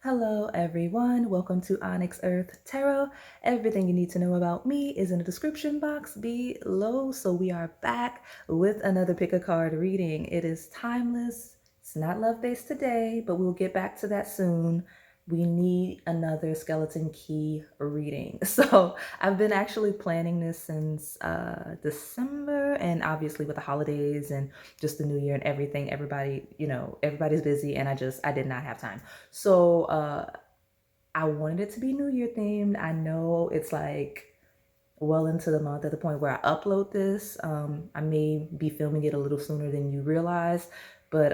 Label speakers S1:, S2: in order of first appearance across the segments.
S1: Hello everyone, welcome to Onyx Earth Tarot. Everything you need to know about me is in the description box below. So we are back with another pick a card reading. It is timeless. It's not love-based today, but we'll get back to that soon. We need another skeleton key reading. So I've been actually planning this since December, and obviously with the holidays and just the new year and everything, everybody's busy, and I did not have time. So I wanted it to be New Year themed. I know it's like well into the month at the point where I upload this. I may be filming it a little sooner than you realize, but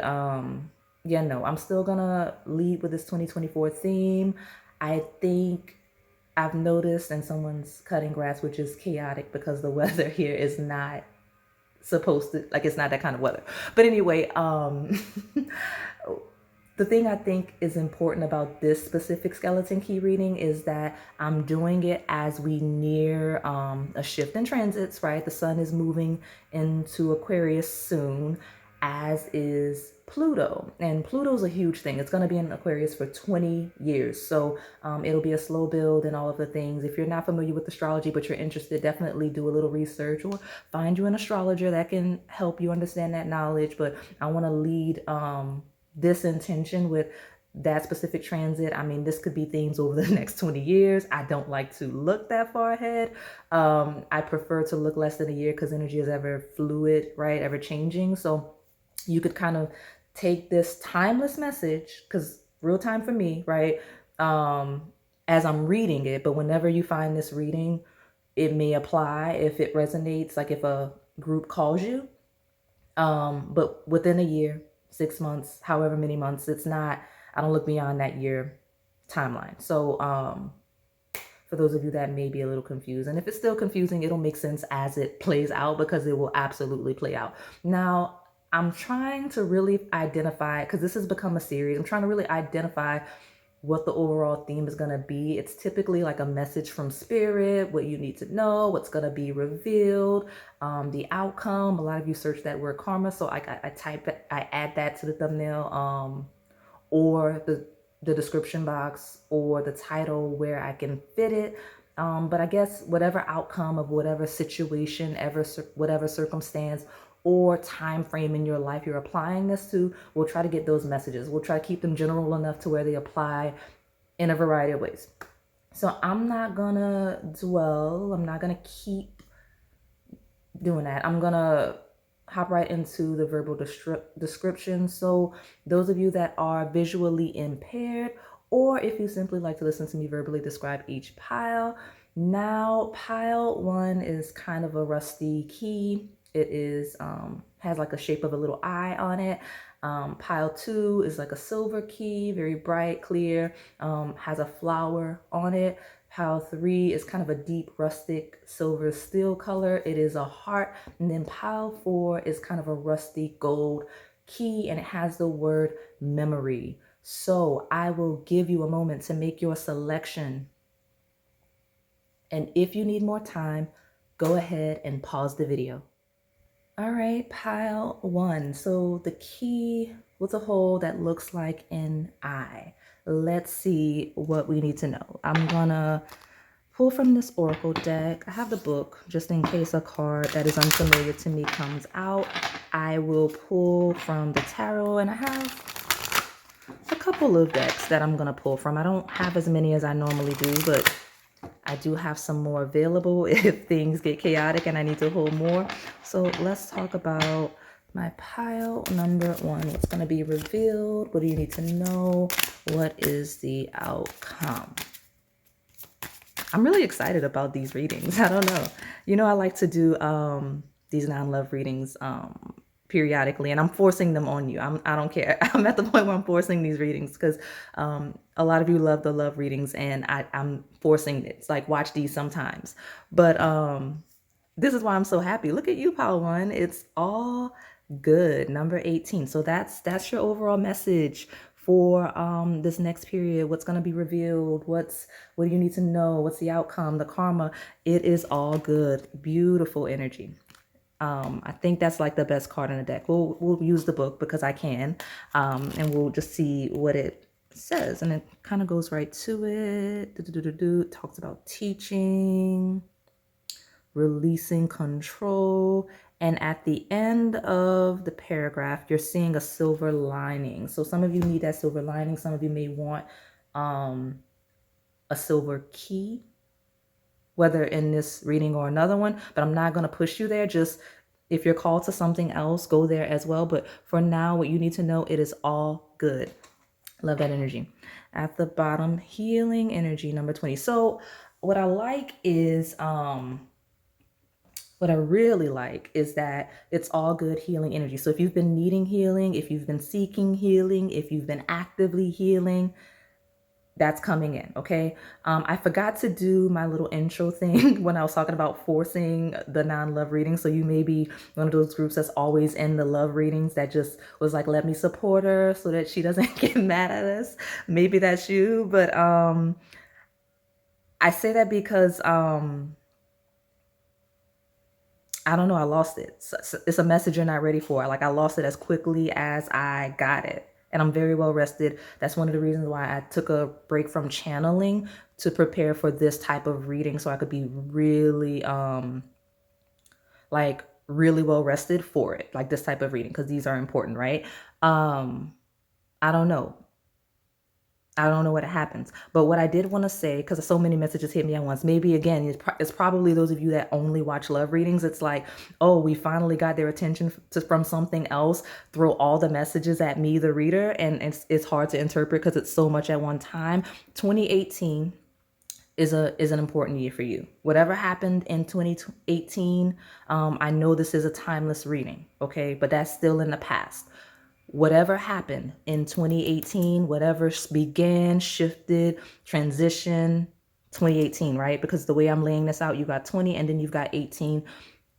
S1: yeah, no, I'm still gonna lead with this 2024 theme. I think I've noticed, and someone's cutting grass, which is chaotic because the weather here is not supposed to, like, it's not that kind of weather. But anyway, the thing I think is important about this specific skeleton key reading is that I'm doing it as we near a shift in transits, right? The sun is moving into Aquarius soon, as is Pluto. And Pluto's a huge thing. It's going to be in Aquarius for 20 years. So it'll be a slow build and all of the things. If you're not familiar with astrology, but you're interested, definitely do a little research or find you an astrologer that can help you understand that knowledge. But I want to lead this intention with that specific transit. I mean, this could be things over the next 20 years. I don't like to look that far ahead. I prefer to look less than a year because energy is ever fluid, right? Ever changing. So you could kind of take this timeless message, because real time for me, right? As I'm reading it, but whenever you find this reading, it may apply if it resonates, like if a group calls you. But within a year, 6 months, however many months, it's not, I don't look beyond that year timeline. So for those of you that may be a little confused, and if it's still confusing, it'll make sense as it plays out, because it will absolutely play out. Now, I'm trying to really identify, because this has become a series, I'm trying to really identify what the overall theme is going to be. It's typically like a message from spirit, what you need to know, what's going to be revealed, the outcome. A lot of you search that word karma, so I type it, I add that to the thumbnail, or the description box, or the title where I can fit it. But I guess whatever outcome of whatever situation, whatever circumstance or time frame in your life you're applying this to, we'll try to get those messages. We'll try to keep them general enough to where they apply in a variety of ways. So I'm not gonna dwell, I'm not gonna keep doing that. I'm gonna hop right into the verbal description. So those of you that are visually impaired, or if you simply like to listen to me verbally describe each pile. Now, pile 1 is kind of a rusty key. It is has like a shape of a little eye on it. Pile 2 is like a silver key, very bright, clear, has a flower on it. Pile 3 is kind of a deep rustic silver steel color. It is a heart. And then pile 4 is kind of a rusty gold key, and it has the word memory. So I will give you a moment to make your selection. And if you need more time, go ahead and pause the video. All right, pile 1. So the key with a hole that looks like an eye. Let's see what we need to know. I'm gonna pull from this oracle deck. I have the book just in case a card that is unfamiliar to me comes out. I will pull from the tarot, and I have a couple of decks that I'm gonna pull from. I don't have as many as I normally do, but I do have some more available if things get chaotic and I need to hold more. So let's talk about my pile number 1. What's going to be revealed? What do you need to know? What is the outcome? I'm really excited about these readings. I don't know. You know, I like to do these non-love readings periodically, and I'm forcing them on you. I don't care. I'm at the point where I'm forcing these readings because a lot of you love the love readings, and I'm forcing it. It's like, watch these sometimes. But this is why I'm so happy. Look at you, pile 1. It's all good. Number 18. So that's your overall message for this next period. What's going to be revealed? What do you need to know? What's the outcome? The karma? It is all good. Beautiful energy. I think that's like the best card in the deck. We'll use the book because I can, and we'll just see what it says, and it kind of goes right to it. It talks about teaching, releasing control, and at the end of the paragraph, you're seeing a silver lining. So some of you need that silver lining. Some of you may want a silver key, whether in this reading or another one, but I'm not going to push you there. Just if you're called to something else, go there as well. But for now, what you need to know, it is all good. Love that energy. At the bottom, healing energy, number 20. So what I like is, what I really like is that it's all good healing energy. So if you've been needing healing, if you've been seeking healing, if you've been actively healing, that's coming in, okay? I forgot to do my little intro thing when I was talking about forcing the non-love reading. So you may be one of those groups that's always in the love readings that just was like, let me support her so that she doesn't get mad at us. Maybe that's you, but I say that because I don't know, I lost it. So it's a message you're not ready for. Like I lost it as quickly as I got it. And I'm very well rested. That's one of the reasons why I took a break from channeling to prepare for this type of reading, so I could be really like really well rested for it, like this type of reading, because these are important, right? I don't know. I don't know what happens. But what I did want to say, because so many messages hit me at once, maybe again, it's probably those of you that only watch love readings. It's like, oh, we finally got their attention from something else, throw all the messages at me, the reader, and it's hard to interpret because it's so much at one time. 2018 is an important year for you. Whatever happened in 2018, I know this is a timeless reading, okay? But that's still in the past. Whatever happened in 2018, whatever began, shifted, transition, 2018, right? Because the way I'm laying this out, you got 20 and then you've got 18.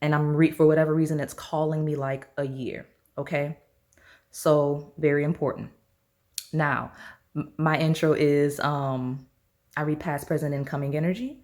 S1: And for whatever reason, it's calling me like a year, okay? So very important. Now, my intro is, I read past, present, incoming energy,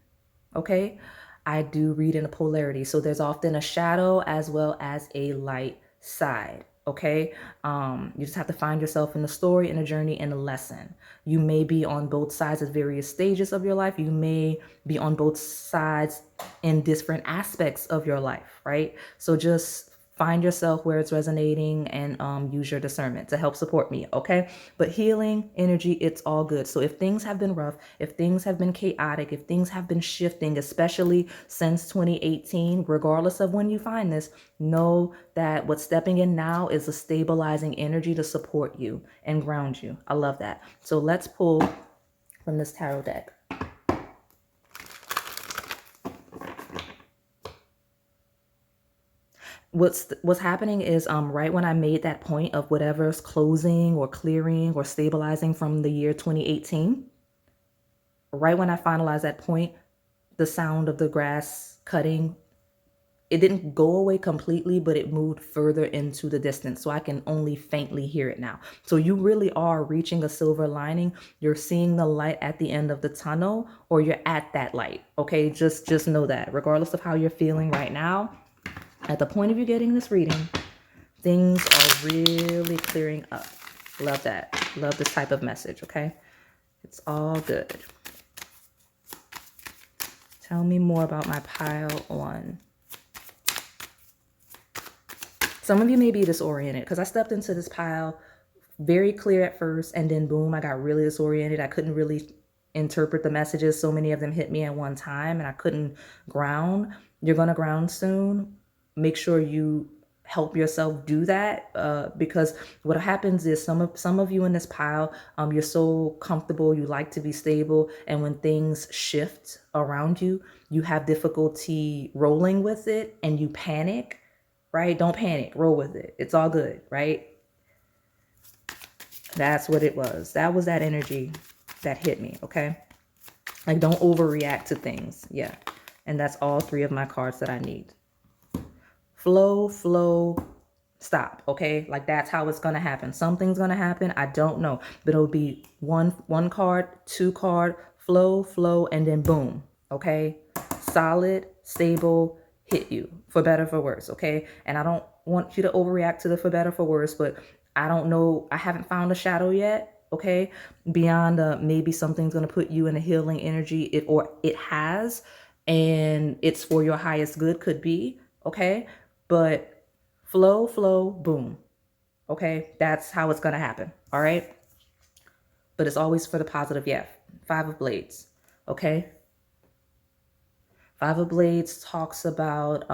S1: okay? I do read in a polarity. So there's often a shadow as well as a light side. Okay. You just have to find yourself in the story, in a journey, in a lesson. You may be on both sides at various stages of your life. You may be on both sides in different aspects of your life, right? So just find yourself where it's resonating and use your discernment to help support me, okay? But healing energy, it's all good. So if things have been rough, if things have been chaotic, if things have been shifting, especially since 2018, regardless of when you find this, know that what's stepping in now is a stabilizing energy to support you and ground you. I love that. So let's pull from this tarot deck. What's happening is right when I made that point of whatever's closing or clearing or stabilizing from the year 2018, right when I finalized that point, the sound of the grass cutting, it didn't go away completely, but it moved further into the distance. So I can only faintly hear it now. So you really are reaching a silver lining. You're seeing the light at the end of the tunnel, or you're at that light. Okay, just know that regardless of how you're feeling right now, at the point of you getting this reading, things are really clearing up. Love that. Love this type of message, okay? It's all good. Tell me more about my pile on. Some of you may be disoriented because I stepped into this pile very clear at first, and then boom, I got really disoriented. I couldn't really interpret the messages. So many of them hit me at one time and I couldn't ground. You're going to ground soon. Make sure you help yourself do that because what happens is some of you in this pile, you're so comfortable, you like to be stable, and when things shift around you, you have difficulty rolling with it and you panic, right? Don't panic, roll with it. It's all good, right? That's what it was. That was that energy that hit me, okay? Like, don't overreact to things. Yeah. And that's all three of my cards that I need. Flow, stop, okay? Like, that's how it's gonna happen. Something's gonna happen, I don't know, but it'll be one card, two card, flow, and then boom, okay? Solid, stable, hit you, for better, for worse, okay? And I don't want you to overreact to the for better, for worse, but I don't know, I haven't found a shadow yet, okay? Beyond maybe something's going to put you in a healing energy, or it has, and it's for your highest good, could be, okay? But flow, boom, okay? That's how it's going to happen, all right? But it's always for the positive, yeah. Five of Blades, okay? Five of Blades talks about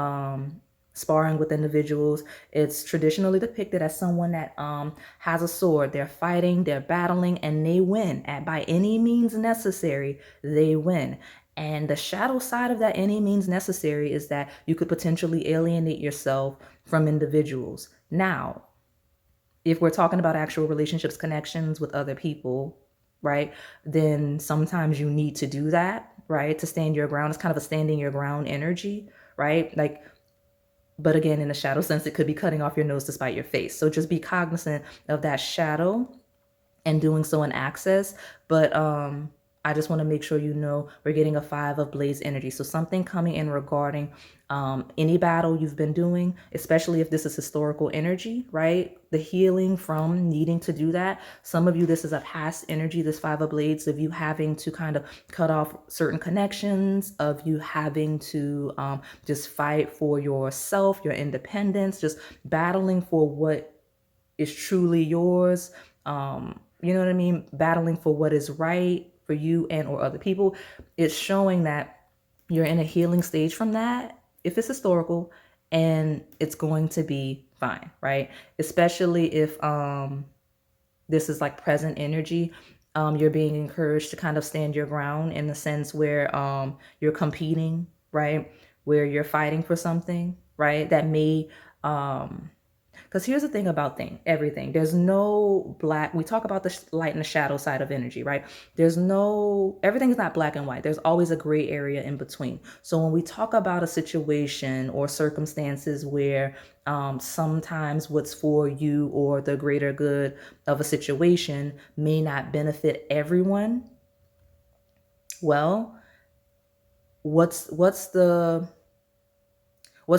S1: sparring with individuals. It's traditionally depicted as someone that has a sword. They're fighting, they're battling, and they win. And by any means necessary, they win. And the shadow side of that any means necessary is that you could potentially alienate yourself from individuals. Now, if we're talking about actual relationships, connections with other people, right, then sometimes you need to do that, right, to stand your ground. It's kind of a standing your ground energy, right? Like, but again, in the shadow sense, it could be cutting off your nose to spite your face. So just be cognizant of that shadow and doing so in access. But I just want to make sure you know we're getting a Five of Blades energy. So something coming in regarding any battle you've been doing, especially if this is historical energy, right? The healing from needing to do that. Some of you, this is a past energy, this Five of Blades, of you having to kind of cut off certain connections, of you having to just fight for yourself, your independence, just battling for what is truly yours. You know what I mean? Battling for what is right for you and or other people. It's showing that you're in a healing stage from that, if it's historical, and it's going to be fine, right? Especially if this is like present energy. You're being encouraged to kind of stand your ground in the sense where you're competing, right? Where you're fighting for something, right? That may because here's the thing about everything. There's no black. We talk about the light and the shadow side of energy, right? There's no, everything's not black and white. There's always a gray area in between. So when we talk about a situation or circumstances where sometimes what's for you or the greater good of a situation may not benefit everyone, well, what's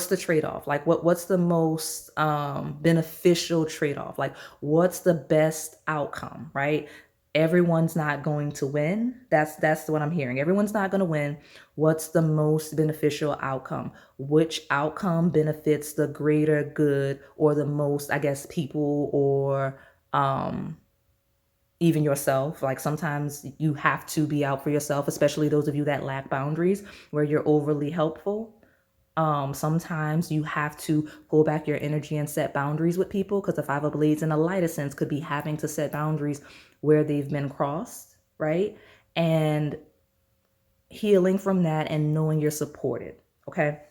S1: the trade-off? Like what's the most beneficial trade-off? Like what's the best outcome, right? Everyone's not going to win. That's what I'm hearing. Everyone's not going to win. What's the most beneficial outcome? Which outcome benefits the greater good or the most, I guess, people or even yourself? Like sometimes you have to be out for yourself, especially those of you that lack boundaries, where you're overly helpful. Sometimes you have to go back your energy and set boundaries with people, because the Five of Blades in a lighter sense could be having to set boundaries where they've been crossed, right? And healing from that and knowing you're supported, okay?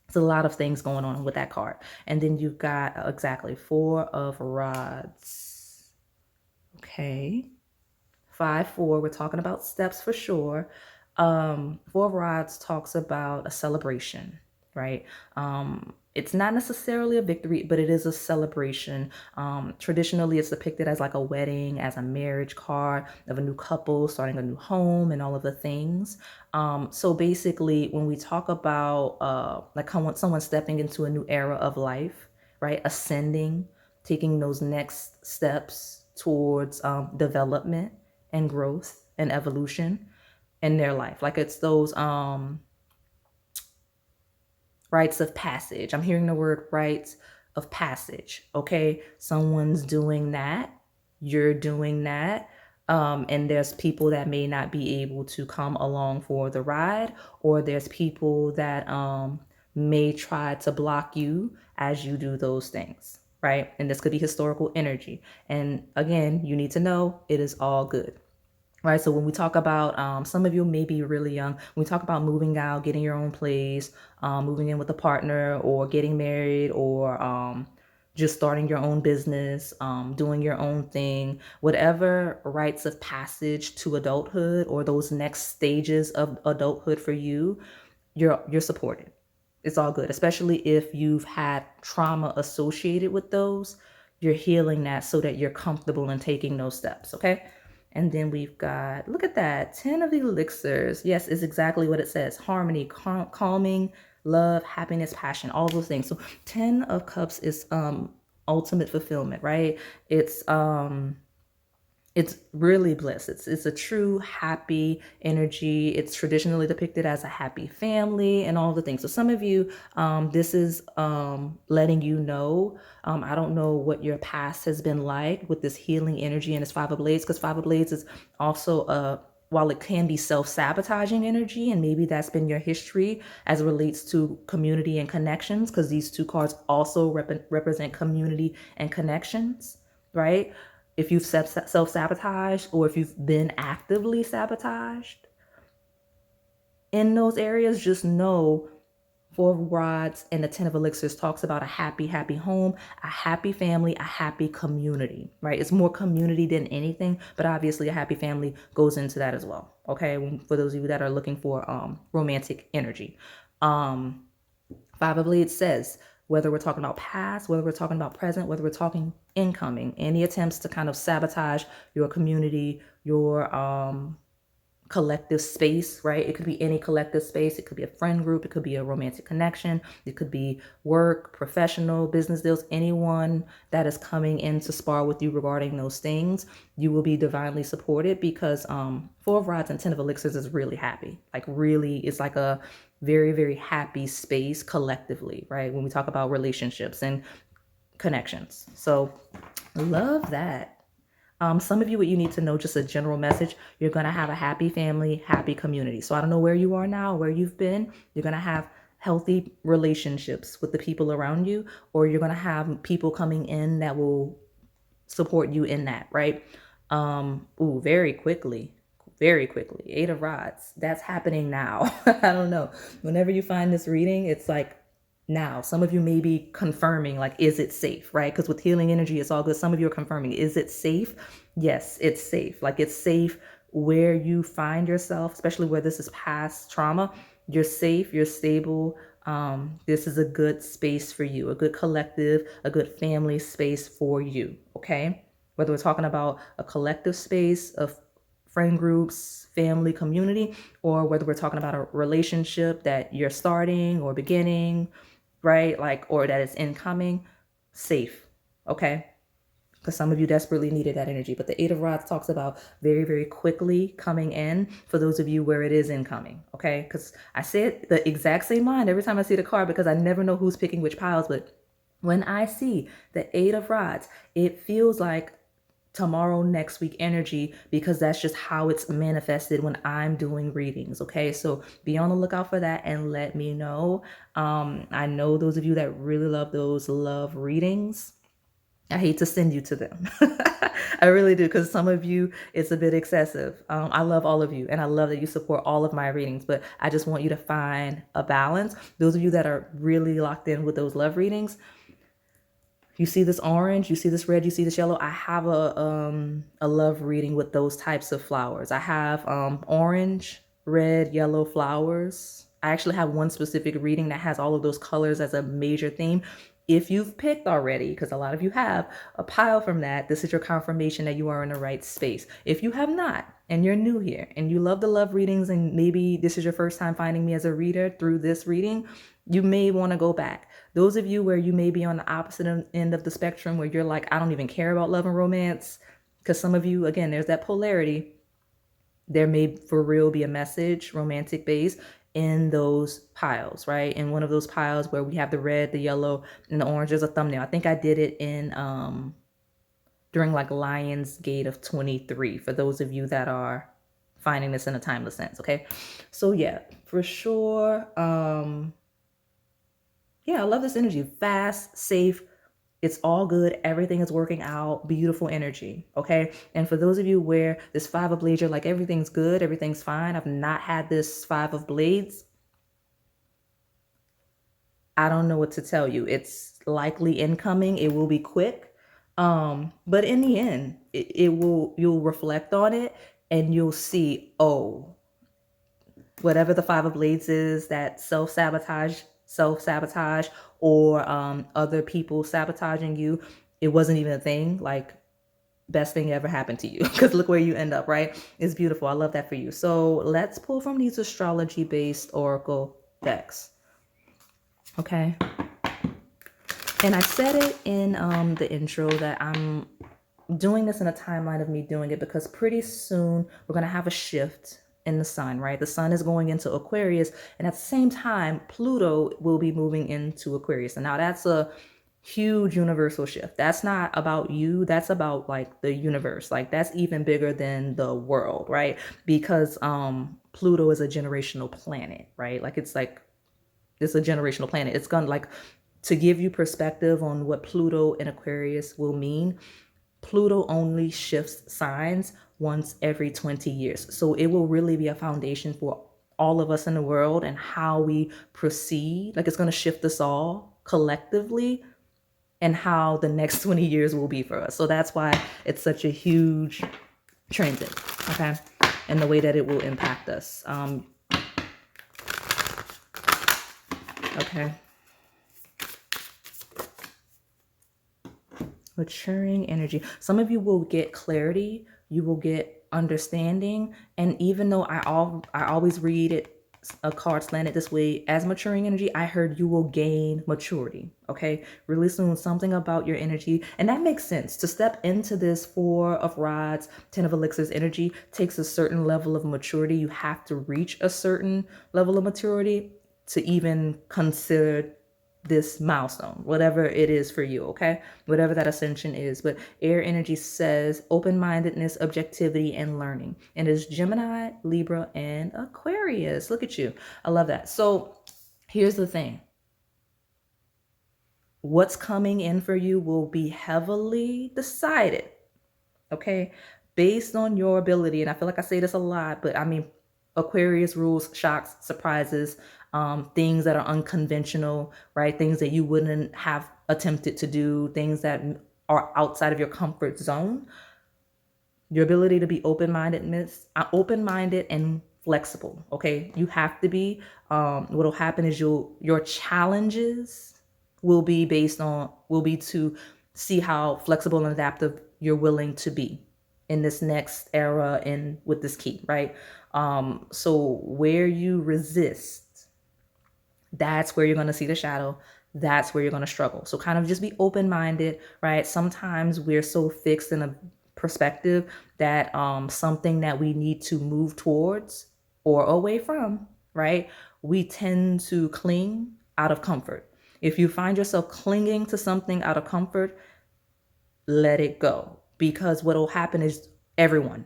S1: It's a lot of things going on with that card. And then you've got exactly Four of Rods, okay? 5-4, we're talking about steps for sure. Four of Rods talks about a celebration, right? It's not necessarily a victory, but it is a celebration. Traditionally, it's depicted as like a wedding, as a marriage card of a new couple starting a new home and all of the things. So basically, when we talk about like someone stepping into a new era of life, right? Ascending, taking those next steps towards development and growth and evolution in their life. Like it's those rites of passage. I'm hearing the word rites of passage. Okay. Someone's doing that. You're doing that. And there's people that may not be able to come along for the ride, or there's people that may try to block you as you do those things, right? And this could be historical energy. And again, you need to know it is all good. Right. So when we talk about, some of you may be really young, when we talk about moving out, getting your own place, moving in with a partner, or getting married, or just starting your own business, doing your own thing, whatever rites of passage to adulthood or those next stages of adulthood for you, you're supported. It's all good, especially if you've had trauma associated with those. You're healing that so that you're comfortable in taking those steps. Okay. And then we've got, look at that, 10 of elixirs. Yes, it's exactly what it says. Harmony, calming, love, happiness, passion, all those things. So 10 of cups is ultimate fulfillment, right? It's It's really bliss. It's a true happy energy. It's traditionally depicted as a happy family and all the things. So some of you, this is letting you know. I don't know what your past has been like with this healing energy and this Five of Blades, because Five of Blades is also while it can be self-sabotaging energy, and maybe that's been your history as it relates to community and connections, because these two cards also represent community and connections, right? If you've self-sabotaged or if you've been actively sabotaged in those areas, just know Four of Rods and the Ten of Elixirs talks about a happy, happy home, a happy family, a happy community, right? It's more community than anything, but obviously a happy family goes into that as well, okay? For those of you that are looking for romantic energy. Five of Blades says, whether we're talking about past, whether we're talking about present, whether we're talking incoming, any attempts to kind of sabotage your community, your collective space, right? It could be any collective space. It could be a friend group. It could be a romantic connection. It could be work, professional, business deals, anyone that is coming in to spar with you regarding those things. You will be divinely supported, because Four of Rods and Ten of Elixirs is really happy. Like really, it's like a very, very happy space collectively, right? When we talk about relationships and connections. So love that. Some of you, what you need to know, just a general message, you're going to have a happy family, happy community. So I don't know where you are now, where you've been. You're going to have healthy relationships with the people around you, or you're going to have people coming in that will support you in that, right? Ooh, very quickly. Eight of Rods. That's happening now. I don't know. Whenever you find this reading, it's like now. Some of you may be confirming, like, is it safe, right? Because with healing energy, it's all good. Some of you are confirming, is it safe? Yes, it's safe. Like, it's safe where you find yourself, especially where this is past trauma. You're safe, you're stable. This is a good space for you, a good collective, a good family space for you, okay? Whether we're talking about a collective space of friend groups, family, community, or whether we're talking about a relationship that you're starting or beginning, right? Like, or that it's incoming, safe, okay? Because some of you desperately needed that energy. But the Eight of Rods talks about very, very quickly coming in for those of you where it is incoming, okay? Because I say it the exact same line every time I see the card, because I never know who's picking which piles. But when I see the Eight of Rods, it feels like tomorrow, next week energy, because that's just how it's manifested when I'm doing readings. Okay, so be on the lookout for that and let me know. I know those of you that really love those love readings, I hate to send you to them. I really do, because some of you, it's a bit excessive. I love all of you, and I love that you support all of my readings, but I just want you to find a balance. Those of you that are really locked in with those love readings, you see this orange, you see this red, you see this yellow. I have a love reading with those types of flowers. I have orange, red, yellow flowers. I actually have one specific reading that has all of those colors as a major theme. If you've picked already, because a lot of you have a pile from that, this is your confirmation that you are in the right space. If you have not, and you're new here, and you love the love readings, and maybe this is your first time finding me as a reader through this reading, you may want to go back. Those of you where you may be on the opposite end of the spectrum, where you're like, I don't even care about love and romance, because some of you, again, there's that polarity. There may for real be a message, romantic base, in those piles, right? In one of those piles where we have the red, the yellow, and the orange. There's a thumbnail. I think I did it in during like Lion's Gate of 23, for those of you that are finding this in a timeless sense, okay? So yeah, for sure. Yeah, I love this energy. Fast, safe, it's all good. Everything is working out. Beautiful energy. Okay. And for those of you where this Five of Blades, you're like, everything's good. Everything's fine. I've not had this Five of Blades. I don't know what to tell you. It's likely incoming. It will be quick. But in the end, you'll reflect on it and you'll see, oh, whatever the Five of Blades is, that self-sabotage, or other people sabotaging you, it wasn't even a thing. Like, best thing ever happened to you, because look where you end up, right? It's beautiful. I love that for you. So let's pull from these astrology based oracle decks. Okay. And I said it in the intro that I'm doing this in a timeline of me doing it because pretty soon we're going to have a shift in the sun, right? The sun is going into Aquarius, and at the same time, Pluto will be moving into Aquarius. And now that's a huge universal shift. That's not about you, that's about like the universe. Like that's even bigger than the world, right? Because Pluto is a generational planet, right? It's a generational planet. It's gonna like, to give you perspective on what Pluto in Aquarius will mean, Pluto only shifts signs once every 20 years. So it will really be a foundation for all of us in the world and how we proceed. Like it's going to shift us all collectively and how the next 20 years will be for us. So that's why it's such a huge transit, okay? And the way that it will impact us. Okay. Maturing energy. Some of you will get clarity, you will get understanding, and even though I always read it a card slanted this way as maturing energy, I heard you will gain maturity. Okay, really soon, something about your energy, and that makes sense. To step into this Four of Rods, Ten of Elixirs energy takes a certain level of maturity. You have to reach a certain level of maturity to even consider this milestone, whatever it is for you, okay? Whatever that ascension is. But air energy says open-mindedness, objectivity, and learning. And it's Gemini, Libra, and Aquarius. Look at you. I love that. So here's the thing. What's coming in for you will be heavily decided, okay? Based on your ability. And I feel like I say this a lot, but I mean, Aquarius rules shocks, surprises, things that are unconventional, right? Things that you wouldn't have attempted to do, things that are outside of your comfort zone. Your ability to be open-minded and flexible, okay? You have to be. What'll happen is your challenges will be to see how flexible and adaptive you're willing to be in this next era and with this key, right? So where you resist, that's where you're going to see the shadow. That's where you're going to struggle. So kind of just be open-minded, right? Sometimes we're so fixed in a perspective that something that we need to move towards or away from, right? We tend to cling out of comfort. If you find yourself clinging to something out of comfort, let it go, because what will happen is everyone,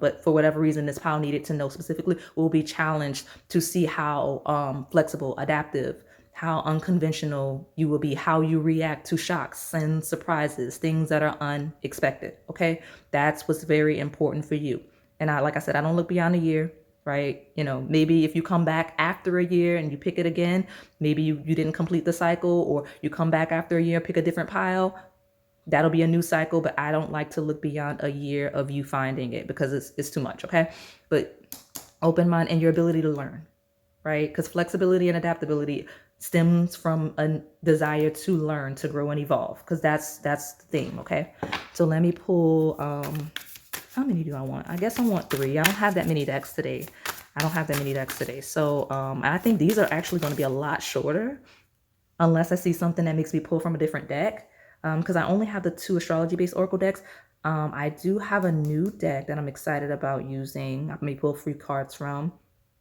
S1: but for whatever reason, this pile needed to know specifically, will be challenged to see how flexible, adaptive, how unconventional you will be, how you react to shocks and surprises, things that are unexpected. Okay, that's what's very important for you. And like I said, I don't look beyond a year, right? You know, maybe if you come back after a year and you pick it again, maybe you didn't complete the cycle, or you come back after a year, pick a different pile. That'll be a new cycle, but I don't like to look beyond a year of you finding it because it's too much, okay? But open mind and your ability to learn, right? Because flexibility and adaptability stems from a desire to learn, to grow and evolve, because that's the thing, okay? So let me pull, how many do I want? I guess I want 3. I don't have that many decks today. So I think these are actually going to be a lot shorter unless I see something that makes me pull from a different deck. Because I only have the 2 astrology-based oracle decks. I do have a new deck that I'm excited about using. I may pull free cards from,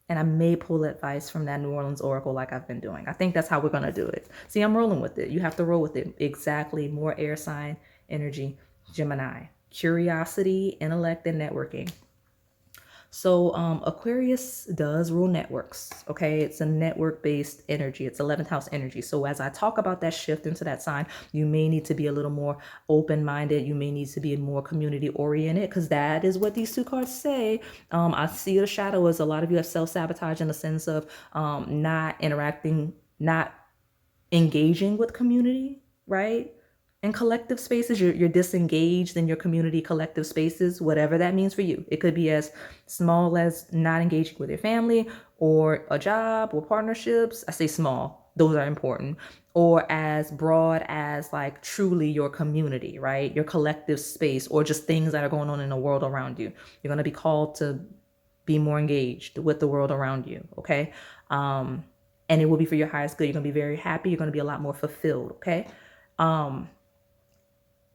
S1: and I may pull advice from that New Orleans oracle like I've been doing. I think that's how we're going to do it. See, I'm rolling with it. You have to roll with it. Exactly. More air sign energy. Gemini. Curiosity, intellect, and networking. So Aquarius does rule networks, okay? It's a network-based energy. It's 11th house energy. So as I talk about that shift into that sign, you may need to be a little more open-minded. You may need to be more community-oriented, because that is what these 2 cards say. I see the shadow as a lot of you have self-sabotage in the sense of not interacting, not engaging with community, right? In collective spaces, you're disengaged in your community collective spaces, whatever that means for you. It could be as small as not engaging with your family or a job or partnerships. I say small, those are important. Or as broad as like truly your community, right? Your collective space, or just things that are going on in the world around you. You're going to be called to be more engaged with the world around you, okay? And it will be for your highest good. You're going to be very happy. You're going to be a lot more fulfilled, okay?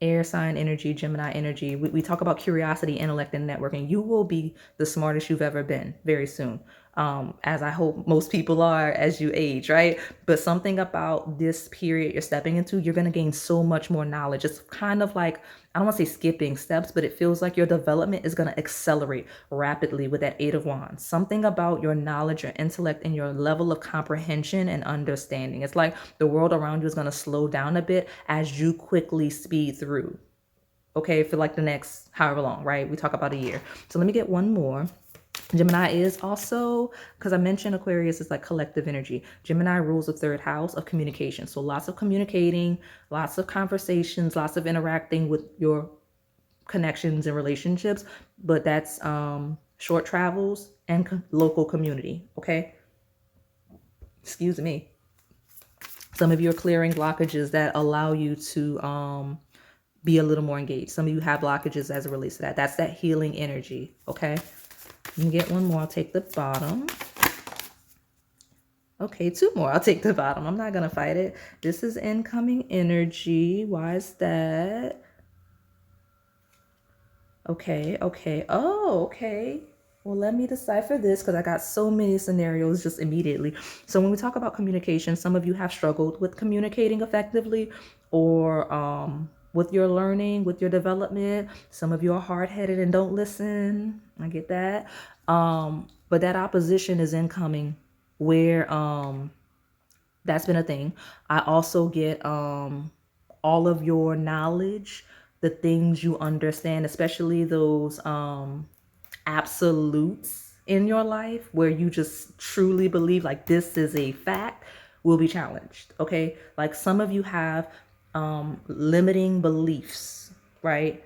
S1: air sign energy, Gemini energy. We talk about curiosity, intellect, and networking. You will be the smartest you've ever been very soon. As I hope most people are as you age, right? But something about this period you're stepping into, you're going to gain so much more knowledge. It's kind of like, I don't want to say skipping steps, but it feels like your development is going to accelerate rapidly with that Eight of Wands. Something about your knowledge, your intellect, and your level of comprehension and understanding. It's like the world around you is going to slow down a bit as you quickly speed through. Okay, for like the next however long, right? We talk about a year. So let me get one more. Gemini is also, because I mentioned Aquarius is like collective energy. Gemini rules the third house of communication. So lots of communicating, lots of conversations, lots of interacting with your connections and relationships. But that's short travels and local community. Okay. Excuse me. Some of you are clearing blockages that allow you to be a little more engaged. Some of you have blockages as it relates to that. That's that healing energy. Okay. Let me get one more. I'll take the bottom. Okay, two more. I'll take the bottom. I'm not going to fight it. This is incoming energy. Why is that? Okay, okay. Oh, okay. Well, let me decipher this because I got so many scenarios just immediately. So when we talk about communication, some of you have struggled with communicating effectively or with your learning, with your development. Some of you are hard-headed and don't listen. I get that. But that opposition is incoming where that's been a thing. I also get all of your knowledge, the things you understand, especially those absolutes in your life where you just truly believe like this is a fact, will be challenged. Okay, like some of you have limiting beliefs, right?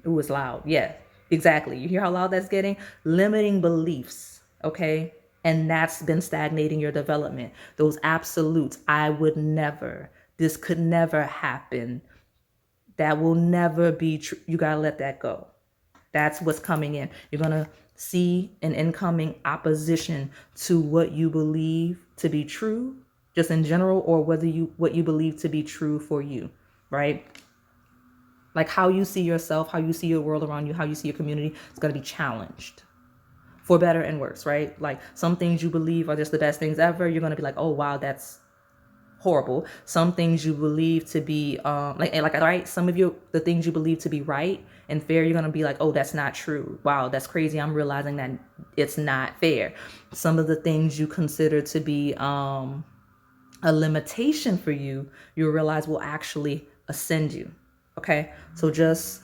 S1: Ooh, it's loud. Yeah, exactly. You hear how loud that's getting? Limiting beliefs. Okay. And that's been stagnating your development. Those absolutes. I would never. This could never happen. That will never be true. You got to let that go. That's what's coming in. You're going to see an incoming opposition to what you believe to be true, just in general, or what you believe to be true for you, right? Like how you see yourself, how you see your world around you, how you see your community, it's going to be challenged for better and worse, right? Like some things you believe are just the best things ever. You're going to be like, oh, wow, that's horrible. Some things you believe to be like right, some of you, the things you believe to be right and fair, you're going to be like, oh, that's not true. Wow, that's crazy. I'm realizing that it's not fair. Some of the things you consider to be a limitation for you, you'll realize will actually ascend you. Okay, so just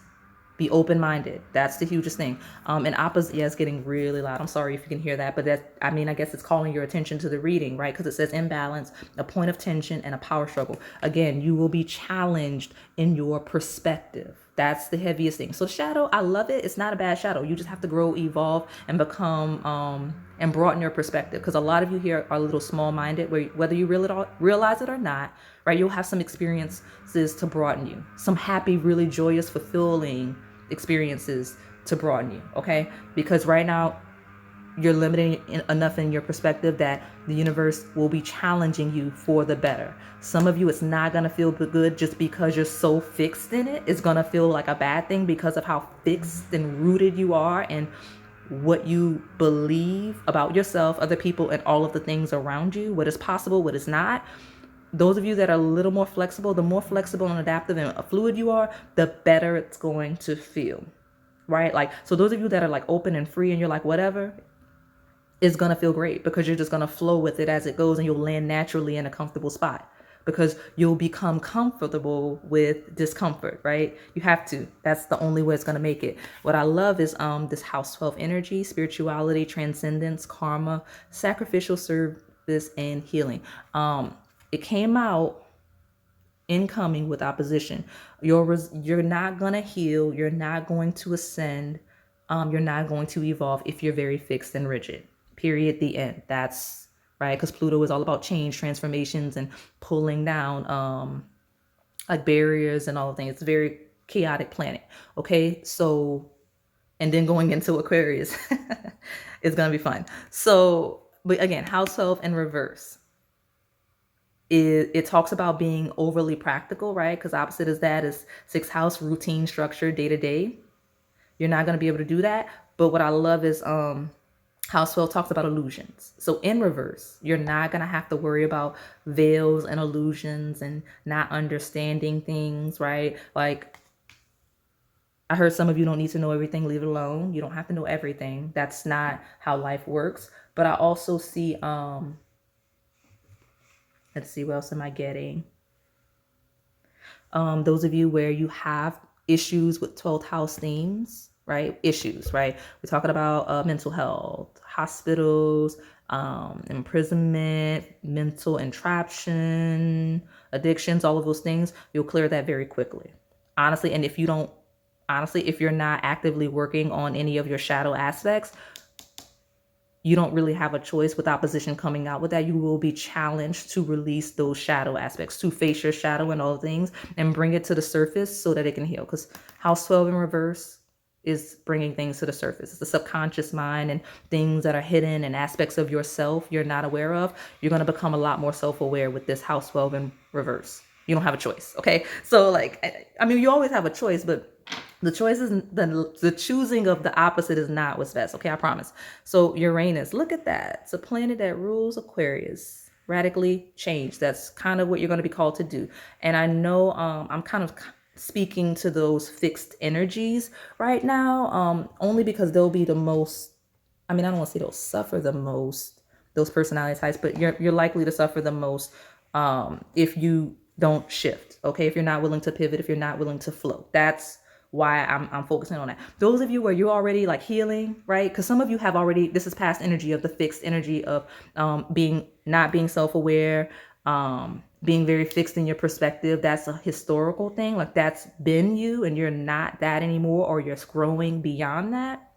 S1: be open-minded. That's the hugest thing. And opposite, yeah, it's getting really loud. I'm sorry if you can hear that, but that, I mean, I guess it's calling your attention to the reading, right? Because it says imbalance, a point of tension, and a power struggle. Again, you will be challenged in your perspective. That's the heaviest thing. So shadow, I love it. It's not a bad shadow. You just have to grow, evolve, and become, and broaden your perspective. Because a lot of you here are a little small-minded, whether you realize it or not, right? You'll have some experiences to broaden you. Some happy, really joyous, fulfilling experiences to broaden you, okay? Because right now, you're limiting enough in your perspective that the universe will be challenging you for the better. Some of you, it's not going to feel good just because you're so fixed in it. It's going to feel like a bad thing because of how fixed and rooted you are and what you believe about yourself, other people, and all of the things around you, what is possible, what is not. Those of you that are a little more flexible, the more flexible and adaptive and fluid you are, the better it's going to feel, right? Like, so those of you that are like open and free and you're like, whatever, it's going to feel great because you're just going to flow with it as it goes and you'll land naturally in a comfortable spot because you'll become comfortable with discomfort, right? You have to. That's the only way it's going to make it. What I love is this house 12 energy, spirituality, transcendence, karma, sacrificial service, and healing. It came out incoming with opposition. You're not going to heal. You're not going to ascend. You're not going to evolve if you're very fixed and rigid. Period. The end. That's right. Because Pluto is all about change, transformations, and pulling down like barriers and all the things. It's a very chaotic planet. Okay. So, and then going into Aquarius is going to be fun. So, but again, house 12 in reverse it talks about being overly practical, right? Because opposite is that is sixth house, routine, structure, day to day. You're not going to be able to do that. But what I love is House 12 talks about illusions. So in reverse, you're not going to have to worry about veils and illusions and not understanding things, right? Like, I heard some of you don't need to know everything, leave it alone. You don't have to know everything. That's not how life works. But I also see, let's see, what else am I getting? Those of you where you have issues with 12th house themes, right? Issues, right? We're talking about mental health, hospitals, imprisonment, mental entrapment, addictions, all of those things. You'll clear that very quickly. Honestly, and if you don't, honestly, if you're not actively working on any of your shadow aspects, you don't really have a choice with opposition coming out with that. You will be challenged to release those shadow aspects, to face your shadow and all things and bring it to the surface so that it can heal. Because House 12 in reverse is bringing things to the surface. It's the subconscious mind and things that are hidden and aspects of yourself you're not aware of. You're going to become a lot more self-aware with this House 12 in reverse. You don't have a choice. Okay. So like, I mean, you always have a choice, but the choice is the choosing of the opposite is not what's best. Okay, I promise. So Uranus, look at that. It's a planet that rules Aquarius. Radically change. That's kind of what you're going to be called to do. And I know I'm kind of speaking to those fixed energies right now, only because they'll be the most. I mean, I don't want to say they'll suffer the most, those personality types, but you're likely to suffer the most if you don't shift. Okay, if you're not willing to pivot, if you're not willing to flow. That's why I'm focusing on that. Those of you where you're already like healing, right? Because some of you have already, this is past energy of the fixed energy of not being self-aware, being very fixed in your perspective. That's a historical thing. Like that's been you and you're not that anymore, or you're growing beyond that.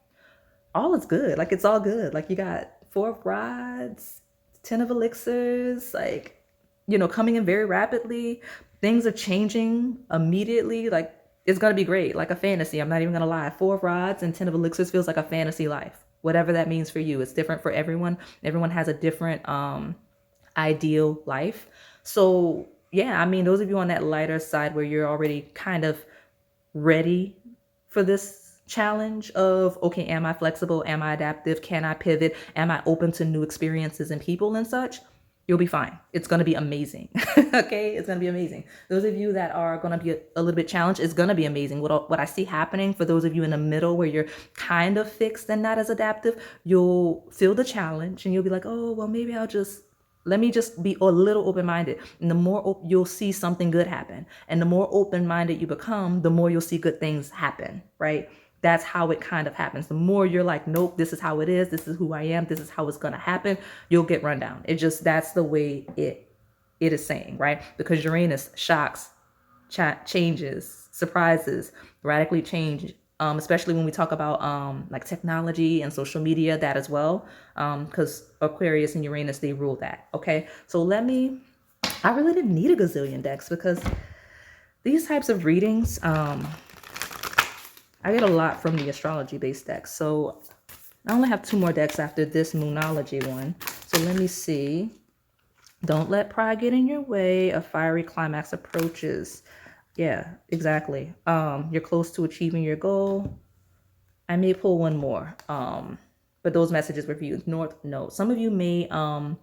S1: All is good. Like it's all good. Like you got 4 of rods, 10 of elixirs, like, you know, coming in very rapidly. Things are changing immediately. Like it's going to be great, like a fantasy. I'm not even going to lie. 4 of rods and 10 of elixirs feels like a fantasy life. Whatever that means for you. It's different for everyone. Everyone has a different ideal life. So yeah, I mean, those of you on that lighter side where you're already kind of ready for this challenge of, okay, am I flexible? Am I adaptive? Can I pivot? Am I open to new experiences and people and such? You'll be fine. It's going to be amazing. Okay. It's going to be amazing. Those of you that are going to be a little bit challenged, it's going to be amazing. What I see happening for those of you in the middle where you're kind of fixed and not as adaptive, you'll feel the challenge and you'll be like, oh, well, maybe let me just be a little open-minded. And the more you'll see something good happen. And the more open-minded you become, the more you'll see good things happen, right? That's how it kind of happens. The more you're like, nope, this is how it is. This is who I am. This is how it's going to happen. You'll get run down. That's the way it is saying, right? Because Uranus shocks, changes, surprises, radically change. Especially when we talk about like technology and social media, that as well. Because Aquarius and Uranus, they rule that. Okay. So I really didn't need a gazillion decks because these types of readings, I get a lot from the astrology based decks. So I only have 2 more decks after this Moonology one. So let me see. Don't let pride get in your way. A fiery climax approaches. Yeah, exactly. You're close to achieving your goal. I may pull one more. But those messages were for you. North Node. Some of you may all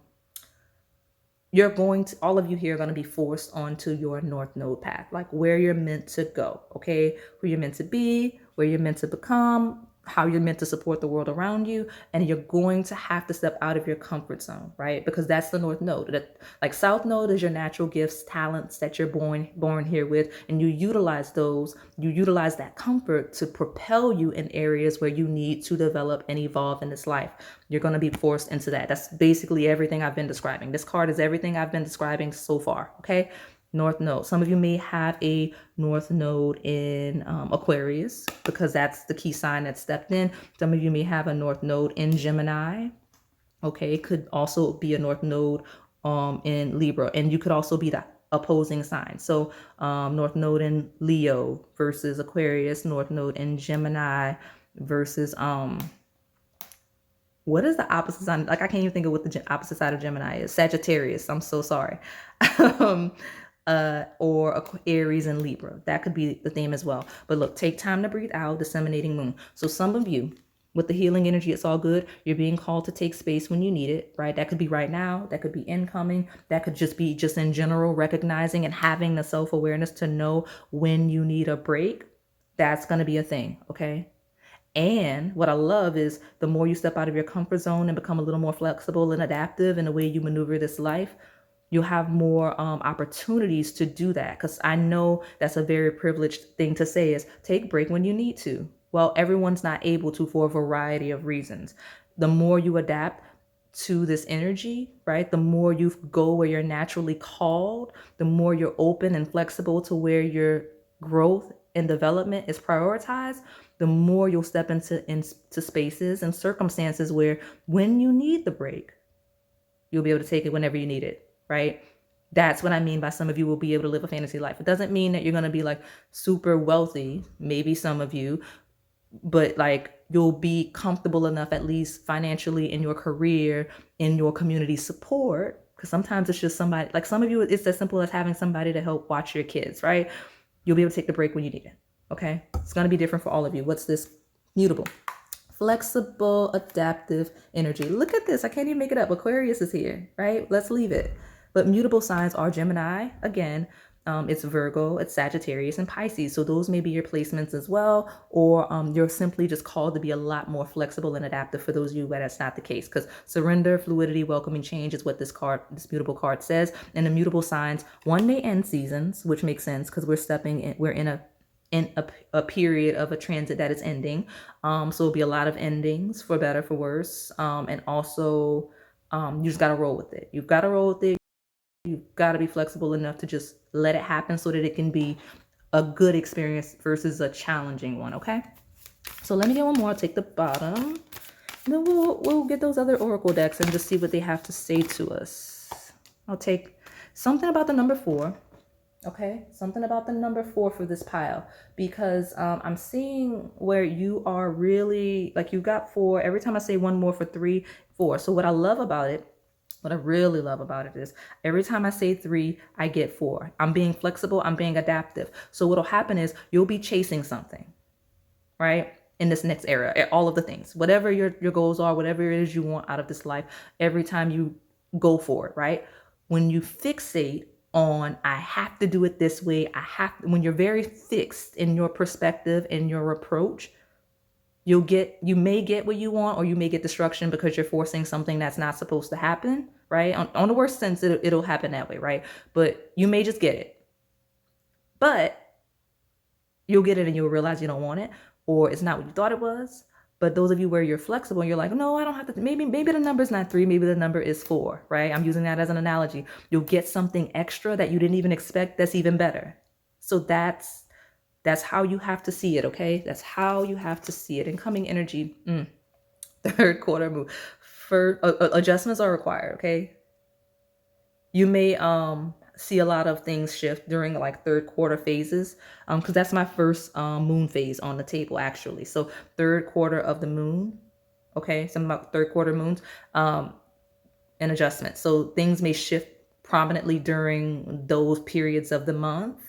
S1: of you here are going to be forced onto your North Node path, like where you're meant to go, okay? Who you're meant to be, where you're meant to become, how you're meant to support the world around you. And you're going to have to step out of your comfort zone, right? Because that's the North Node. Like South Node is your natural gifts, talents that you're born here with. And you utilize that comfort to propel you in areas where you need to develop and evolve in this life. You're going to be forced into that. That's basically everything I've been describing. This card is everything I've been describing so far, okay? North Node. Some of you may have a North Node in Aquarius because that's the key sign that stepped in. Some of you may have a North Node in Gemini. Okay, it could also be a North Node in Libra, and you could also be the opposing sign. So North Node in Leo versus Aquarius, North Node in Gemini versus what is the opposite sign? Like, I can't even think of what the opposite side of Gemini is. Sagittarius. I'm so sorry. um, or Aries and Libra. That could be the theme as well. But look, take time to breathe out, disseminating moon. So some of you, with the healing energy, it's all good. You're being called to take space when you need it, right? That could be right now. That could be incoming. That could just be just in general, recognizing and having the self-awareness to know when you need a break. That's going to be a thing, okay? And what I love is the more you step out of your comfort zone and become a little more flexible and adaptive in the way you maneuver this life, you'll have more opportunities to do that. Because I know that's a very privileged thing to say, is take a break when you need to. Well, everyone's not able to for a variety of reasons. The more you adapt to this energy, right? The more you go where you're naturally called, the more you're open and flexible to where your growth and development is prioritized, the more you'll step into spaces and circumstances where when you need the break, you'll be able to take it whenever you need it, right? That's what I mean by some of you will be able to live a fantasy life. It doesn't mean that you're going to be like super wealthy, maybe some of you, but like you'll be comfortable enough, at least financially, in your career, in your community support. Because sometimes it's just somebody, like some of you, it's as simple as having somebody to help watch your kids, right? You'll be able to take the break when you need it. Okay. It's going to be different for all of you. What's this? Mutable. Flexible, adaptive energy. Look at this. I can't even make it up. Aquarius is here, right? Let's leave it. But mutable signs are Gemini, again, it's Virgo, it's Sagittarius, and Pisces. So those may be your placements as well, or you're simply just called to be a lot more flexible and adaptive for those of you where that's not the case. Because surrender, fluidity, welcoming change is what this mutable card says. And the mutable signs, one, they end seasons, which makes sense because we're in a period of a transit that is ending. So it'll be a lot of endings, for better, for worse. And also, you just got to roll with it. You've got to roll with it. You've got to be flexible enough to just let it happen so that it can be a good experience versus a challenging one, okay? So let me get one more. I'll take the bottom. And then we'll get those other oracle decks and just see what they have to say to us. I'll take something about the number 4. Okay, something about the number 4 for this pile, because I'm seeing where you are really, like, you got 4. Every time I say one more for 3, 4. So what I love about it, what I really love about it is every time I say 3, I get 4. I'm being flexible. I'm being adaptive. So what'll happen is you'll be chasing something, right? In this next era, all of the things, whatever your goals are, whatever it is you want out of this life, every time you go for it, right? When you fixate on, I have to do it this way, when you're very fixed in your perspective and your approach, you may get what you want, or you may get destruction because you're forcing something that's not supposed to happen, right? On the worst sense, it'll happen that way, right? But you may just get it. But you'll get it and you'll realize you don't want it, or it's not what you thought it was. But those of you where you're flexible and you're like, no, I don't have to, maybe the number's not 3, maybe the number is 4, right? I'm using that as an analogy. You'll get something extra that you didn't even expect that's even better. So that's how you have to see it, okay? That's how you have to see it. Incoming energy, third quarter move. Adjustments are required, okay? You may see a lot of things shift during like third quarter phases, because that's my first moon phase on the table, actually. So third quarter of the moon, okay? Something about third quarter moons, and adjustments. So things may shift prominently during those periods of the month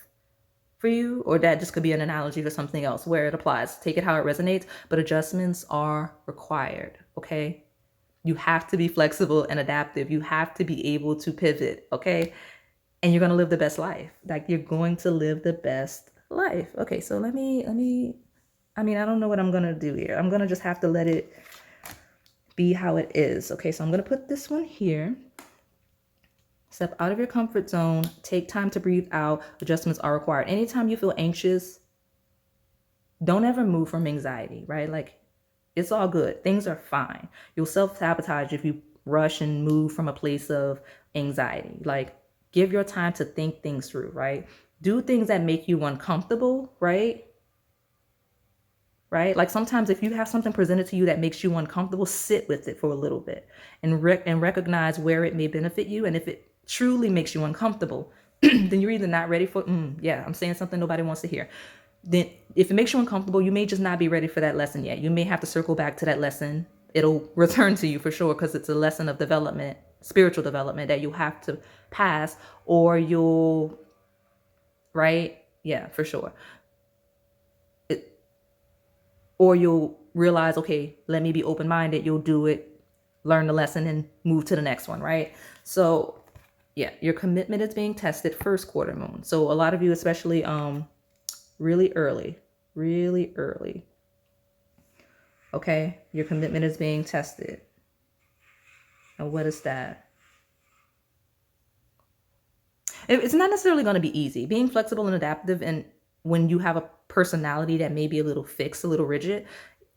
S1: for you, or that just could be an analogy for something else where it applies. Take it how it resonates, but adjustments are required, okay? You have to be flexible and adaptive. You have to be able to pivot, okay? And you're going to live the best life. Like, you're going to live the best life. Okay, so let me, I don't know what I'm going to do here. I'm going to just have to let it be how it is. Okay, so I'm going to put this one here. Step out of your comfort zone. Take time to breathe out. Adjustments are required. Anytime you feel anxious, don't ever move from anxiety, right? Like, it's all good. Things are fine. You'll self-sabotage if you rush and move from a place of anxiety. Like, give your time to think things through, right? Do things that make you uncomfortable, right? Right? Like, sometimes if you have something presented to you that makes you uncomfortable, sit with it for a little bit and recognize where it may benefit you. And if it truly makes you uncomfortable, then you're either not ready for, I'm saying something nobody wants to hear. Then if it makes you uncomfortable, you may just not be ready for that lesson yet. You may have to circle back to that lesson it'll return to you for sure, because it's a lesson of development, spiritual development that you have to pass, or you'll, right? Yeah, for sure. Or you'll realize, okay, let me be open-minded. You'll do it, learn the lesson, and move to the next one, right? So yeah, your commitment is being tested first quarter moon. So a lot of you, especially really early, really early. Okay, your commitment is being tested. And what is that? It's not necessarily going to be easy. Being flexible and adaptive, and when you have a personality that may be a little fixed, a little rigid,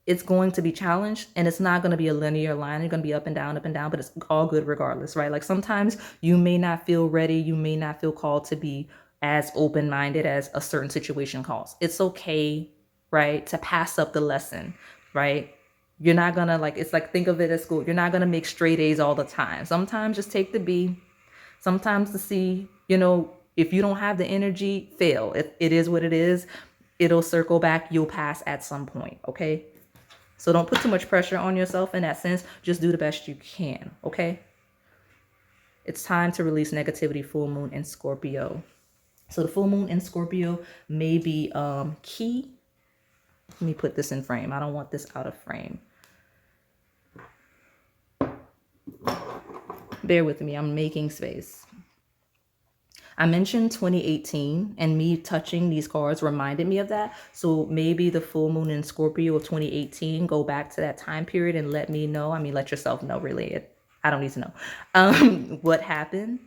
S1: it's going to be challenged, and it's not going to be a linear line. It's going to be up and down, but it's all good regardless, right? Like sometimes you may not feel ready. You may not feel called to be as open-minded as a certain situation calls. It's okay, right? To pass up the lesson, right? You're not going to it's like, think of it as school. You're not going to make straight A's all the time. Sometimes just take the B. Sometimes the C, if you don't have the energy, fail. It is what it is. It'll circle back. You'll pass at some point, okay? So don't put too much pressure on yourself in that sense. Just do the best you can, okay? It's time to release negativity, full moon in Scorpio. So the full moon in Scorpio may be key. Let me put this in frame. I don't want this out of frame. Bear with me. I'm making space. I mentioned 2018, and me touching these cards reminded me of that. So maybe the full moon in Scorpio of 2018, go back to that time period and let me know. I mean, let yourself know, really. I don't need to know what happened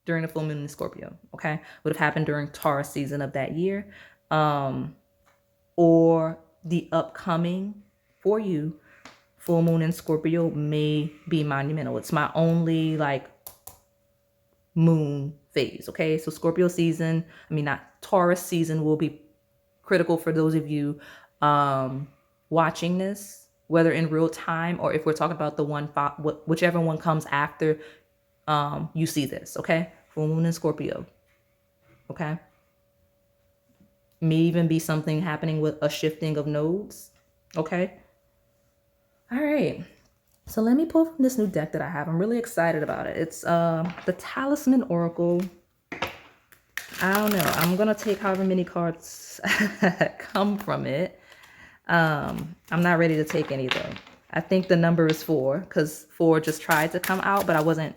S1: during the full moon in Scorpio, okay? What have happened during Taurus season of that year, or the upcoming for you full moon in Scorpio may be monumental. It's my only moon phase, okay? So Scorpio season, not Taurus season, will be critical for those of you watching this, whether in real time or if we're talking about the whichever one comes after you see this, okay? Full moon in Scorpio, okay? May even be something happening with a shifting of nodes, okay? All right. So let me pull from this new deck that I have. I'm really excited about it. It's the Talisman Oracle. I don't know. I'm going to take however many cards come from it. I'm not ready to take any though. I think the number is 4 because 4 just tried to come out, but I wanted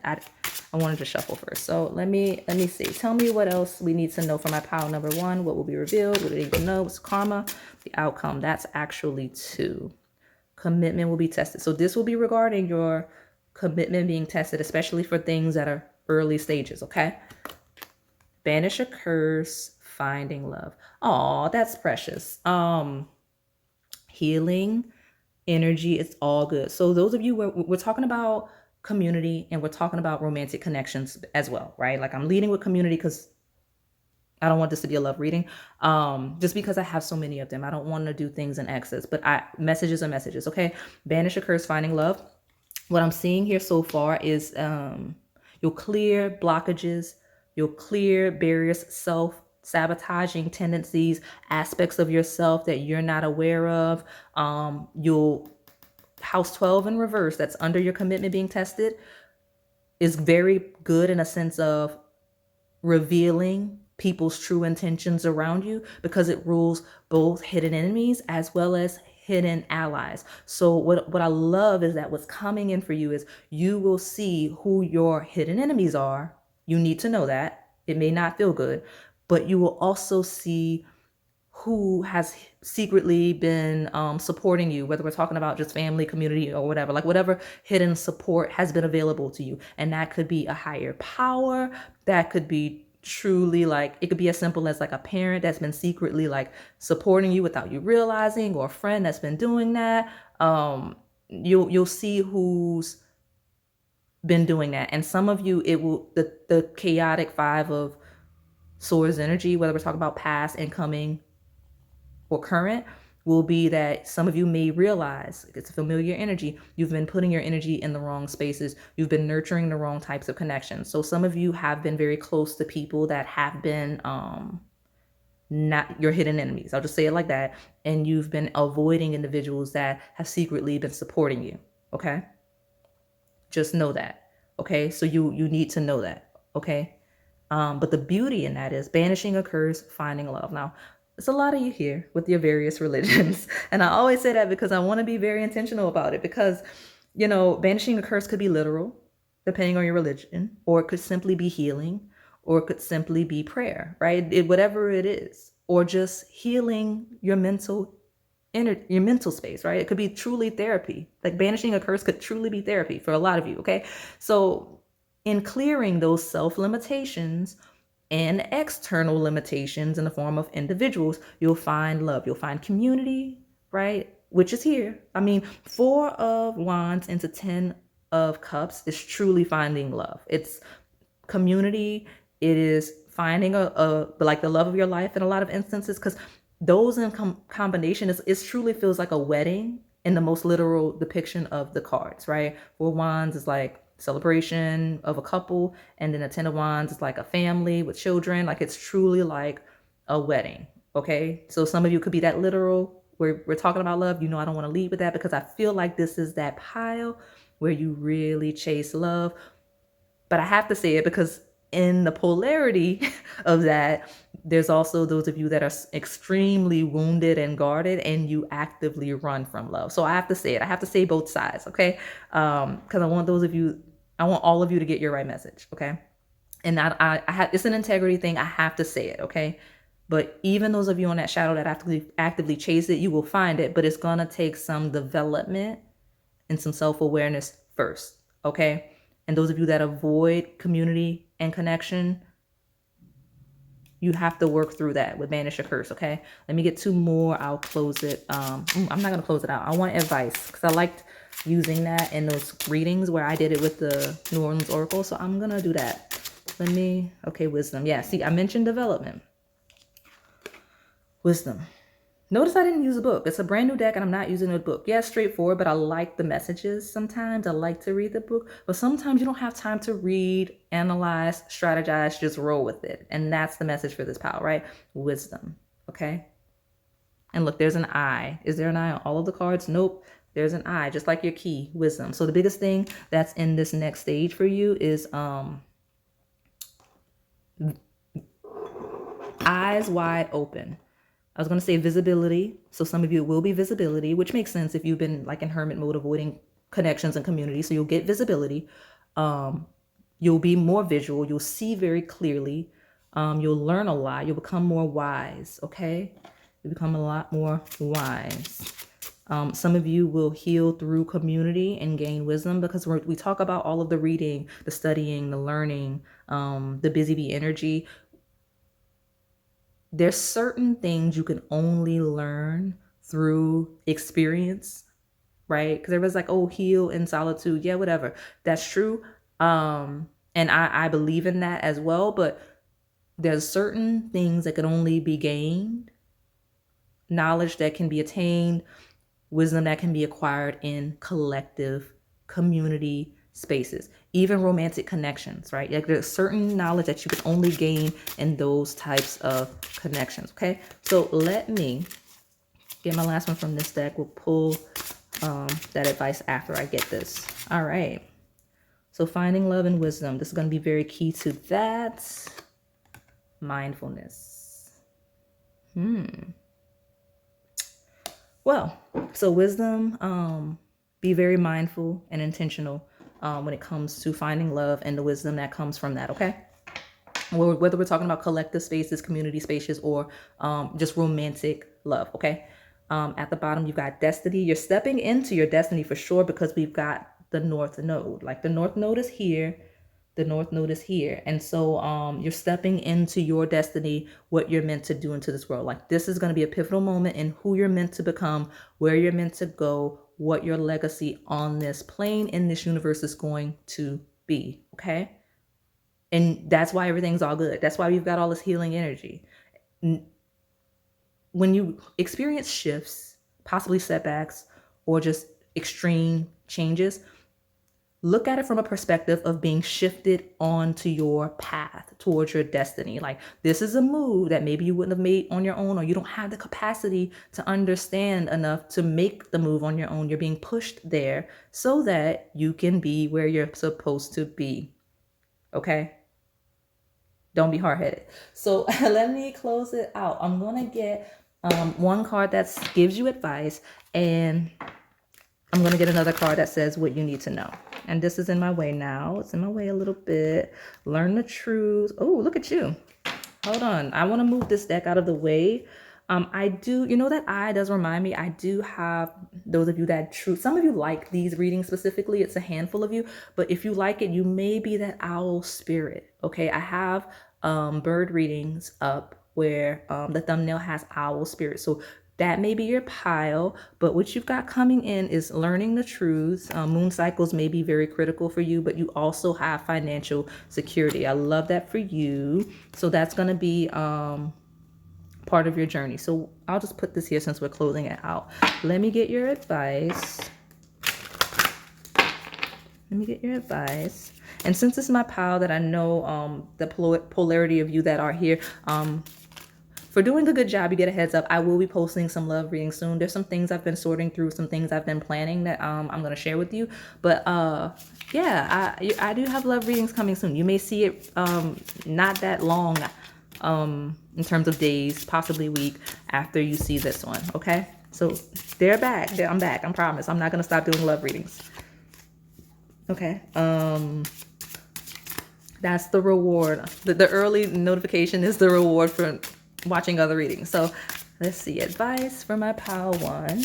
S1: to shuffle first. So let me see. Tell me what else we need to know for my pile number 1. What will be revealed? What do you need to know? What's karma? The outcome. That's actually 2. Commitment will be tested. So this will be regarding your commitment being tested, especially for things that are early stages, okay? Banish a curse, finding love. Oh, that's precious. Healing, energy, it's all good. So those of you, we're talking about community and we're talking about romantic connections as well, right? Like I'm leading with community because I don't want this to be a love reading, just because I have so many of them. I don't want to do things in excess, but messages are messages, okay? Banish a curse, finding love. What I'm seeing here so far is you'll clear blockages, you'll clear barriers, self-sabotaging tendencies, aspects of yourself that you're not aware of. You'll house 12 in reverse, that's under your commitment being tested, is very good in a sense of revealing people's true intentions around you, because it rules both hidden enemies as well as hidden allies. So what I love is that what's coming in for you is you will see who your hidden enemies are. You need to know that. It may not feel good, but you will also see who has secretly been supporting you, whether we're talking about just family, community, or whatever, like whatever hidden support has been available to you. And that could be a higher power. That could be truly it could be as simple as a parent that's been secretly supporting you without you realizing, or a friend that's been doing that. You'll see who's been doing that. And some of you, it will, the chaotic 5 of Swords energy, whether we're talking about past, incoming, or current, will be that some of you may realize it's a familiar energy. You've been putting your energy in the wrong spaces. You've been nurturing the wrong types of connections. So some of you have been very close to people that have been not your hidden enemies. I'll just say it like that. And you've been avoiding individuals that have secretly been supporting you. Okay. Just know that. Okay. So you need to know that. Okay. But the beauty in that is banishing occurs, finding love. Now, it's a lot of you here with your various religions. And I always say that because I want to be very intentional about it because, banishing a curse could be literal, depending on your religion, or it could simply be healing, or it could simply be prayer, right? Whatever it is, or just healing your your mental space, right? It could be truly therapy. Like banishing a curse could truly be therapy for a lot of you, okay? So in clearing those self-limitations and external limitations in the form of individuals, you'll find love, you'll find community, right? Which is here. I mean, 4 of Wands into 10 of Cups is truly finding love. It's community. It is finding like the love of your life in a lot of instances, because those in combination is it truly feels like a wedding in the most literal depiction of the cards, right? 4 Wands is like celebration of a couple, and then a 10 of Wands is like a family with children. Like it's truly like a wedding. Okay, so some of you could be that literal. We're talking about love. I don't want to lead with that because I feel like this is that pile where you really chase love. But I have to say it because in the polarity of that, there's also those of you that are extremely wounded and guarded, and you actively run from love. So I have to say it. I have to say both sides, okay? Because I want all of you to get your right message, okay? And I have, it's an integrity thing. I have to say it, okay? But even those of you on that shadow that actively chase it, you will find it, but it's gonna take some development and some self-awareness first, okay? And those of you that avoid community and connection, you have to work through that with banish a curse, okay? Let me get 2 more. I'll close it. I'm not gonna close it out. I want advice because I liked using that in those readings where I did it with the New Orleans Oracle. So I'm gonna do that. Okay, wisdom. Yeah, see, I mentioned development. Wisdom. Notice I didn't use a book. It's a brand new deck and I'm not using a book. Yeah, straightforward, but I like the messages sometimes. I like to read the book, but sometimes you don't have time to read, analyze, strategize, just roll with it. And that's the message for this pile, right? Wisdom, okay? And look, there's an eye. Is there an eye on all of the cards? Nope. There's an eye, just like your key, wisdom. So the biggest thing that's in this next stage for you is eyes wide open. I was going to say visibility. So some of you will be visibility, which makes sense if you've been like in hermit mode, avoiding connections and community. So you'll get visibility. You'll be more visual. You'll see very clearly. You'll learn a lot. You'll become more wise. Okay. You become a lot more wise. Some of you will heal through community and gain wisdom because we talk about all of the reading, the studying, the learning, the busy bee energy. There's certain things you can only learn through experience, right? Because everybody's like, oh, heal in solitude. Yeah, whatever. That's true. And I believe in that as well. But there's certain things that can only be gained, knowledge that can be attained, wisdom that can be acquired in collective community spaces, even romantic connections, right? Like there's certain knowledge that you can only gain in those types of connections, okay? So let me get my last one from this deck. We'll pull that advice after I get this. All right. So finding love and wisdom. This is going to be very key to that. Mindfulness. Well, so wisdom, be very mindful and intentional when it comes to finding love and the wisdom that comes from that, okay? Whether we're talking about collective spaces, community spaces, or just romantic love, okay? At the bottom, you've got destiny. You're stepping into your destiny for sure because we've got the North Node. Like the North Node is here. The North Node is here. And so you're stepping into your destiny, what you're meant to do into this world. Like this is going to be a pivotal moment in who you're meant to become, where you're meant to go, what your legacy on this plane in this universe is going to be. Okay. And that's why everything's all good. That's why we've got all this healing energy. When you experience shifts, possibly setbacks, or just extreme changes, look at it from a perspective of being shifted onto your path towards your destiny. Like, this is a move that maybe you wouldn't have made on your own, or you don't have the capacity to understand enough to make the move on your own. You're being pushed there so that you can be where you're supposed to be. Okay? Don't be hard-headed. So let me close it out. I'm going to get one card that gives you advice, and I'm going to get another card that says what you need to know. And this is in my way now. It's in my way a little bit. Learn the truth. Oh, look at you. Hold on. I want to move this deck out of the way. I do, you know, that eye does remind me, I do have those of you that some of you like these readings specifically. It's a handful of you, but if you like it, you may be that owl spirit. Okay. I have bird readings up where the thumbnail has owl spirit. So that may be your pile, but what you've got coming in is learning the truths. Moon cycles may be very critical for you, but you also have financial security. I love that for you. So that's going to be part of your journey. So I'll just put this here since we're closing it out. Let me get your advice. Let me get your advice. And since it's my pile that I know the polarity of you that are here, for doing a good job, you get a heads up. I will be posting some love readings soon. There's some things I've been sorting through, some things I've been planning that I'm going to share with you. But yeah, I do have love readings coming soon. You may see it not that long in terms of days, possibly week after you see this one. Okay, so they're back. I'm back. I promise. I'm not going to stop doing love readings. Okay. That's the reward. The early notification is the reward for watching other readings. So let's see. Advice for my pile one.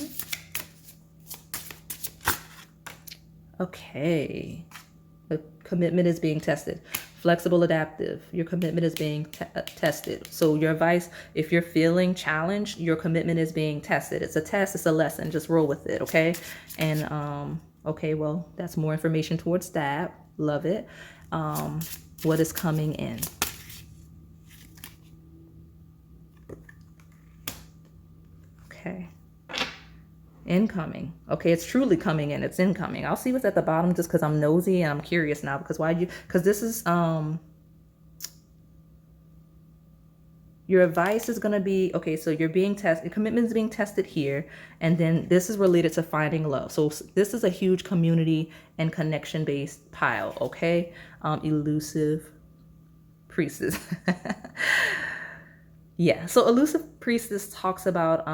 S1: Okay. The commitment is being tested. Flexible, adaptive. Your commitment is being tested. So your advice, if you're feeling challenged, your commitment is being tested. It's a test. It's a lesson. Just roll with it. Okay. And okay, well, that's more information towards that. Love it. What is coming in? Okay. Incoming. Okay, it's truly coming in. It's incoming. I'll see what's at the bottom just because I'm nosy and I'm curious now. Because this is your advice is going to be, okay, so you're being tested, commitment is being tested here, and then this is related to finding love. So this is a huge community and connection based pile. Okay. Elusive priestess. Yeah, so elusive priestess talks about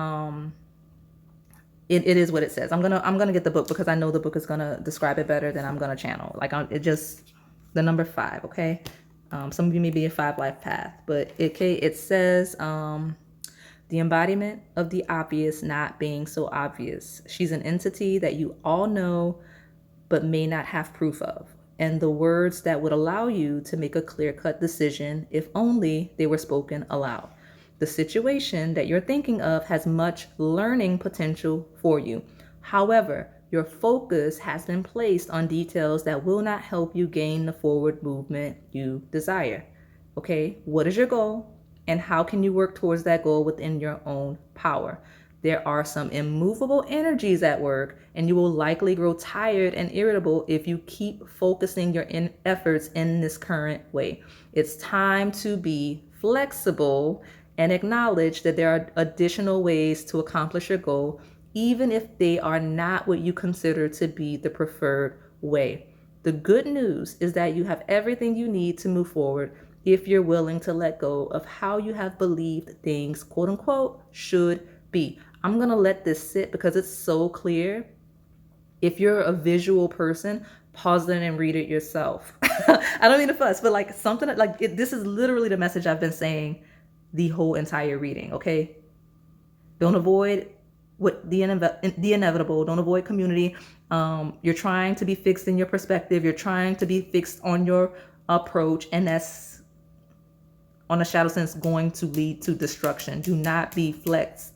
S1: it is what it says. I'm gonna get the book because I know the book is gonna describe it better than I'm gonna channel. Like it just the number 5. Okay, some of you may be a 5 life path, but it says the embodiment of the obvious not being so obvious. She's an entity that you all know but may not have proof of, and the words that would allow you to make a clear-cut decision if only they were spoken aloud. The situation that you're thinking of has much learning potential for you. However, your focus has been placed on details that will not help you gain the forward movement you desire. Okay, what is your goal? And how can you work towards that goal within your own power? There are some immovable energies at work, and you will likely grow tired and irritable if you keep focusing your efforts in this current way. It's time to be flexible and acknowledge that there are additional ways to accomplish your goal, even if they are not what you consider to be the preferred way. The good news is that you have everything you need to move forward if you're willing to let go of how you have believed things, quote unquote, should be. I'm going to let this sit because it's so clear. If you're a visual person, pause it and read it yourself. I don't mean to fuss, but like something like this is literally the message I've been saying the whole entire reading. Okay, don't avoid what the inevitable. Don't avoid community. You're trying to be fixed in your perspective. You're trying to be fixed on your approach, and that's on a shadow sense going to lead to destruction. Do not be flexed.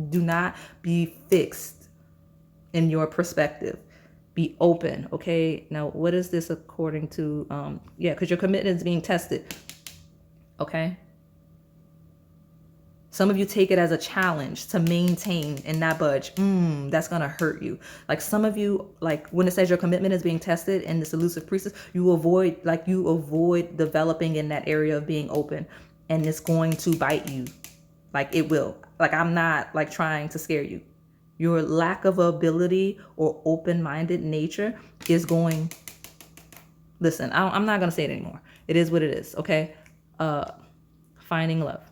S1: Do not be fixed in your perspective. Be open. Okay, now what is this according to yeah, because your commitment is being tested. Okay. Some of you take it as a challenge to maintain and not budge. That's going to hurt you. Like some of you, like when it says your commitment is being tested in this elusive priestess, you avoid developing in that area of being open, and it's going to bite you. Like it will. Like I'm not like trying to scare you. Your lack of ability or open-minded nature is going, listen, I'm not going to say it anymore. It is what it is. Okay. Finding love.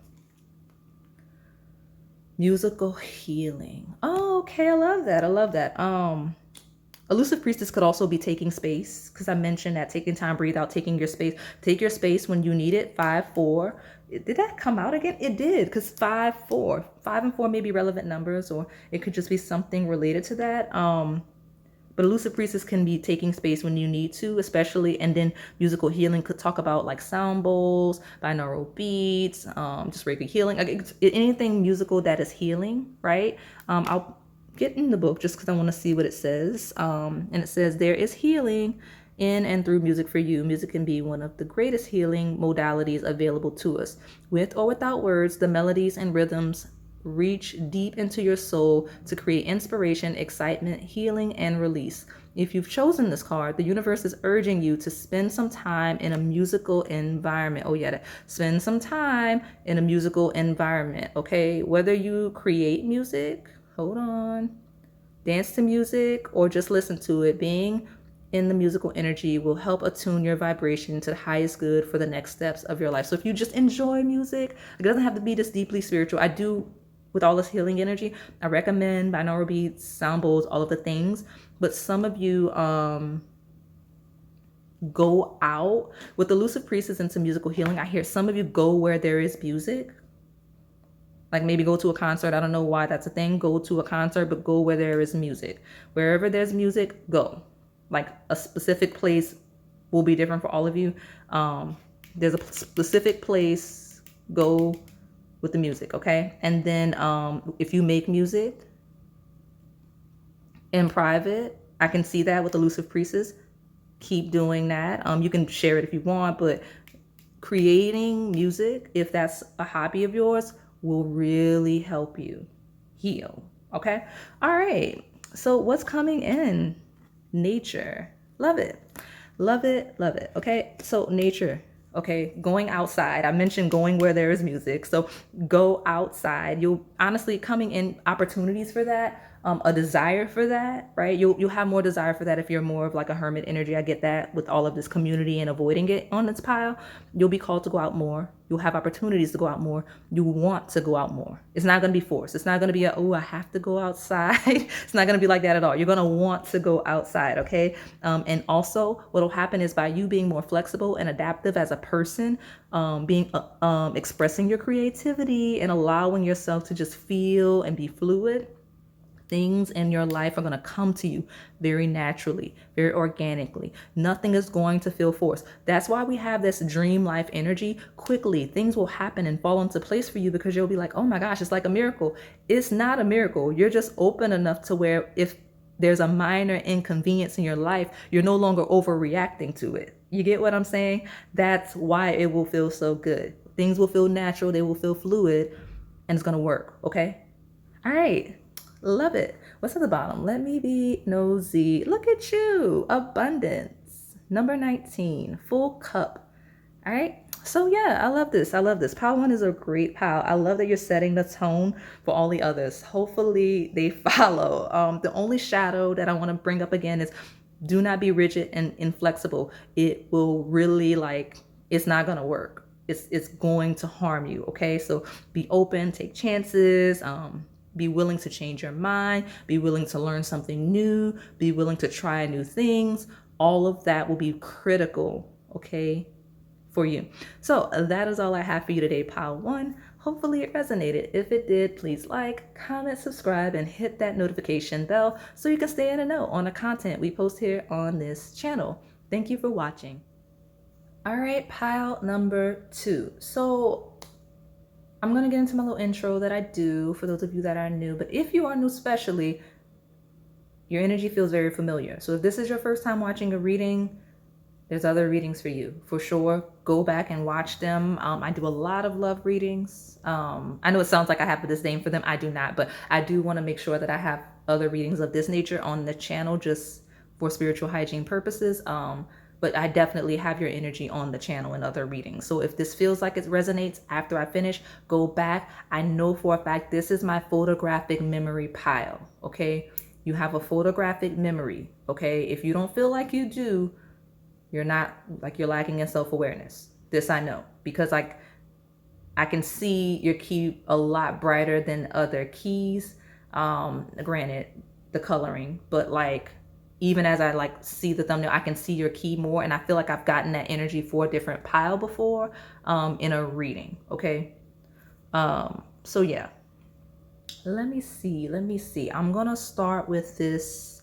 S1: Musical healing. Oh, okay. I love that. I love that. Elusive priestess could also be taking space, because I mentioned that taking time, breathe out, taking your space. Take your space when you need it. 5-4. Did that come out again? It did, because 5-4. 5 and 4 may be relevant numbers, or it could just be something related to that. But elusive priestess can be taking space when you need to, especially, and then musical healing could talk about like sound bowls, binaural beats, just regular healing, like anything musical that is healing, right? I'll get in the book just because I want to see what it says. And it says there is healing in and through music for you. Music can be one of the greatest healing modalities available to us. With or without words, the melodies and rhythms reach deep into your soul to create inspiration, excitement, healing, and release. If you've chosen this card, the universe is urging you to spend some time in a musical environment. Oh yeah, spend some time in a musical environment, okay? Whether you create music, hold on, dance to music, or just listen to it, being in the musical energy will help attune your vibration to the highest good for the next steps of your life. So if you just enjoy music, it doesn't have to be this deeply spiritual. I do, with all this healing energy, I recommend binaural beats, sound bowls, all of the things. But some of you go out with the elusive priestess into musical healing. I hear some of you go where there is music. Like maybe go to a concert. I don't know why that's a thing. Go to a concert, but go where there is music. Wherever there's music, go. Like a specific place will be different for all of you. There's a specific place, go with the music, okay? And then if you make music in private, I can see that with elusive priestess. Keep doing that. You can share it if you want, but creating music, if that's a hobby of yours, will really help you heal, okay? All right, so what's coming in? Nature. Love it. Love it. Love it. Okay, so nature. Okay, going outside. I mentioned going where there is music. So go outside. You'll honestly coming in opportunities for that, a desire for that, right? You'll have more desire for that if you're more of like a hermit energy. I get that with all of this community and avoiding it on its pile. You'll be called to go out more. You'll have opportunities to go out more. You want to go out more. It's not going to be forced. It's not going to be oh, I have to go outside. It's not going to be like that at all. You're going to want to go outside, okay? And also what will happen is by you being more flexible and adaptive as a person, expressing your creativity and allowing yourself to just feel and be fluid, things in your life are going to come to you very naturally, very organically. Nothing is going to feel forced. That's why we have this dream life energy. Quickly, things will happen and fall into place for you because you'll be like, oh my gosh, it's like a miracle. It's not a miracle. You're just open enough to where if there's a minor inconvenience in your life, you're no longer overreacting to it. You get what I'm saying? That's why it will feel so good. Things will feel natural. They will feel fluid, and it's going to work. Okay. All right. Love it. What's at the bottom? Let me be nosy. Look at you. Abundance. Number 19. Full cup. All right. So yeah, I love this. I love this. Pile 1 is a great pile. I love that you're setting the tone for all the others. Hopefully they follow. The only shadow that I want to bring up again is do not be rigid and inflexible. It will really it's not going to work. It's going to harm you. Okay. So be open, take chances, be willing to change your mind, be willing to learn something new, be willing to try new things. All of that will be critical, okay, for you. So that is all I have for you today, pile 1. Hopefully it resonated. If it did, please like, comment, subscribe, and hit that notification bell so you can stay in the know on the content we post here on this channel. Thank you for watching. All right, pile number 2. So I'm going to get into my little intro that I do for those of you that are new. But if you are new especially, your energy feels very familiar. So if this is your first time watching a reading, There's other readings for you, for sure. Go back and watch them. I do a lot of love readings. I know it sounds like I have a disdain for them. I do not, but I do want to make sure that I have other readings of this nature on the channel just for spiritual hygiene purposes. But I definitely have your energy on the channel and other readings. So if this feels like it resonates after I finish, go back. I know for a fact this is my photographic memory pile, okay? You have a photographic memory, okay? If you don't feel like you do, you're not, like, you're lacking in self-awareness. This I know, because I can see your key a lot brighter than other keys. Granted, the coloring, but like, even as I like see the thumbnail, I can see your key more, and I feel like I've gotten that energy for a different pile before in a reading, okay? So yeah, let me see. I'm gonna start with this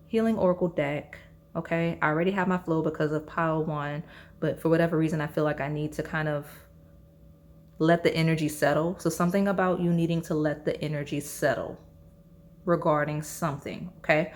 S1: Healing Oracle deck. Okay, I already have my flow because of pile 1, but for whatever reason, I feel like I need to kind of let the energy settle. So something about you needing to let the energy settle regarding something, okay?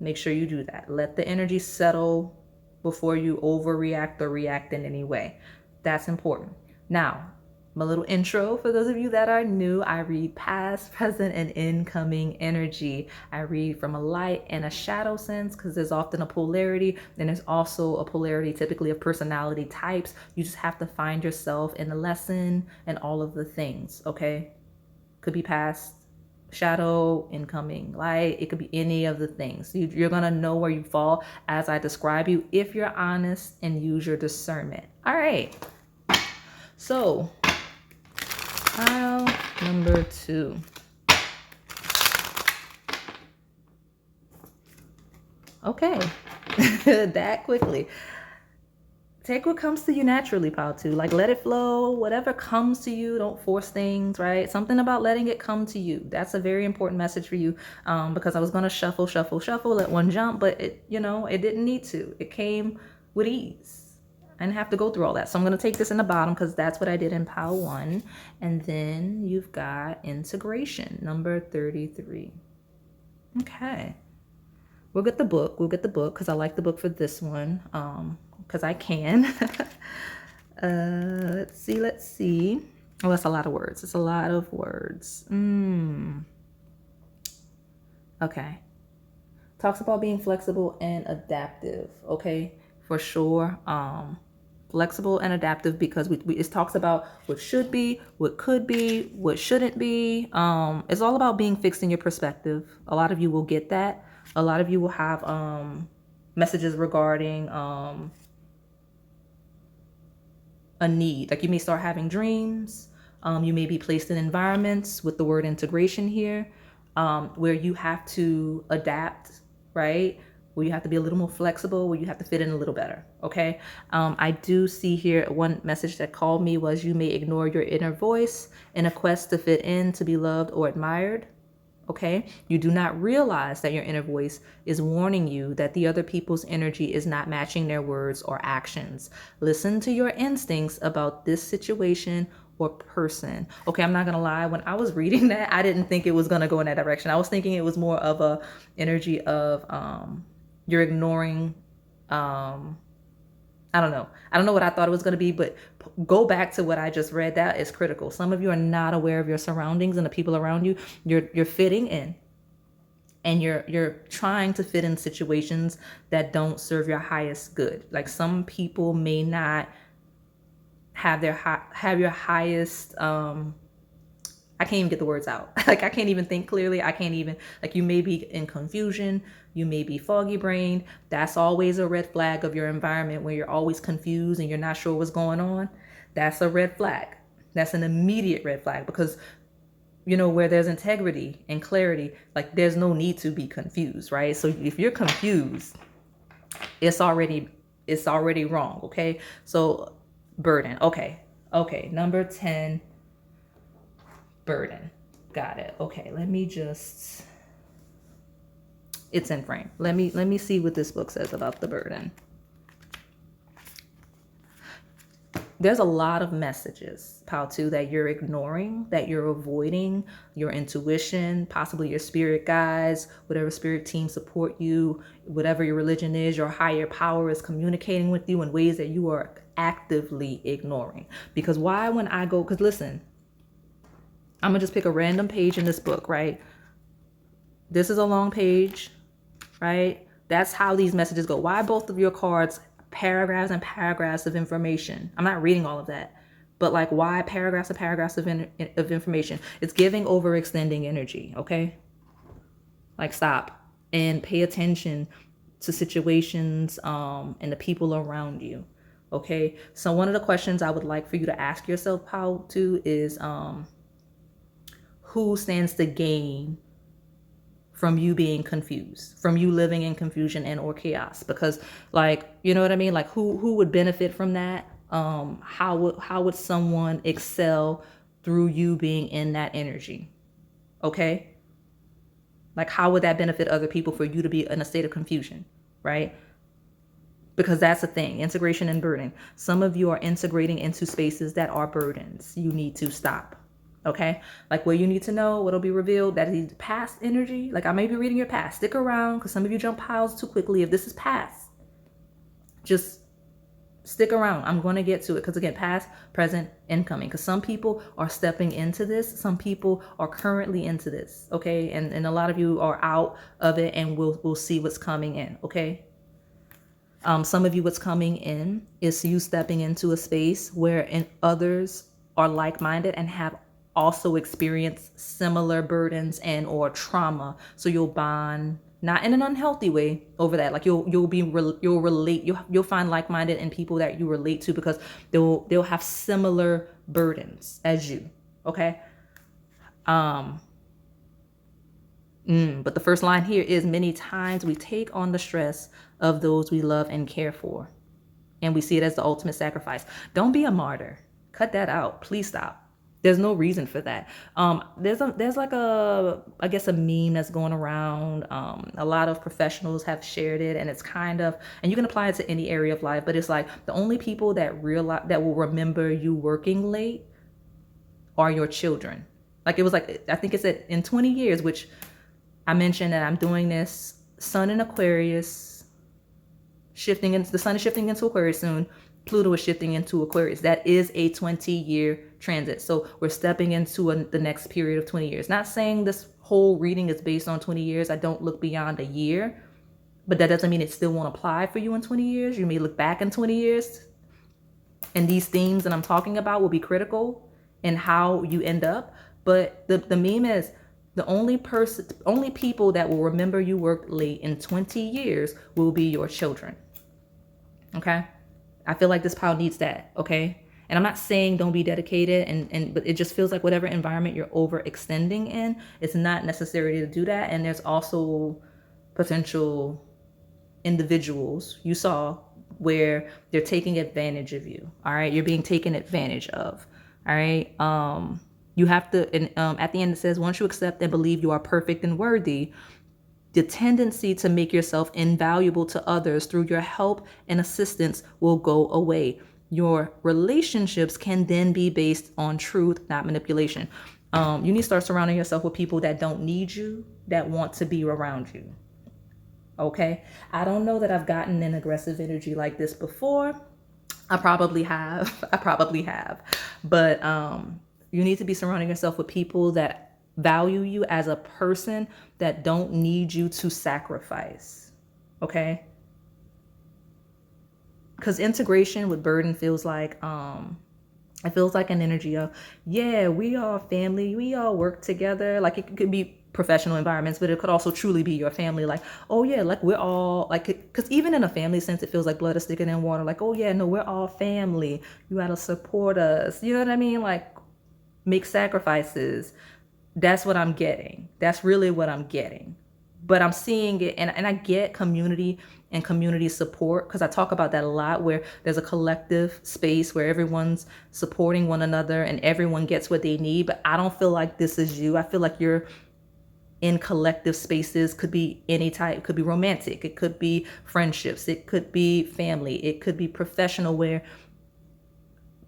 S1: Make sure you do that. Let the energy settle before you overreact or react in any way. That's important. Now, my little intro for those of you that are new, I read past, present, and incoming energy. I read from a light and a shadow sense because there's often a polarity, and there's also a polarity typically of personality types. You just have to find yourself in the lesson and all of the things, okay? Could be past, shadow, incoming, light. It could be any of the things. You're going to know where you fall as I describe you if you're honest and use your discernment. All right. So, pile number 2. Okay, that quickly. Take what comes to you naturally, pile 2. Like, let it flow. Whatever comes to you, don't force things, right? Something about letting it come to you. That's a very important message for you, because I was going to shuffle, let one jump, but it, it didn't need to. It came with ease. I didn't have to go through all that. So I'm going to take this in the bottom because that's what I did in pile 1. And then you've got integration, number 33. Okay. We'll get the book because I like the book for this one, because I can. Let's see. Oh, that's a lot of words. It's a lot of words. Okay. Talks about being flexible and adaptive. Okay, for sure. Flexible and adaptive because it talks about what should be, what could be, what shouldn't be. It's all about being fixed in your perspective. A lot of you will get that. A lot of you will have messages regarding a need. Like, you may start having dreams. You may be placed in environments with the word integration here, where you have to adapt, right? Where you have to be a little more flexible, where you have to fit in a little better, okay? I do see here one message that called me was, you may ignore your inner voice in a quest to fit in, to be loved or admired, okay? You do not realize that your inner voice is warning you that the other people's energy is not matching their words or actions. Listen to your instincts about this situation or person. Okay, I'm not gonna lie, when I was reading that, I didn't think it was gonna go in that direction. I was thinking it was more of a energy of you're ignoring, I don't know what I thought it was going to be, but go back to what I just read. That is critical. Some of you are not aware of your surroundings and the people around you. You're fitting in, and you're trying to fit in situations that don't serve your highest good. Like, some people may not have your highest I can't even get the words out. Like, I can't even think clearly. I can't even, like, you may be in confusion. You may be foggy brained. That's always a red flag of your environment, when you're always confused and you're not sure what's going on. That's a red flag. That's an immediate red flag, because, where there's integrity and clarity, like, there's no need to be confused, right? So if you're confused, it's already wrong, okay? So burden. Okay. Number 10. Burden. Got it. Okay, let me just, it's in frame. Let me see what this book says about the burden. there's a lot of messages, Pal 2, that you're ignoring, that you're avoiding. Your intuition, possibly your spirit guides, whatever spirit team support you, whatever your religion is, your higher power is communicating with you in ways that you are actively ignoring. Because why, when I go, because listen, I'm gonna just pick a random page in this book, right? This is a long page, right? That's how these messages go. Why both of your cards, paragraphs and paragraphs of information? I'm not reading all of that, but like, why paragraphs and paragraphs of information? It's giving overextending energy, okay? Like, stop and pay attention to situations and the people around you, okay? So one of the questions I would like for you to ask yourself, Pal 2, is who stands to gain from you being confused, from you living in confusion and or chaos? Because, like, you know what I mean? Like, who would benefit from that? How would someone excel through you being in that energy? Okay? Like, how would that benefit other people for you to be in a state of confusion, right? Because that's the thing, integration and burden. Some of you are integrating into spaces that are burdens. You need to stop. Okay, like, what you need to know, what'll be revealed, that is past energy. Like, I may be reading your past. Stick around, because some of you jump piles too quickly. If this is past, just stick around. I'm going to get to it, because again, past, present, incoming. Because some people are stepping into this. Some people are currently into this. Okay, and a lot of you are out of it, and we'll see what's coming in. Okay. Some of you, what's coming in is you stepping into a space where others are like-minded and have also experienced similar burdens and or trauma. So you'll bond, not in an unhealthy way, over that. Like, you'll relate, you'll find like-minded and people that you relate to, because they'll have similar burdens as you. Okay. But the first line here is, many times we take on the stress of those we love and care for, and we see it as the ultimate sacrifice. Don't be a martyr. Cut that out. Please stop. There's no reason for that. There's like I guess a meme that's going around. A lot of professionals have shared it, and it's kind of, and you can apply it to any area of life, but it's like, the only people that will remember you working late are your children. Like, it was like, I think it said in 20 years, which I mentioned that I'm doing this Sun in Aquarius, the Sun is shifting into Aquarius soon. Pluto is shifting into Aquarius. That is a 20-year transit. So we're stepping into the next period of 20 years. Not saying this whole reading is based on 20 years. I don't look beyond a year, but that doesn't mean it still won't apply for you in 20 years. You may look back in 20 years, and these themes that I'm talking about will be critical in how you end up. But the meme is, the only people that will remember you worked late in 20 years will be your children. Okay? I feel like this pile needs that, okay? And I'm not saying don't be dedicated, but it just feels like whatever environment you're overextending in, it's not necessary to do that. And there's also potential individuals you saw where they're taking advantage of you. All right, you're being taken advantage of. All right. You have to, and at the end it says, once you accept and believe you are perfect and worthy, the tendency to make yourself invaluable to others through your help and assistance will go away. Your relationships can then be based on truth, not manipulation. You need to start surrounding yourself with people that don't need you, that want to be around you. Okay. I don't know that I've gotten an aggressive energy like this before. I probably have. But you need to be surrounding yourself with people that value you as a person, that don't need you to sacrifice. Okay? Because integration with burden feels like it feels like an energy of, yeah, we are family, we all work together. Like, it could be professional environments, but it could also truly be your family. Like, oh yeah, like, we're all like, because even in a family sense, it feels like blood is thicker than water. Like, oh yeah, no, we're all family, you gotta support us, you know what I mean? Like, make sacrifices. That's what I'm getting. That's really what I'm getting. But I'm seeing it, and I get community and community support, because I talk about that a lot, where there's a collective space where everyone's supporting one another and everyone gets what they need. But I don't feel like this is you. I feel like you're in collective spaces. Could be any type. It could be romantic. It could be friendships. It could be family. It could be professional, where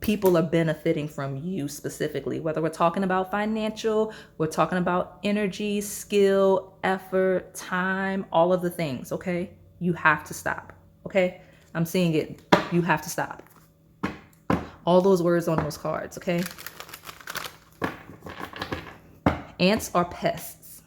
S1: people are benefiting from you specifically, whether we're talking about financial, we're talking about energy, skill, effort, time, all of the things. Okay, you have to stop. Okay, I'm seeing it. You have to stop. All those words on those cards. Okay, ants are pests.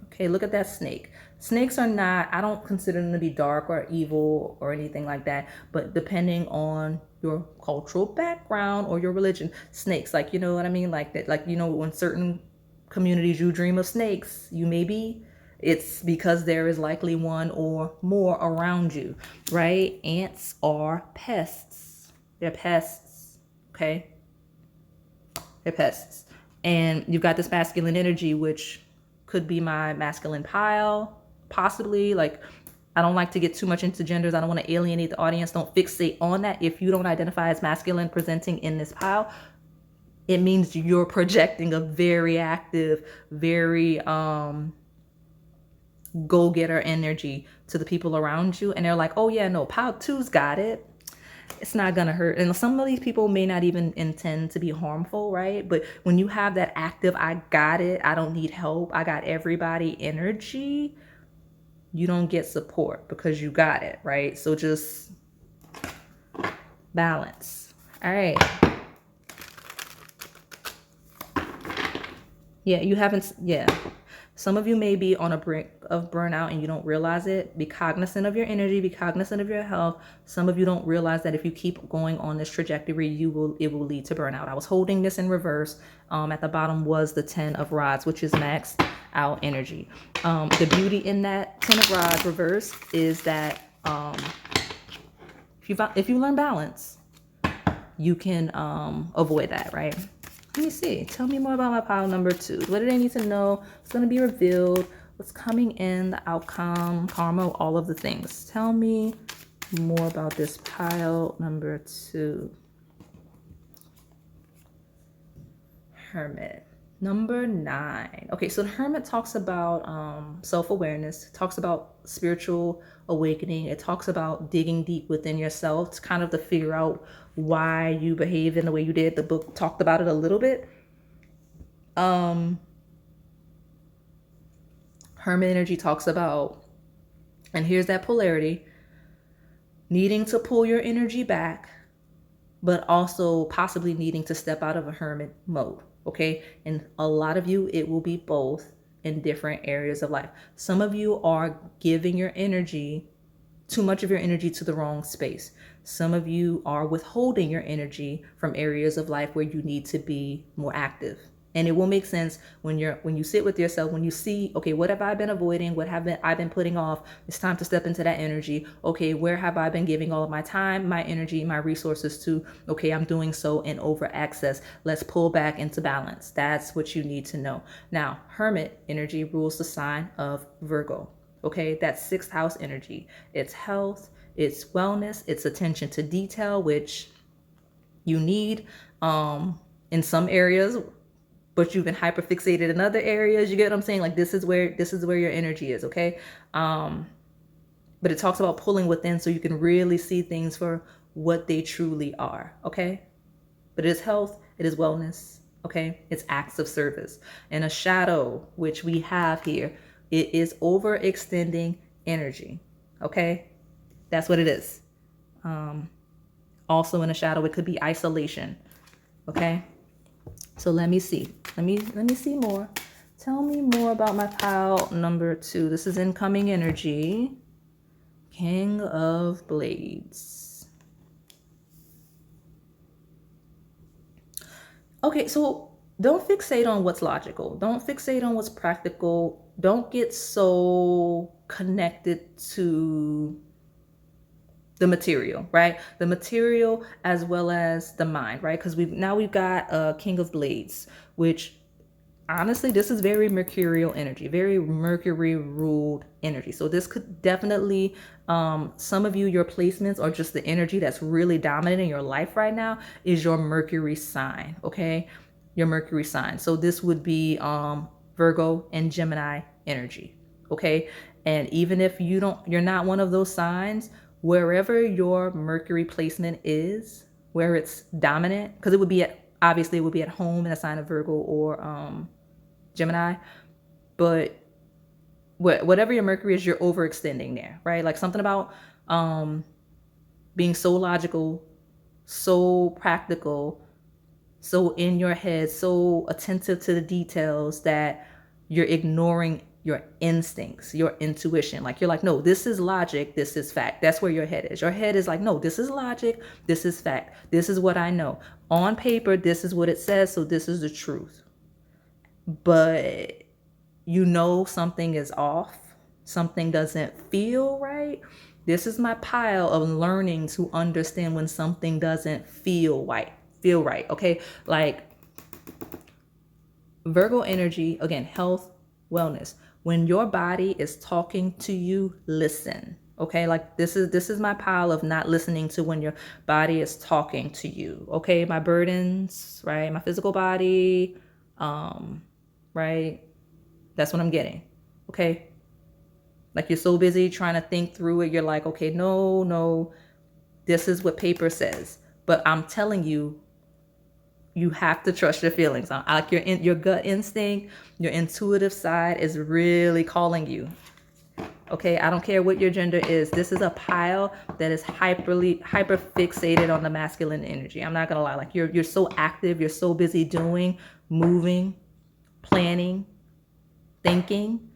S1: Okay, look at that snake. Snakes are not, I don't consider them to be dark or evil or anything like that, but depending on your cultural background or your religion, snakes, like, you know what I mean? Like that, like, you know, when certain communities you dream of snakes, you may be, it's because there is likely one or more around you, right? Ants are pests. They're pests, okay? They're pests. And you've got this masculine energy, which could be my masculine pile, possibly. Like, I don't like to get too much into genders. I don't want to alienate the audience. Don't fixate on that. If you don't identify as masculine presenting in this pile, it means you're projecting a very active, very go-getter energy to the people around you. And they're like, oh yeah, no, pile two's got it. It's not gonna hurt. And some of these people may not even intend to be harmful, right? But when you have that active, I got it, I don't need help, I got everybody energy, you don't get support because you got it, right? So just balance. All right. Yeah, you haven't, yeah. Some of you may be on a brink of burnout and you don't realize it. Be cognizant of your energy, be cognizant of your health. Some of you don't realize that if you keep going on this trajectory, it will lead to burnout. I was holding this in reverse. At the bottom was the 10 of rods, which is maxed out energy. The beauty in that 10 of rods reverse is that if you learn balance, you can avoid that, right? Let me see. Tell me more about my pile number 2. What do they need to know? It's going to be revealed. What's coming in, the outcome, karma, all of the things. Tell me more about this pile number 2. Hermit. Number 9. Okay, so the Hermit talks about self-awareness, talks about spiritual awakening. It talks about digging deep within yourself to kind of to figure out why you behave in the way you did. The book talked about it a little bit. Hermit energy talks about, and here's that polarity, needing to pull your energy back, but also possibly needing to step out of a hermit mode. Okay, and a lot of you, it will be both in different areas of life. Some of you are giving your energy, too much of your energy, to the wrong space. Some of you are withholding your energy from areas of life where you need to be more active. And it will make sense when you sit with yourself, when you see, okay, what have I been avoiding? What have I been putting off? It's time to step into that energy. Okay, where have I been giving all of my time, my energy, my resources to? Okay, I'm doing so in over access. Let's pull back into balance. That's what you need to know. Now, Hermit energy rules the sign of Virgo. Okay, that's 6th house energy. It's health, it's wellness, it's attention to detail, which you need in some areas, but you've been hyperfixated in other areas. You get what I'm saying? Like, this is where your energy is, okay? But it talks about pulling within so you can really see things for what they truly are, okay? But it is health, it is wellness, okay? It's acts of service. And a shadow, which we have here, it is overextending energy, okay? That's what it is. Also in a shadow, it could be isolation, okay? So let me see. Let me see more. Tell me more about my pile number 2. This is incoming energy. King of Blades. Okay, so don't fixate on what's logical. Don't fixate on what's practical. Don't get so connected to the material, right? The material as well as the mind, right? Because we've got a King of Blades, which honestly, this is very mercurial energy, very Mercury ruled energy. So this could definitely, some of you, your placements or just the energy that's really dominant in your life right now is your Mercury sign, okay? Your Mercury sign. So this would be Virgo and Gemini energy, okay? And even if you're not one of those signs, wherever your Mercury placement is, where it's dominant, because it would be obviously it would be at home in a sign of Virgo or Gemini, but whatever your Mercury is, you're overextending there, right? Like something about being so logical, so practical, so in your head, so attentive to the details that you're ignoring your instincts, your intuition. Like you're like, no, this is logic, this is fact. That's where your head is. Your head is like, no, this is logic, this is fact. This is what I know. On paper, this is what it says, so this is the truth. But you know something is off, something doesn't feel right. This is my pile of learning to understand when something doesn't feel right. Okay, like Virgo energy, again, health, wellness. When your body is talking to you, listen. Okay, like this is my pile of not listening to when your body is talking to you. Okay, my burdens, right? My physical body, right? That's what I'm getting. Okay. Like you're so busy trying to think through it. You're like, okay, no, this is what paper says. But I'm telling you, you have to trust your feelings. Like your gut instinct, your intuitive side is really calling you. Okay, I don't care what your gender is. This is a pile that is hyper fixated on the masculine energy. I'm not gonna lie. Like you're so active, you're so busy doing, moving, planning, thinking,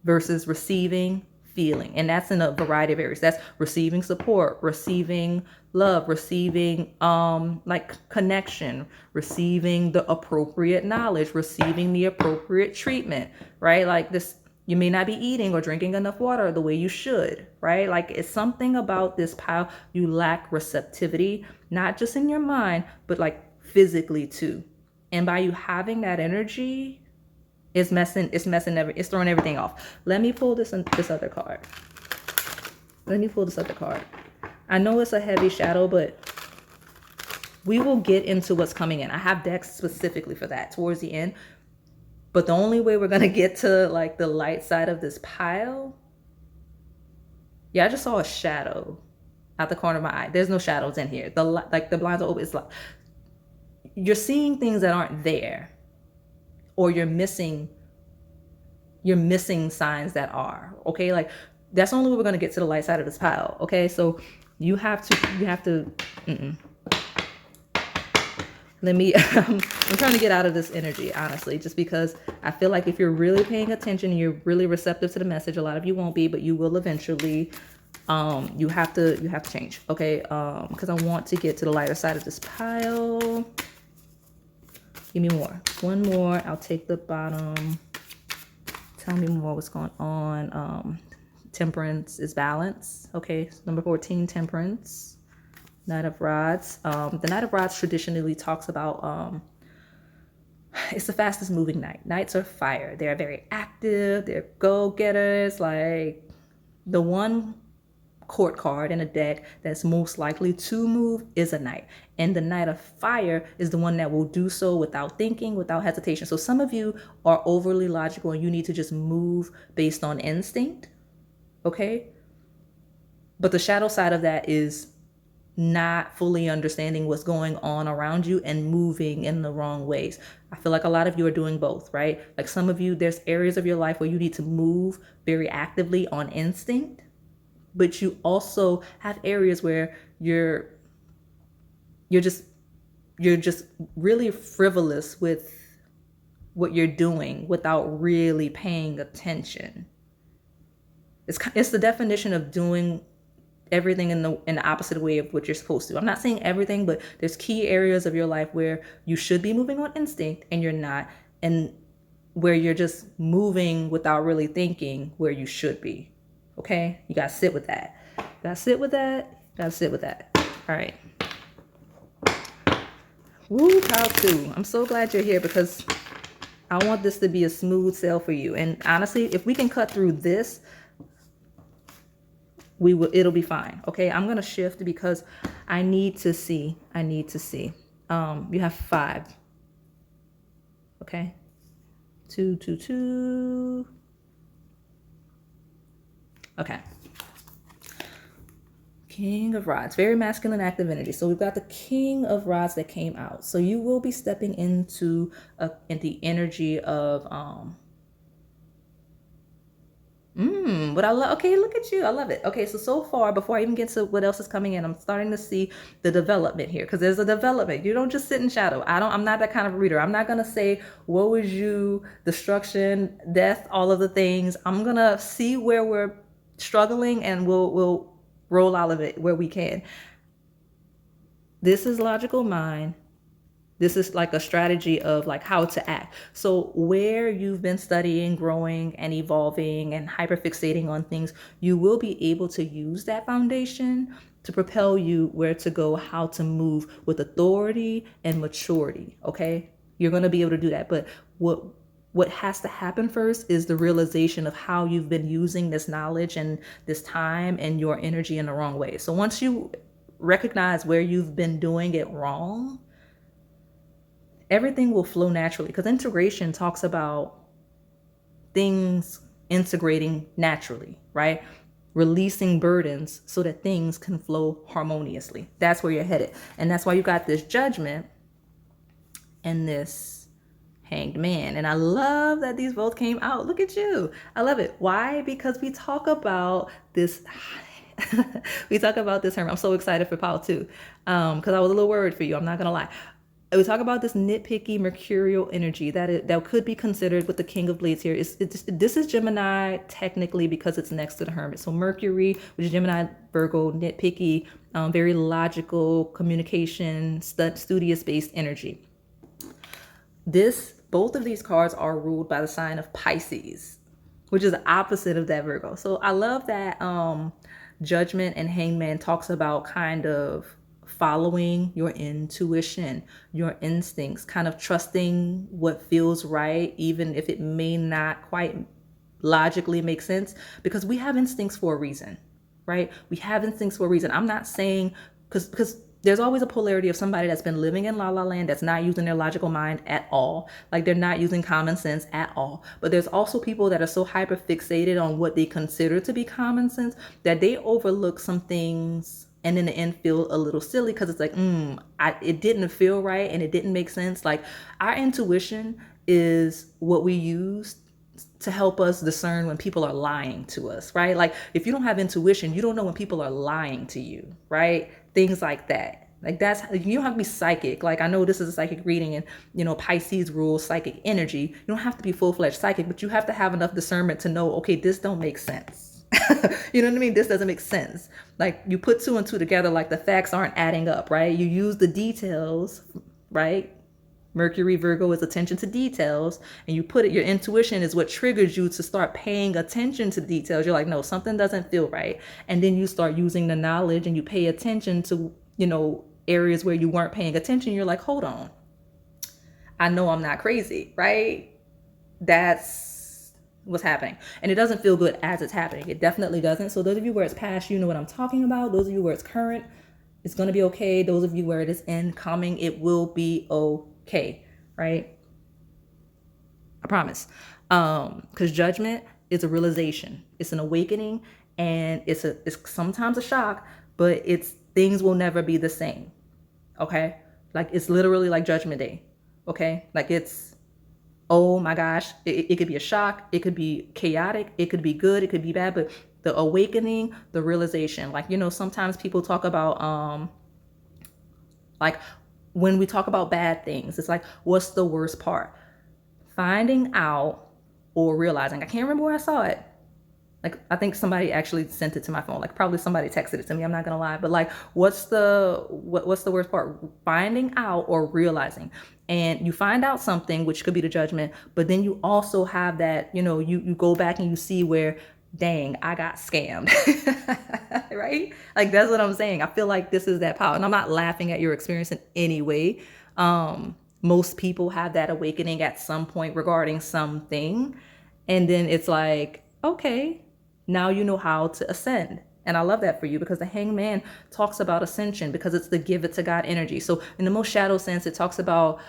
S1: versus receiving, feeling. And that's in a variety of areas. That's receiving support, receiving love, receiving like connection, receiving the appropriate knowledge, receiving the appropriate treatment, right? Like this, you may not be eating or drinking enough water the way you should, right? Like it's something about this pile. You lack receptivity, not just in your mind, but like physically too. And by you having that energy, it's throwing everything off. Let me pull this other card. I know it's a heavy shadow, but we will get into what's coming in. I have decks specifically for that towards the end. But the only way we're gonna get to like the light side of this pile. Yeah, I just saw a shadow out the corner of my eye. There's no shadows in here. The blinds are open. It's like you're seeing things that aren't there, or you're missing signs that are. Okay, like that's the only way we're gonna get to the light side of this pile. Okay, so you have to. Let me. I'm trying to get out of this energy, honestly, just because I feel like if you're really paying attention and you're really receptive to the message, a lot of you won't be, but you will eventually. You have to change. Okay, because I want to get to the lighter side of this pile. Give me more. One more. I'll take the bottom. Tell me more what's going on. Temperance is balance. Okay, so number 14, temperance. Knight of Rods. The Knight of Rods traditionally talks about it's the fastest moving knight. Knights are fire. They're very active. They're go-getters. Like the one court card in a deck that's most likely to move is a knight. And the Knight of Fire is the one that will do so without thinking, without hesitation. So some of you are overly logical and you need to just move based on instinct. Okay? But the shadow side of that is not fully understanding what's going on around you and moving in the wrong ways. I feel like a lot of you are doing both, right? Like some of you, there's areas of your life where you need to move very actively on instinct, but you also have areas where you're just really frivolous with what you're doing without really paying attention. It's the definition of doing everything in the opposite way of what you're supposed to. I'm not saying everything, but there's key areas of your life where you should be moving on instinct and you're not, and where you're just moving without really thinking where you should be. Okay? You gotta sit with that. Gotta sit with that. All right. Woo, pile 2. I'm so glad you're here because I want this to be a smooth sail for you. And honestly, if we can cut through this, it'll be fine. Okay, I'm gonna shift because I need to see. You have 5. Okay, 2, 2, 2. Okay. King of Rods, very masculine active energy. So we've got the King of Rods that came out. So you will be stepping into in the energy of but I love, okay, look at you. I love it. Okay, so far, before I even get to what else is coming in, I'm starting to see the development here, because there's a development. You don't just sit in shadow. I'm not that kind of reader. I'm not going to say, woe is you, destruction, death, all of the things. I'm going to see where we're struggling, and we'll roll out of it where we can. This is logical mind. This is like a strategy of like how to act. So where you've been studying, growing, and evolving and hyperfixating on things, you will be able to use that foundation to propel you where to go, how to move with authority and maturity. Okay, you're going to be able to do that. But what has to happen first is the realization of how you've been using this knowledge and this time and your energy in the wrong way. So once you recognize where you've been doing it wrong, everything will flow naturally, because integration talks about things integrating naturally, right? Releasing burdens so that things can flow harmoniously. That's where you're headed. And that's why you got this Judgment and this Hanged Man. And I love that these both came out. Look at you. I love it. Why? Because we talk about this we talk about this hermit. I'm so excited for Paul too, because I was a little worried for you. I'm not gonna lie. We talk about this nitpicky mercurial energy that could be considered with the King of Blades here. This is Gemini technically, because it's next to the Hermit. So Mercury, which is Gemini, Virgo, nitpicky, very logical, communication, studious-based energy. Both of these cards are ruled by the sign of Pisces, which is the opposite of that Virgo. So I love that Judgment and Hangman talks about kind of following your intuition, your instincts, kind of trusting what feels right, even if it may not quite logically make sense, because we have instincts for a reason, right? We have instincts for a reason. I'm not saying, because there's always a polarity of somebody that's been living in la la land, that's not using their logical mind at all. Like, they're not using common sense at all. But there's also people that are so hyper fixated on what they consider to be common sense that they overlook some things, and in the end feel a little silly, because it's like, it didn't feel right and it didn't make sense. Like, our intuition is what we use to help us discern when people are lying to us, right? Like, if you don't have intuition, you don't know when people are lying to you, right? Things like that. Like, you don't have to be psychic. Like, I know this is a psychic reading, and Pisces rules psychic energy. You don't have to be full-fledged psychic, but you have to have enough discernment to know, okay, this don't make sense. You know what I mean? This doesn't make sense. Like, you put two and two together, like the facts aren't adding up, right? You use the details, right? Mercury, Virgo is attention to details, and you put it, your intuition is what triggers you to start paying attention to details. You're like, no, something doesn't feel right. And then you start using the knowledge and you pay attention to, areas where you weren't paying attention. You're like, hold on. I know I'm not crazy, right? That's what's happening. And it doesn't feel good as it's happening. It definitely doesn't. So those of you where it's past, you know what I'm talking about. Those of you where it's current, it's going to be okay. Those of you where it is incoming, it will be okay, right? I promise. Because Judgment is a realization. It's an awakening, and it's sometimes a shock, but things will never be the same. Okay? Like, it's literally like Judgment Day. Okay? Like, it's, oh my gosh, it could be a shock, it could be chaotic, it could be good, it could be bad, but the awakening, the realization, like, sometimes people talk about, like, when we talk about bad things, it's like, what's the worst part? Finding out or realizing. I can't remember where I saw it. Like, I think somebody actually sent it to my phone. Like, probably somebody texted it to me. I'm not gonna lie. But like, what's the worst part? Finding out or realizing. And you find out something, which could be the Judgment, but then you also have that, you go back and you see where, dang, I got scammed. Right? Like, that's what I'm saying. I feel like this is that power. And I'm not laughing at your experience in any way. Most people have that awakening at some point regarding something. And then it's like, okay, now you know how to ascend. And I love that for you, because the Hangman talks about ascension, because it's the give it to God energy. So in the most shadow sense, it talks about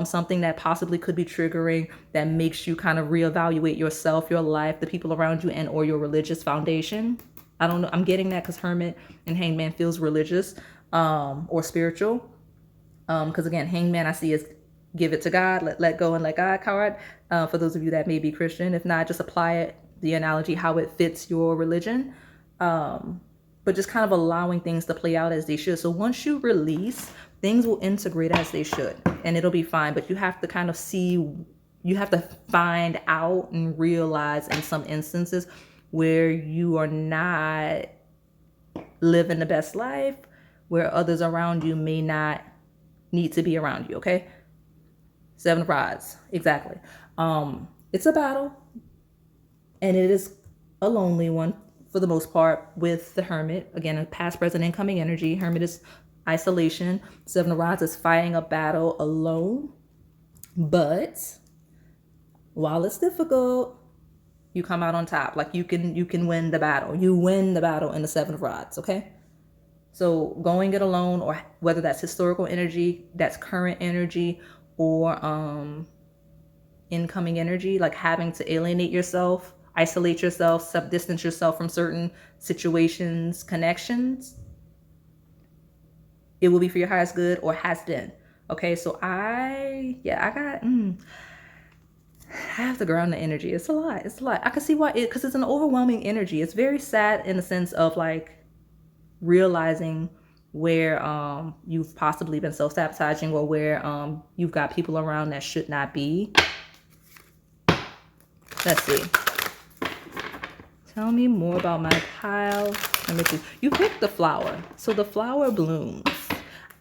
S1: something that possibly could be triggering, that makes you kind of reevaluate yourself, your life, the people around you, and or your religious foundation. I don't know. I'm getting that because Hermit and Hangman feels religious or spiritual. Because again, Hangman I see is give it to God, let go and let God card. For those of you that may be Christian, if not, just apply it, the analogy, how it fits your religion. But just kind of allowing things to play out as they should. So once you release, things will integrate as they should and it'll be fine. But you have to kind of see, you have to find out and realize in some instances where you are not living the best life, where others around you may not need to be around you. Okay. 7 of Rods. Exactly. It's a battle and it is a lonely one for the most part with the Hermit. Again, a past, present, incoming energy. Hermit is isolation. 7 of Rods is fighting a battle alone. But while it's difficult, you come out on top. Like you can win the battle. You win the battle in the 7 of Rods, okay? So going it alone, or whether that's historical energy, that's current energy, or incoming energy, like having to alienate yourself, isolate yourself, distance yourself from certain situations, connections, it will be for your highest good or has been. Okay, so I have to ground the energy. It's a lot. It's a lot. I can see why because it's an overwhelming energy. It's very sad in the sense of like realizing where you've possibly been self-sabotaging or where you've got people around that should not be. Let's see. Tell me more about my pile. Number 2. You picked the flower. So the flower blooms.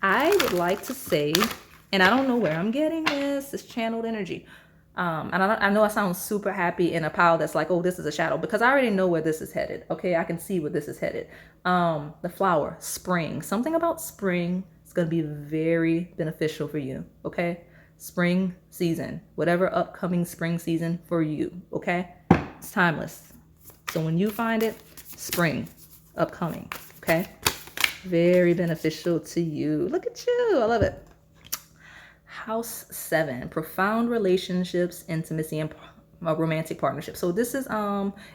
S1: I would like to say, and I don't know where I'm getting this. It's channeled energy. And I know I sound super happy in a pile that's like, oh, this is a shadow, because I already know where this is headed. Okay, I can see where this is headed. The flower, spring. Something about spring is going to be very beneficial for you. Okay, spring season, whatever upcoming spring season for you. Okay, it's timeless. So when you find it, spring, upcoming. Okay, very beneficial to you. Look at you. I love it. House 7, profound relationships, intimacy, and romantic partnership. So this is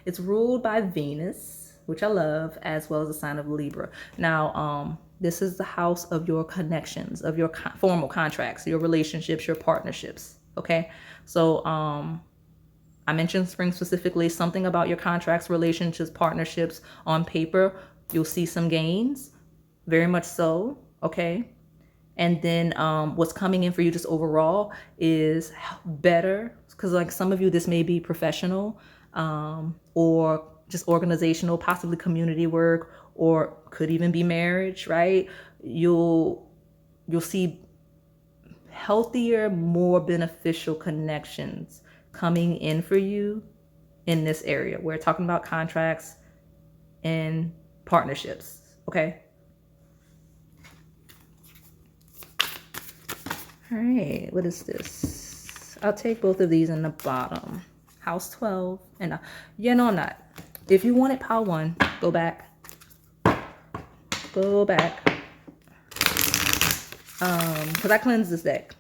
S1: it's ruled by Venus, which I love, as well as the sign of Libra. Now this is the house of your connections, of your formal contracts, your relationships, your partnerships. Okay, so I mentioned spring specifically. Something about your contracts, relationships, partnerships on paper, you'll see some gains, very much so. Okay. And then what's coming in for you just overall is better, because like some of you, this may be professional or just organizational, possibly community work, or could even be marriage, right? You'll see healthier, more beneficial connections coming in for you in this area. We're talking about contracts and partnerships, okay? All right, what is this? I'll take both of these in the bottom. House 12. And yeah, no, I'm not. If you wanted pile 1, go back. Go back. Because I cleansed this deck.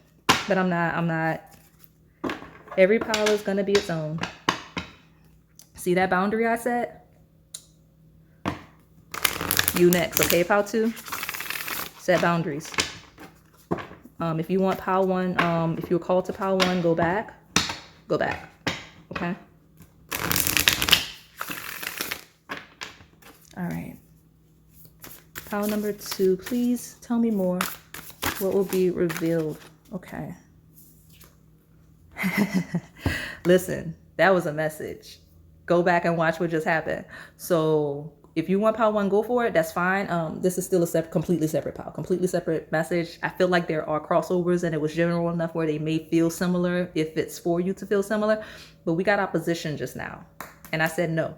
S1: But I'm not. Every pile is going to be its own. See that boundary I set? You next, okay, pile 2? Set boundaries. If you want pile 1, if you're called to pile 1, go back. Go back. Okay? All right. Pile number 2, please tell me more. What will be revealed? Okay. Listen, that was a message. Go back and watch what just happened. So if you want pile 1, go for it. That's fine. This is still a completely separate pile, completely separate message. I feel like there are crossovers and it was general enough where they may feel similar if it's for you to feel similar, but we got opposition just now. And I said no.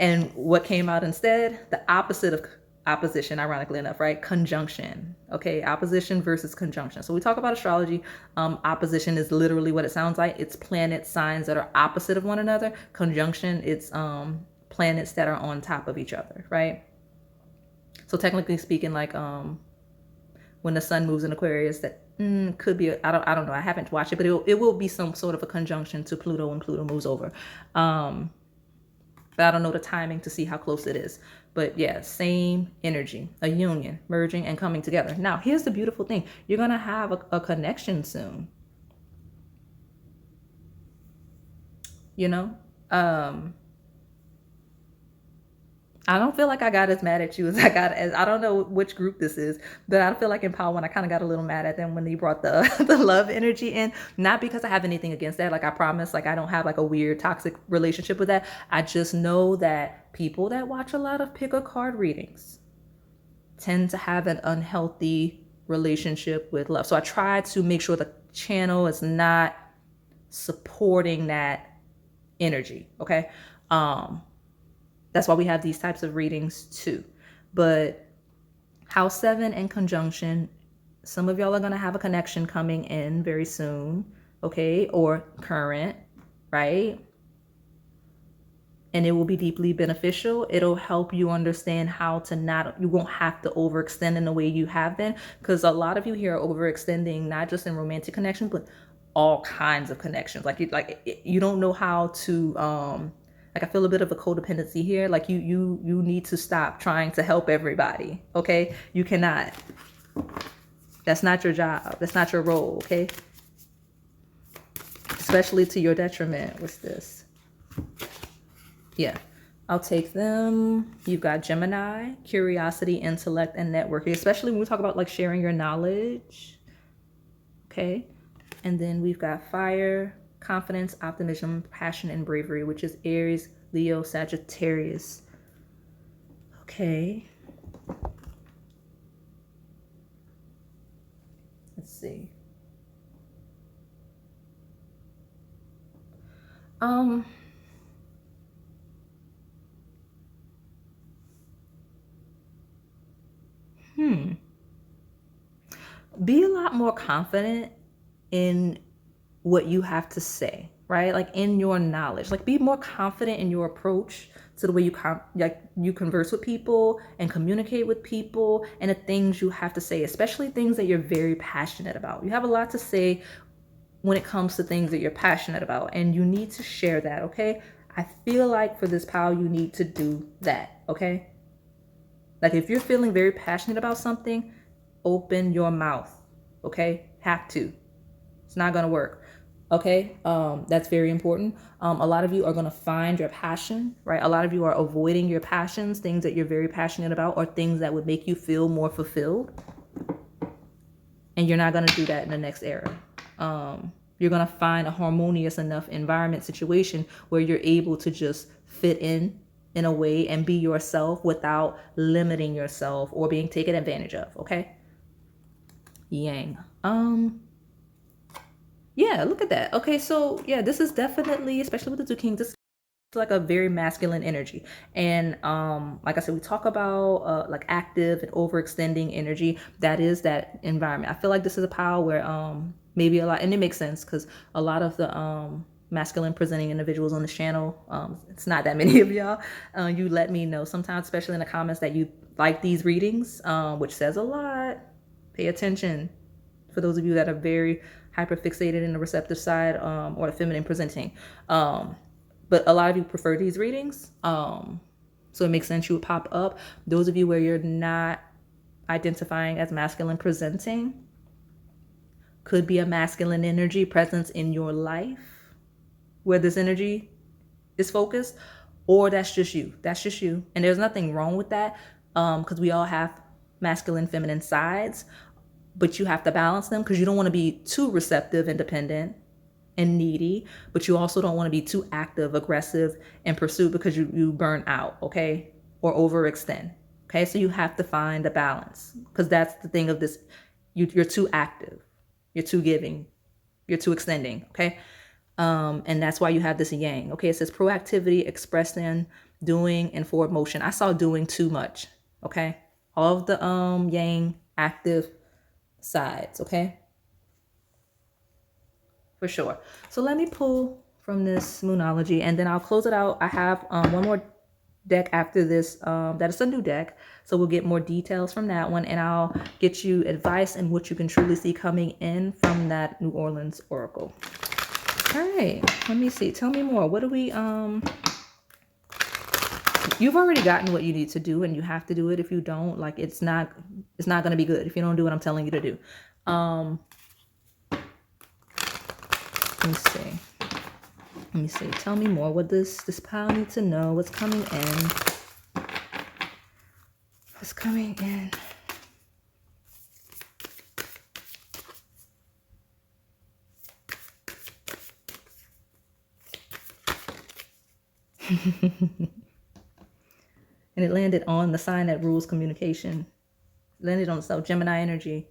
S1: And what came out instead? The opposite of opposition, ironically enough, right? Conjunction. Okay, opposition versus conjunction. So we talk about astrology. Opposition is literally what it sounds like. It's planet signs that are opposite of one another. Conjunction, it's planets that are on top of each other, right? So technically speaking, like when the sun moves in Aquarius, that could be I don't know. I haven't watched it, but it will be some sort of a conjunction to Pluto when Pluto moves over. but I don't know the timing to see how close it is. But yeah, same energy, a union, merging and coming together. Now, here's the beautiful thing. You're going to have a connection soon. You know? I don't feel like I got as mad at you as I got as, I don't know which group this is, but I feel like in Power One, I kind of got a little mad at them when they brought the the love energy in. Not because I have anything against that. Like I promise, like I don't have like a weird toxic relationship with that. I just know that people that watch a lot of pick a card readings tend to have an unhealthy relationship with love. So I try to make sure the channel is not supporting that energy. Okay. That's why we have these types of readings too. But house 7 in conjunction, some of y'all are going to have a connection coming in very soon, okay? Or current, right? And it will be deeply beneficial. It'll help you understand how to not, you won't have to overextend in the way you have been. Because a lot of you here are overextending, not just in romantic connections, but all kinds of connections. Like you don't know how to, like I feel a bit of a codependency here. Like you need to stop trying to help everybody. Okay. You cannot. That's not your job. That's not your role. Okay. Especially to your detriment. What's this? Yeah. I'll take them. You've got Gemini, curiosity, intellect, and networking, especially when we talk about like sharing your knowledge. Okay. And then we've got fire, confidence, optimism, passion, and bravery, which is Aries, Leo, Sagittarius. Okay. Let's see. Be a lot more confident in what you have to say, right? Like in your knowledge, like be more confident in your approach to the way you converse with people and communicate with people and the things you have to say, especially things that you're very passionate about. You have a lot to say when it comes to things that you're passionate about, and you need to share that, okay? I feel like for this pile, you need to do that, okay? Like if you're feeling very passionate about something, open your mouth, okay? Have to. It's not going to work. Okay. That's very important. A lot of you are going to find your passion, right? A lot of you are avoiding your passions, things that you're very passionate about, or things that would make you feel more fulfilled. And you're not going to do that in the next era. You're going to find a harmonious enough environment situation where you're able to just fit in a way and be yourself without limiting yourself or being taken advantage of. Okay. Yang. Yeah, look at that. Okay, so yeah, this is definitely, especially with the two kings, this is like a very masculine energy. And like I said, we talk about like active and overextending energy. That is that environment. I feel like this is a pile where maybe a lot, and it makes sense because a lot of the masculine presenting individuals on the channel, it's not that many of y'all. You let me know sometimes, especially in the comments, that you like these readings, which says a lot. Pay attention for those of you that are very hyper fixated in the receptive side or the feminine presenting. But a lot of you prefer these readings. So it makes sense you would pop up. Those of you where you're not identifying as masculine presenting, could be a masculine energy presence in your life where this energy is focused, or that's just you. That's just you. And there's nothing wrong with that because we all have masculine, feminine sides. But you have to balance them because you don't want to be too receptive, independent, and needy. But you also don't want to be too active, aggressive, and pursue because you burn out, okay? Or overextend, okay? So you have to find a balance because that's the thing of this. You're too active. You're too giving. You're too extending, okay? And that's why you have this yang, okay? It says proactivity, expressing, doing, and forward motion. I saw doing too much, okay? All of the yang, active, sides, okay? For sure. So let me pull from this Moonology and then I'll close it out. I have one more deck after this that is a new deck, so we'll get more details from that one and I'll get you advice and what you can truly see coming in from that New Orleans Oracle. All right, let me see. Tell me more. What do we You've already gotten what you need to do, and you have to do it. If you don't, like, it's not going to be good if you don't do what I'm telling you to do. Let me see. Tell me more. What does this pile need to know? What's coming in? What's coming in? And it landed on the sign that rules communication. It landed on itself, Gemini energy.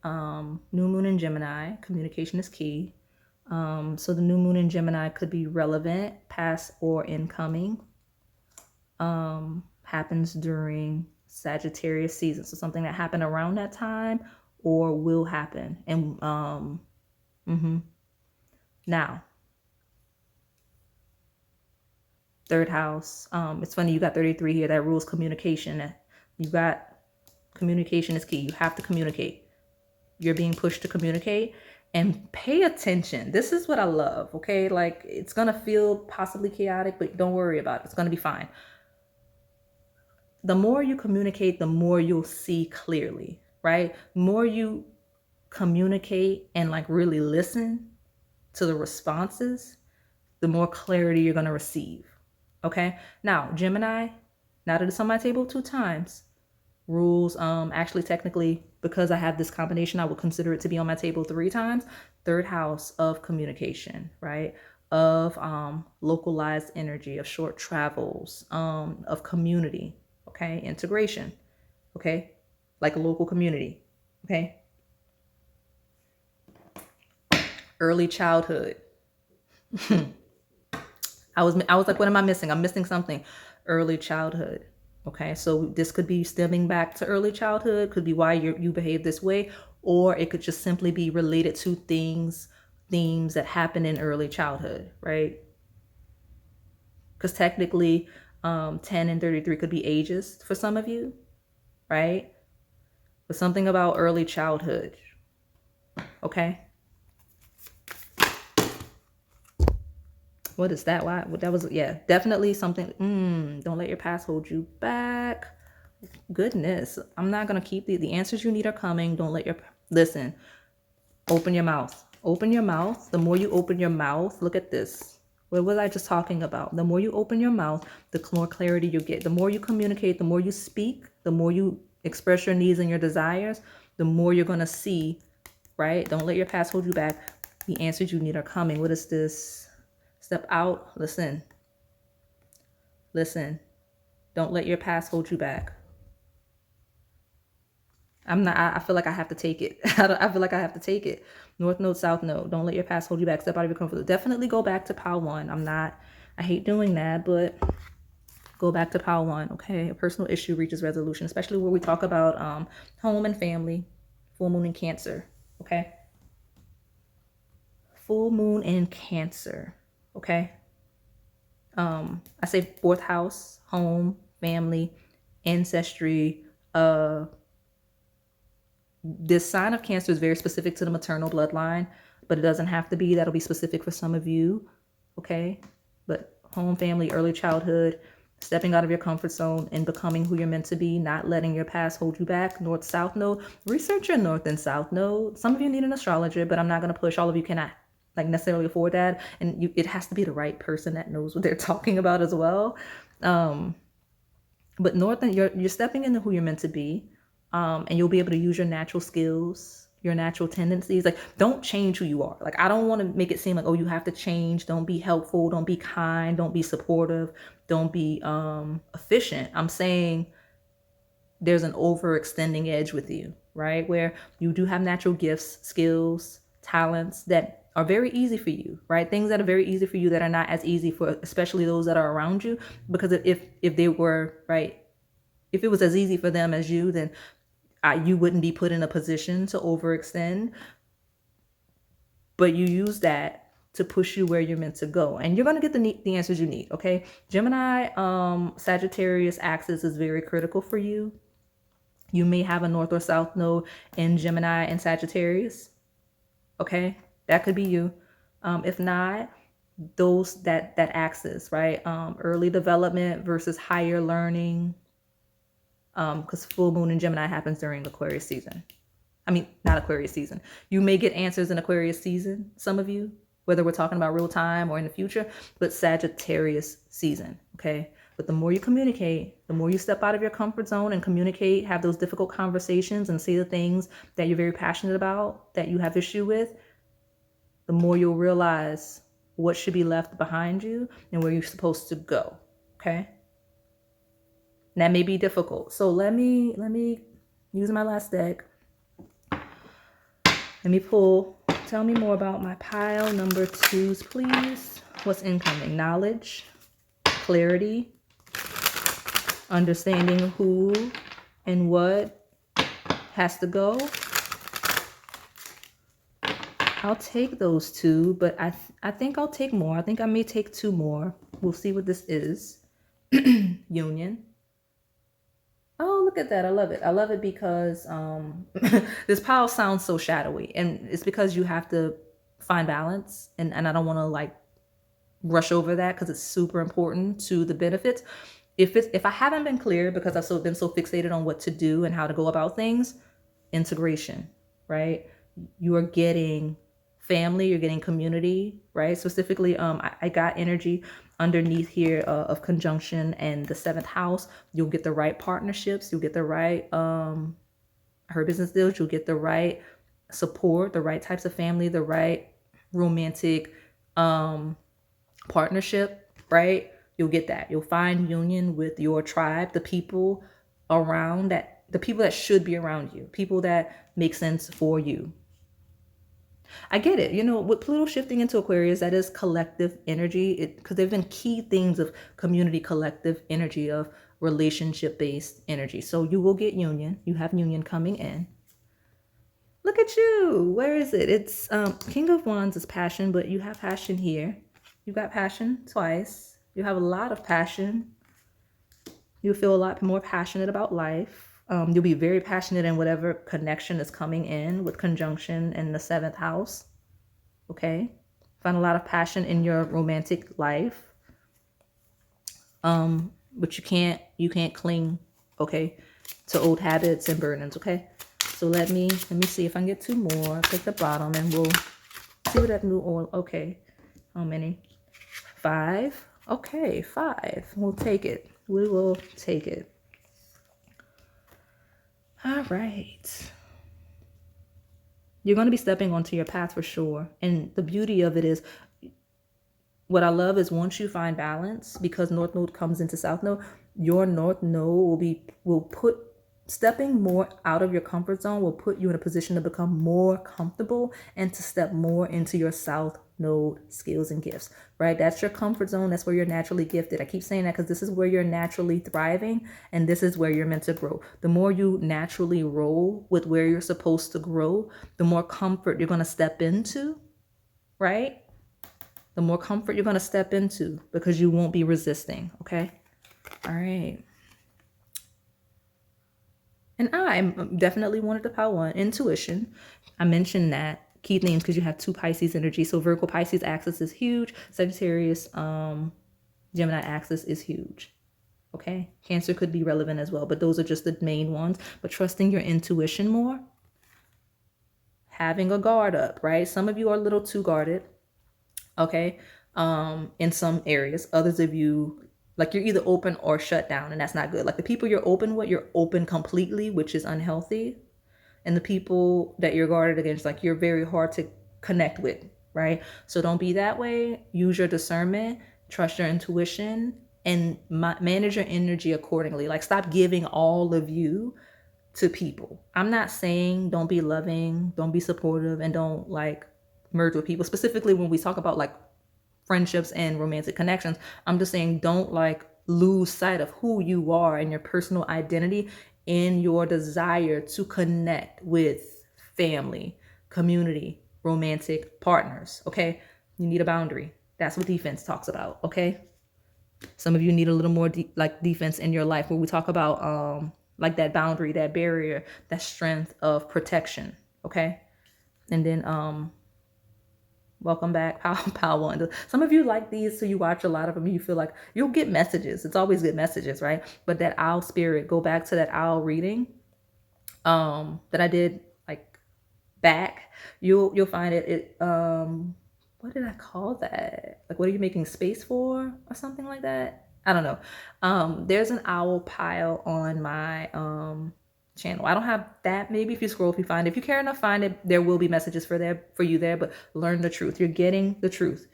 S1: New moon in Gemini, communication is key. So the new moon in Gemini could be relevant, past or incoming. Happens during Sagittarius season. So something that happened around that time or will happen. And now, third house. It's funny, you got 33 here. That rules communication. You got communication is key. You have to communicate. You're being pushed to communicate and pay attention. This is what I love. Okay. Like, it's going to feel possibly chaotic, but don't worry about it. It's going to be fine. The more you communicate, the more you'll see clearly, right? The more you communicate and like really listen to the responses, the more clarity you're going to receive. Okay. Now, Gemini, now that it's on my table 2 times, rules, actually technically, because I have this combination, I would consider it to be on my table 3 times. Third house of communication, right? Of localized energy, of short travels, of community, okay? Integration, okay? Like a local community, okay? Early childhood. I was like, what am I missing? I'm missing something. Early childhood. Okay, so this could be stemming back to early childhood, could be why you behave this way, or it could just simply be related to themes that happen in early childhood, right? Because technically, 10 and 33 could be ages for some of you, right? But something about early childhood, okay? What is that? Why? That was, yeah, definitely something. Don't let your past hold you back. Goodness, I'm not going to keep the answers you need are coming. Don't let listen, open your mouth. Open your mouth. The more you open your mouth, look at this. What was I just talking about? The more you open your mouth, the more clarity you get. The more you communicate, the more you speak, the more you express your needs and your desires, the more you're going to see, right? Don't let your past hold you back. The answers you need are coming. What is this? Step out. Listen. Don't let your past hold you back. I feel like I have to take it. I feel like I have to take it. North node, south node. Don't let your past hold you back. Step out of your comfort zone. Definitely go back to pile 1. I hate doing that, but go back to pile 1. Okay. A personal issue reaches resolution, especially where we talk about home and family. Full moon in Cancer. Okay. Full moon in Cancer. Okay. I say 4th house, home, family, ancestry. This sign of Cancer is very specific to the maternal bloodline, but it doesn't have to be. That'll be specific for some of you. Okay. But home, family, early childhood, stepping out of your comfort zone and becoming who you're meant to be, not letting your past hold you back. North, south node. Research your north and south node. Some of you need an astrologer, but I'm not going to push. All of you cannot like necessarily afford that, and it has to be the right person that knows what they're talking about as well. But north, and you're stepping into who you're meant to be, and you'll be able to use your natural skills, your natural tendencies. Like, don't change who you are. Like, I don't want to make it seem like, oh, you have to change. Don't be helpful. Don't be kind. Don't be supportive. Don't be efficient. I'm saying there's an overextending edge with you, right? Where you do have natural gifts, skills, talents that are very easy for you, right? Things that are very easy for you that are not as easy for especially those that are around you. Because if they were, right, if it was as easy for them as you, then you wouldn't be put in a position to overextend. But you use that to push you where you're meant to go, and you're going to get the answers you need. Okay. Gemini, Sagittarius axis is very critical for you. You may have a north or south node in Gemini and Sagittarius. Okay. That could be you. If not, that axis, right? Early development versus higher learning. Because full moon in Gemini happens during Aquarius season. I mean, not Aquarius season. You may get answers in Aquarius season, some of you, whether we're talking about real time or in the future, but Sagittarius season, okay? But the more you communicate, the more you step out of your comfort zone and communicate, have those difficult conversations and say the things that you're very passionate about, that you have issue with, the more you'll realize what should be left behind you and where you're supposed to go, okay? And that may be difficult. So let me use my last deck. Let me pull. Tell me more about my pile number 2s, please. What's incoming? Knowledge, clarity, understanding who and what has to go. I'll take those 2, but I think I'll take more. I think I may take 2 more. We'll see what this is. Union. Oh, look at that. I love it. I love it because this pile sounds so shadowy, and it's because you have to find balance, and I don't want to like rush over that because it's super important to the benefits. If I haven't been clear because I've been so fixated on what to do and how to go about things, integration, right? You are getting family, you're getting community, right? Specifically, I got energy underneath here of conjunction and the 7th house. You'll get the right partnerships, you'll get the right her business deals, you'll get the right support, the right types of family, the right romantic partnership, right? You'll get that. You'll find union with your tribe, the people around that, the people that should be around you, people that make sense for you. I get it. You know, with Pluto shifting into Aquarius, that is collective energy, because there have been key themes of community, collective energy, of relationship-based energy. So you will get union. You have union coming in. Look at you. Where is it? It's King of Wands is passion, but you have passion here. You got passion twice. You have a lot of passion. You'll feel a lot more passionate about life. You'll be very passionate in whatever connection is coming in with conjunction in the 7th house. Okay. Find a lot of passion in your romantic life. But you can't cling, okay, to old habits and burdens, okay? So let me see if I can get 2 more. Take the bottom and we'll see what that new oil. Okay. How many? 5. Okay, 5. We'll take it. We will take it. All right. You're going to be stepping onto your path for sure. And the beauty of it is, what I love is once you find balance, because North Node comes into South Node, your North Node will put stepping more out of your comfort zone, will put you in a position to become more comfortable and to step more into your South Node skills and gifts, right? That's your comfort zone. That's where you're naturally gifted. I keep saying that because this is where you're naturally thriving and this is where you're meant to grow. The more you naturally roll with where you're supposed to grow, the more comfort you're going to step into, right? The more comfort you're going to step into because you won't be resisting, okay? All right. And I definitely wanted to pile 1. Intuition. I mentioned that. Key themes because you have 2 Pisces energy. So Virgo Pisces axis is huge. Sagittarius Gemini axis is huge. Okay. Cancer could be relevant as well, but those are just the main ones. But trusting your intuition more. Having a guard up, right? Some of you are a little too guarded. Okay. In some areas. Others of you, like, you're either open or shut down, and that's not good. Like the people you're open with, you're open completely, which is unhealthy. And the people that you're guarded against, like, you're very hard to connect with, right? So don't be that way. Use your discernment, trust your intuition, and manage your energy accordingly. Like, stop giving all of you to people. I'm not saying don't be loving, don't be supportive, and don't like merge with people. Specifically when we talk about like friendships and romantic connections, I'm just saying don't like lose sight of who you are and your personal identity in your desire to connect with family, community, romantic partners, okay? You need a boundary. That's what defense talks about, okay? Some of you need a little more defense in your life where we talk about like that boundary, that barrier, that strength of protection, okay? And then Welcome back, Pile One. Some of you like these, so you watch a lot of them. You feel like you'll get messages. It's always good messages, right? But that owl spirit, go back to that owl reading that I did like back. You'll find it. What did I call that? Like, what are you making space for, or something like that? I don't know. There's an owl pile on my channel. I don't have that. Maybe if you scroll, if you find it, if you care enough, find it. There will be messages for you there. But learn the truth. You're getting the truth,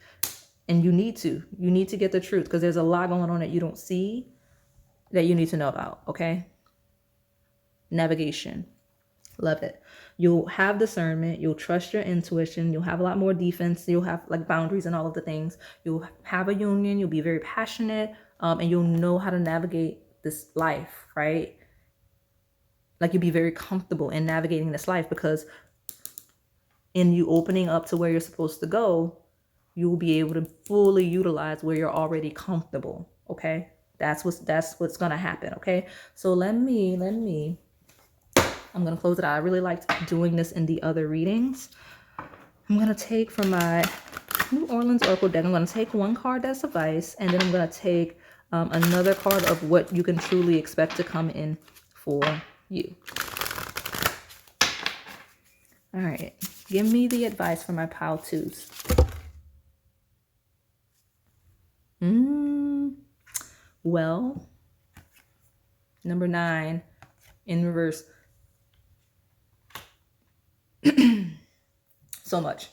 S1: and you need to get the truth, because there's a lot going on that you don't see that you need to know about. Okay. Navigation. Love it. You'll have discernment. You'll trust your intuition. You'll have a lot more defense. You'll have like boundaries and all of the things. You'll have a union. You'll be very passionate, and you'll know how to navigate this life, right? Like, you'll be very comfortable in navigating this life, because in you opening up to where you're supposed to go, you will be able to fully utilize where you're already comfortable. Okay, that's what's gonna happen. Okay, so let me. I'm gonna close it out. I really liked doing this in the other readings. I'm gonna take from my New Orleans Oracle deck. I'm gonna take one card that's advice, and then I'm gonna take another card of what you can truly expect to come in for you. All right, give me the advice for my pile twos. Well, number 9 in reverse. So much.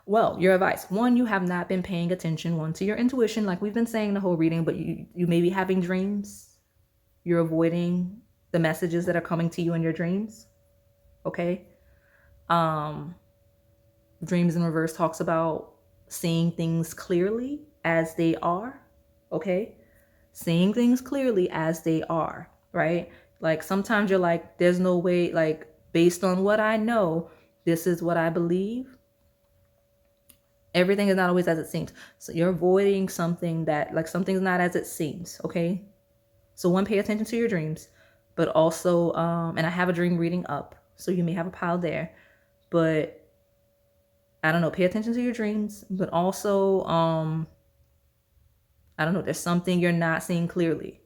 S1: Well, your advice. 1, you have not been paying attention, 1, to your intuition, like we've been saying the whole reading, but you may be having dreams. You're avoiding the messages that are coming to you in your dreams. Okay. Dreams in reverse talks about seeing things clearly as they are. Okay. Seeing things clearly as they are, right? Like, sometimes you're like, there's no way, like, based on what I know, this is what I believe. Everything is not always as it seems. So you're avoiding something that, like, something's not as it seems. Okay. So 1, pay attention to your dreams, but also, and I have a dream reading up, so you may have a pile there, but I don't know, pay attention to your dreams, but also, I don't know, there's something you're not seeing clearly.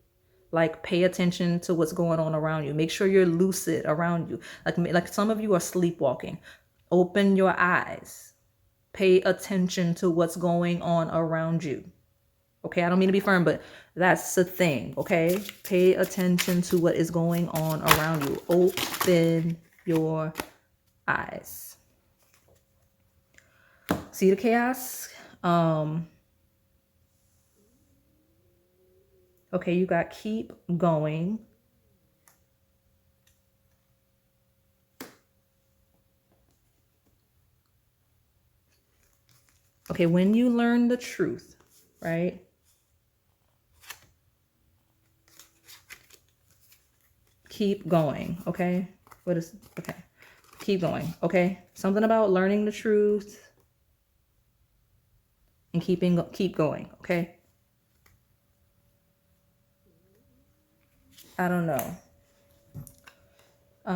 S1: Like, pay attention to what's going on around you. Make sure you're lucid around you. Like some of you are sleepwalking. Open your eyes. Pay attention to what's going on around you. Okay, I don't mean to be firm, but that's the thing. Okay, pay attention to what is going on around you. Open your eyes. See the chaos? Okay, you got keep going. Okay, when you learn the truth, right? Keep going, okay? Okay, keep going, okay? Something about learning the truth and keep going, okay? I don't know.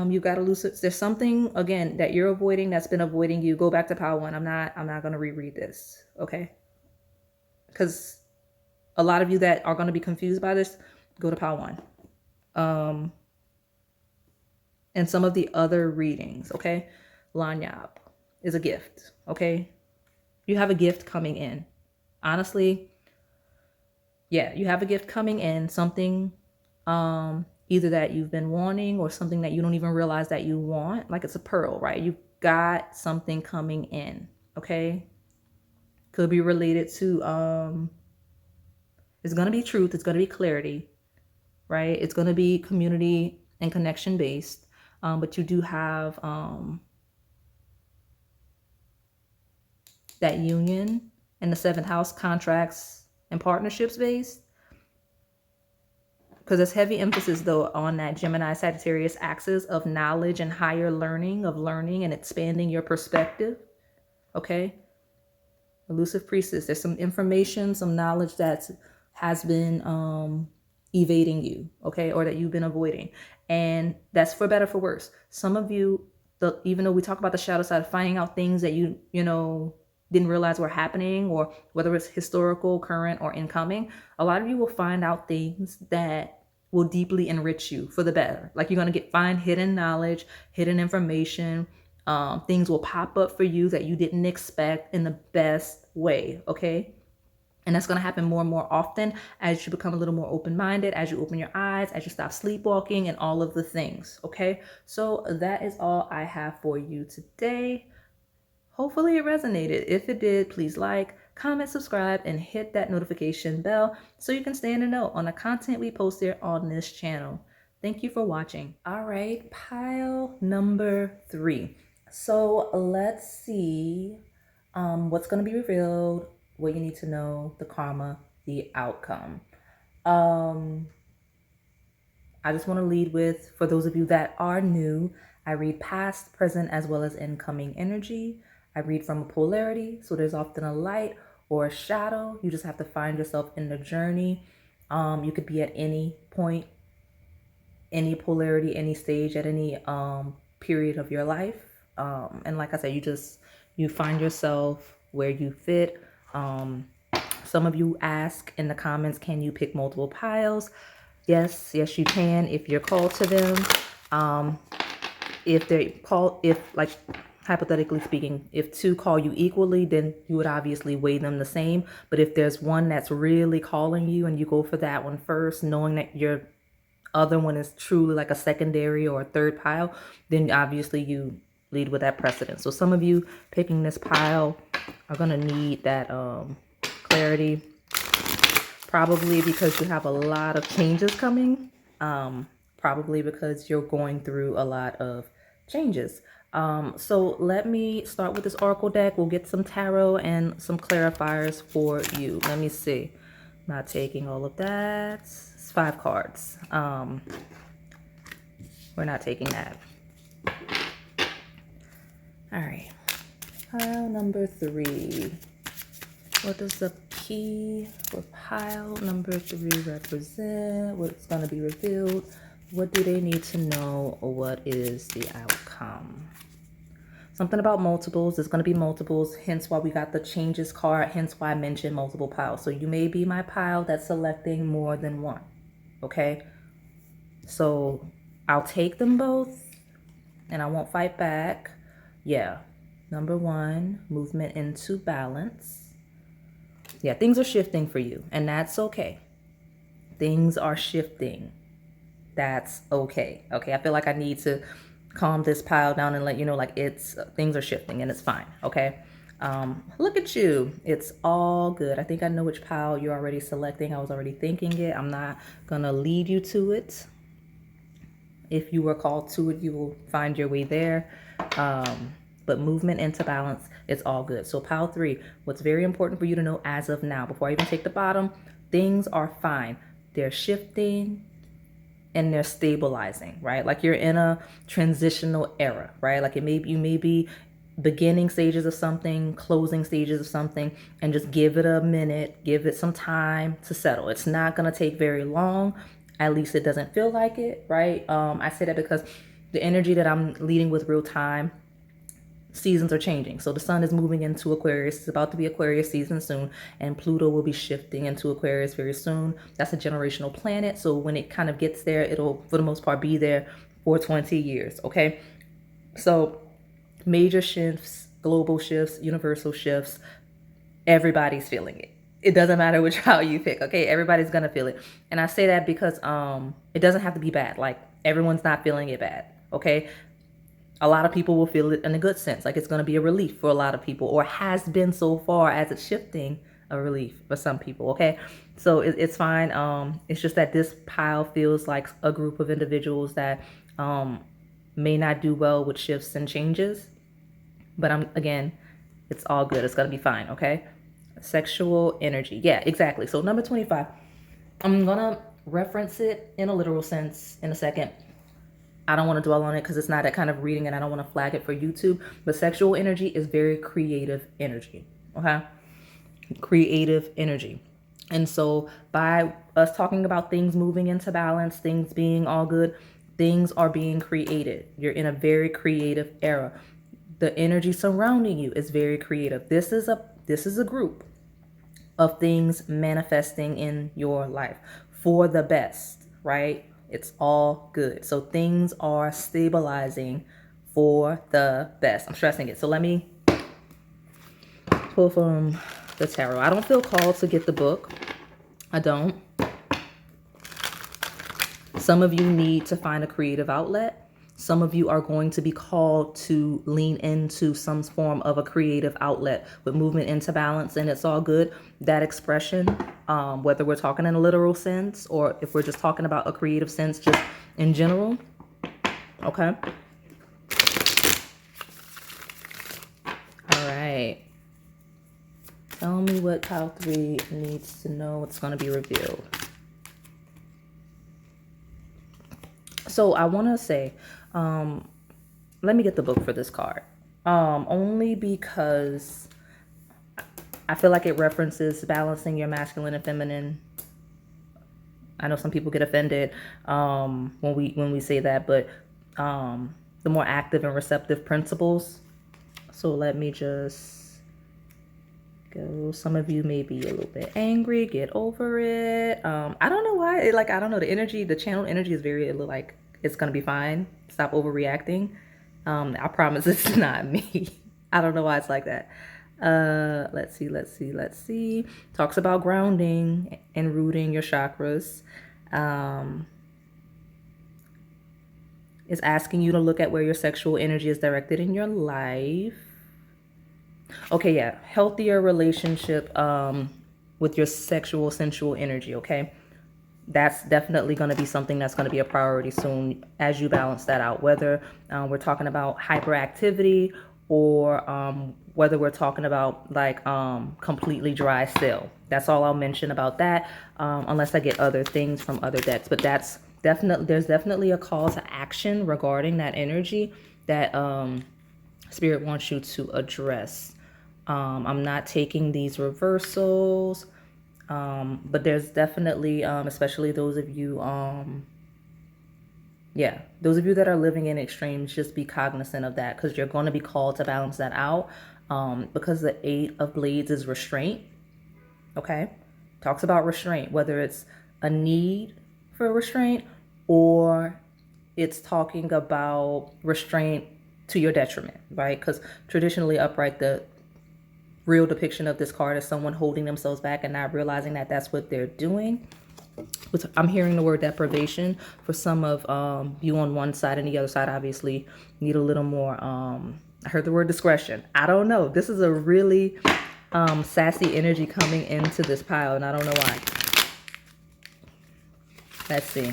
S1: You got to lucid. There's something, again, that you're avoiding that's been avoiding you. Go back to pile 1. I'm not going to reread this, okay? Because a lot of you that are going to be confused by this, go to pile 1. And some of the other readings, okay? Lanyap is a gift, okay? You have a gift coming in. Honestly, yeah, you have a gift coming in. Something, either that you've been wanting or something that you don't even realize that you want. Like, it's a pearl, right? You've got something coming in, okay? Could be related to, it's going to be truth. It's going to be clarity, right? It's going to be community and connection based. But you do have that union in the 7th house, contracts and partnerships based. Because there's heavy emphasis, though, on that Gemini Sagittarius axis of knowledge and higher learning, of learning and expanding your perspective. Okay. Elusive priestess. There's some information, some knowledge that has been evading you, okay, or that you've been avoiding. And that's for better, for worse. Some of you, even though we talk about the shadow side, finding out things that you know, didn't realize were happening, or whether it's historical, current, or incoming, a lot of you will find out things that will deeply enrich you for the better. Like you're going to find hidden knowledge, hidden information. Things will pop up for you that you didn't expect in the best way. Okay. And that's going to happen more and more often as you become a little more open-minded, as you open your eyes, as you stop sleepwalking, and all of the things. Okay. So that is all I have for you today. Hopefully it resonated. If it did, please like, comment, subscribe, and hit that notification bell so you can stay in the know on the content we post here on this channel. Thank you for watching. All right, pile number 3. So let's see what's going to be revealed, what you need to know, the karma, the outcome. I just want to lead with, for those of you that are new, I read past, present, as well as incoming energy. I read from a polarity, so there's often a light or a shadow. You just have to find yourself in the journey. You could be at any point, any polarity, any stage, at any period of your life. And like I said, you find yourself where you fit. Some of you ask in the comments, can you pick multiple piles? Yes, you can if you're called to them. If like hypothetically speaking, if 2 call you equally, then you would obviously weigh them the same. But if there's one that's really calling you and you go for that one first, knowing that your other one is truly like a secondary or a third pile, then obviously you lead with that precedent. So some of you picking this pile are going to need that clarity, probably because you have a lot of changes coming, probably because you're going through a lot of changes. So let me start with this oracle deck. We'll get some tarot and some clarifiers for you. Let me see. Not taking all of that. It's 5 cards. We're not taking that. All right. Pile number 3. What does the P for pile number 3 represent? What's going to be revealed? What do they need to know? Or what is the outcome? Something about multiples. There's going to be multiples, hence why we got the changes card, hence why I mentioned multiple piles. So you may be my pile that's selecting more than one. Okay? So I'll take them both and I won't fight back. Yeah. Number 1, movement into balance. Yeah, things are shifting for you, and that's okay. Things are shifting. That's okay. Okay, I feel like I need to calm this pile down and let you know, like, things are shifting and it's fine. Okay. Look at you. It's all good. I think I know which pile you're already selecting. I was already thinking it. I'm not gonna lead you to it. If you were called to it, you will find your way there. But movement into balance, it's all good. So pile 3, what's very important for you to know as of now, before I even take the bottom, things are fine. They're shifting and they're stabilizing, right? Like you're in a transitional era, right? Like you may be beginning stages of something, closing stages of something, and just give it a minute, give it some time to settle. It's not going to take very long. At least it doesn't feel like it, right? I say that because the energy that I'm leading with real time, seasons are changing. So the sun is moving into Aquarius. It's about to be Aquarius season soon, and Pluto will be shifting into Aquarius very soon. That's a generational planet. So when it kind of gets there, it'll for the most part be there for 20 years. Okay. So major shifts, global shifts, universal shifts, everybody's feeling it. It doesn't matter which how you pick. Okay. Everybody's going to feel it. And I say that because it doesn't have to be bad. Like everyone's not feeling it bad. Okay. A lot of people will feel it in a good sense, like it's going to be a relief for a lot of people, or has been so far as it's shifting, a relief for some people. Okay, so it's fine. It's just that this pile feels like a group of individuals that may not do well with shifts and changes, but again, it's all good. It's going to be fine. Okay, sexual energy. Yeah, exactly. So number 25, I'm gonna reference it in a literal sense in a second. I don't want to dwell on it because it's not that kind of reading and I don't want to flag it for YouTube. But sexual energy is very creative energy. Okay? Creative energy. And so by us talking about things moving into balance, things being all good, things are being created. You're in a very creative era. The energy surrounding you is very creative. This is a group of things manifesting in your life for the best, right? It's all good. So things are stabilizing for the best. I'm stressing it. So let me pull from the tarot. I don't feel called to get the book. I don't. Some of you need to find a creative outlet. Some of you are going to be called to lean into some form of a creative outlet with movement into balance, and it's all good. That expression, whether we're talking in a literal sense or if we're just talking about a creative sense just in general. Okay. All right. Tell me what pile 3 needs to know. What's going to be revealed. So I want to say, let me get the book for this card. Only because I feel like it references balancing your masculine and feminine. I know some people get offended when we say that, but the more active and receptive principles. So let me just go. Some of you may be a little bit angry. Get over it. I don't know why. I don't know. The energy, the channel energy is very like it's gonna be fine. Stop overreacting. I promise it's not me. I don't know why it's like that. Let's see. Talks about grounding and rooting your chakras. Is asking you to look at where your sexual energy is directed in your life. Okay, yeah. Healthier relationship with your sexual, sensual energy, okay? That's definitely going to be something that's going to be a priority soon as you balance that out. Whether we're talking about hyperactivity or whether we're talking about like completely dry still. That's all I'll mention about that, unless I get other things from other decks. But that's there's definitely a call to action regarding that energy that Spirit wants you to address. I'm not taking these reversals. But there's definitely, especially those of you, those of you that are living in extremes, just be cognizant of that because you're going to be called to balance that out. Because the 8 of Blades is restraint. Okay. Talks about restraint, whether it's a need for restraint or it's talking about restraint to your detriment, right? Because traditionally upright, the real depiction of this card is someone holding themselves back and not realizing that that's what they're doing. I'm hearing the word deprivation for some of you on one side, and the other side obviously need a little more. I heard the word discretion. I don't know. This is a really sassy energy coming into this pile, and I don't know why. Let's see.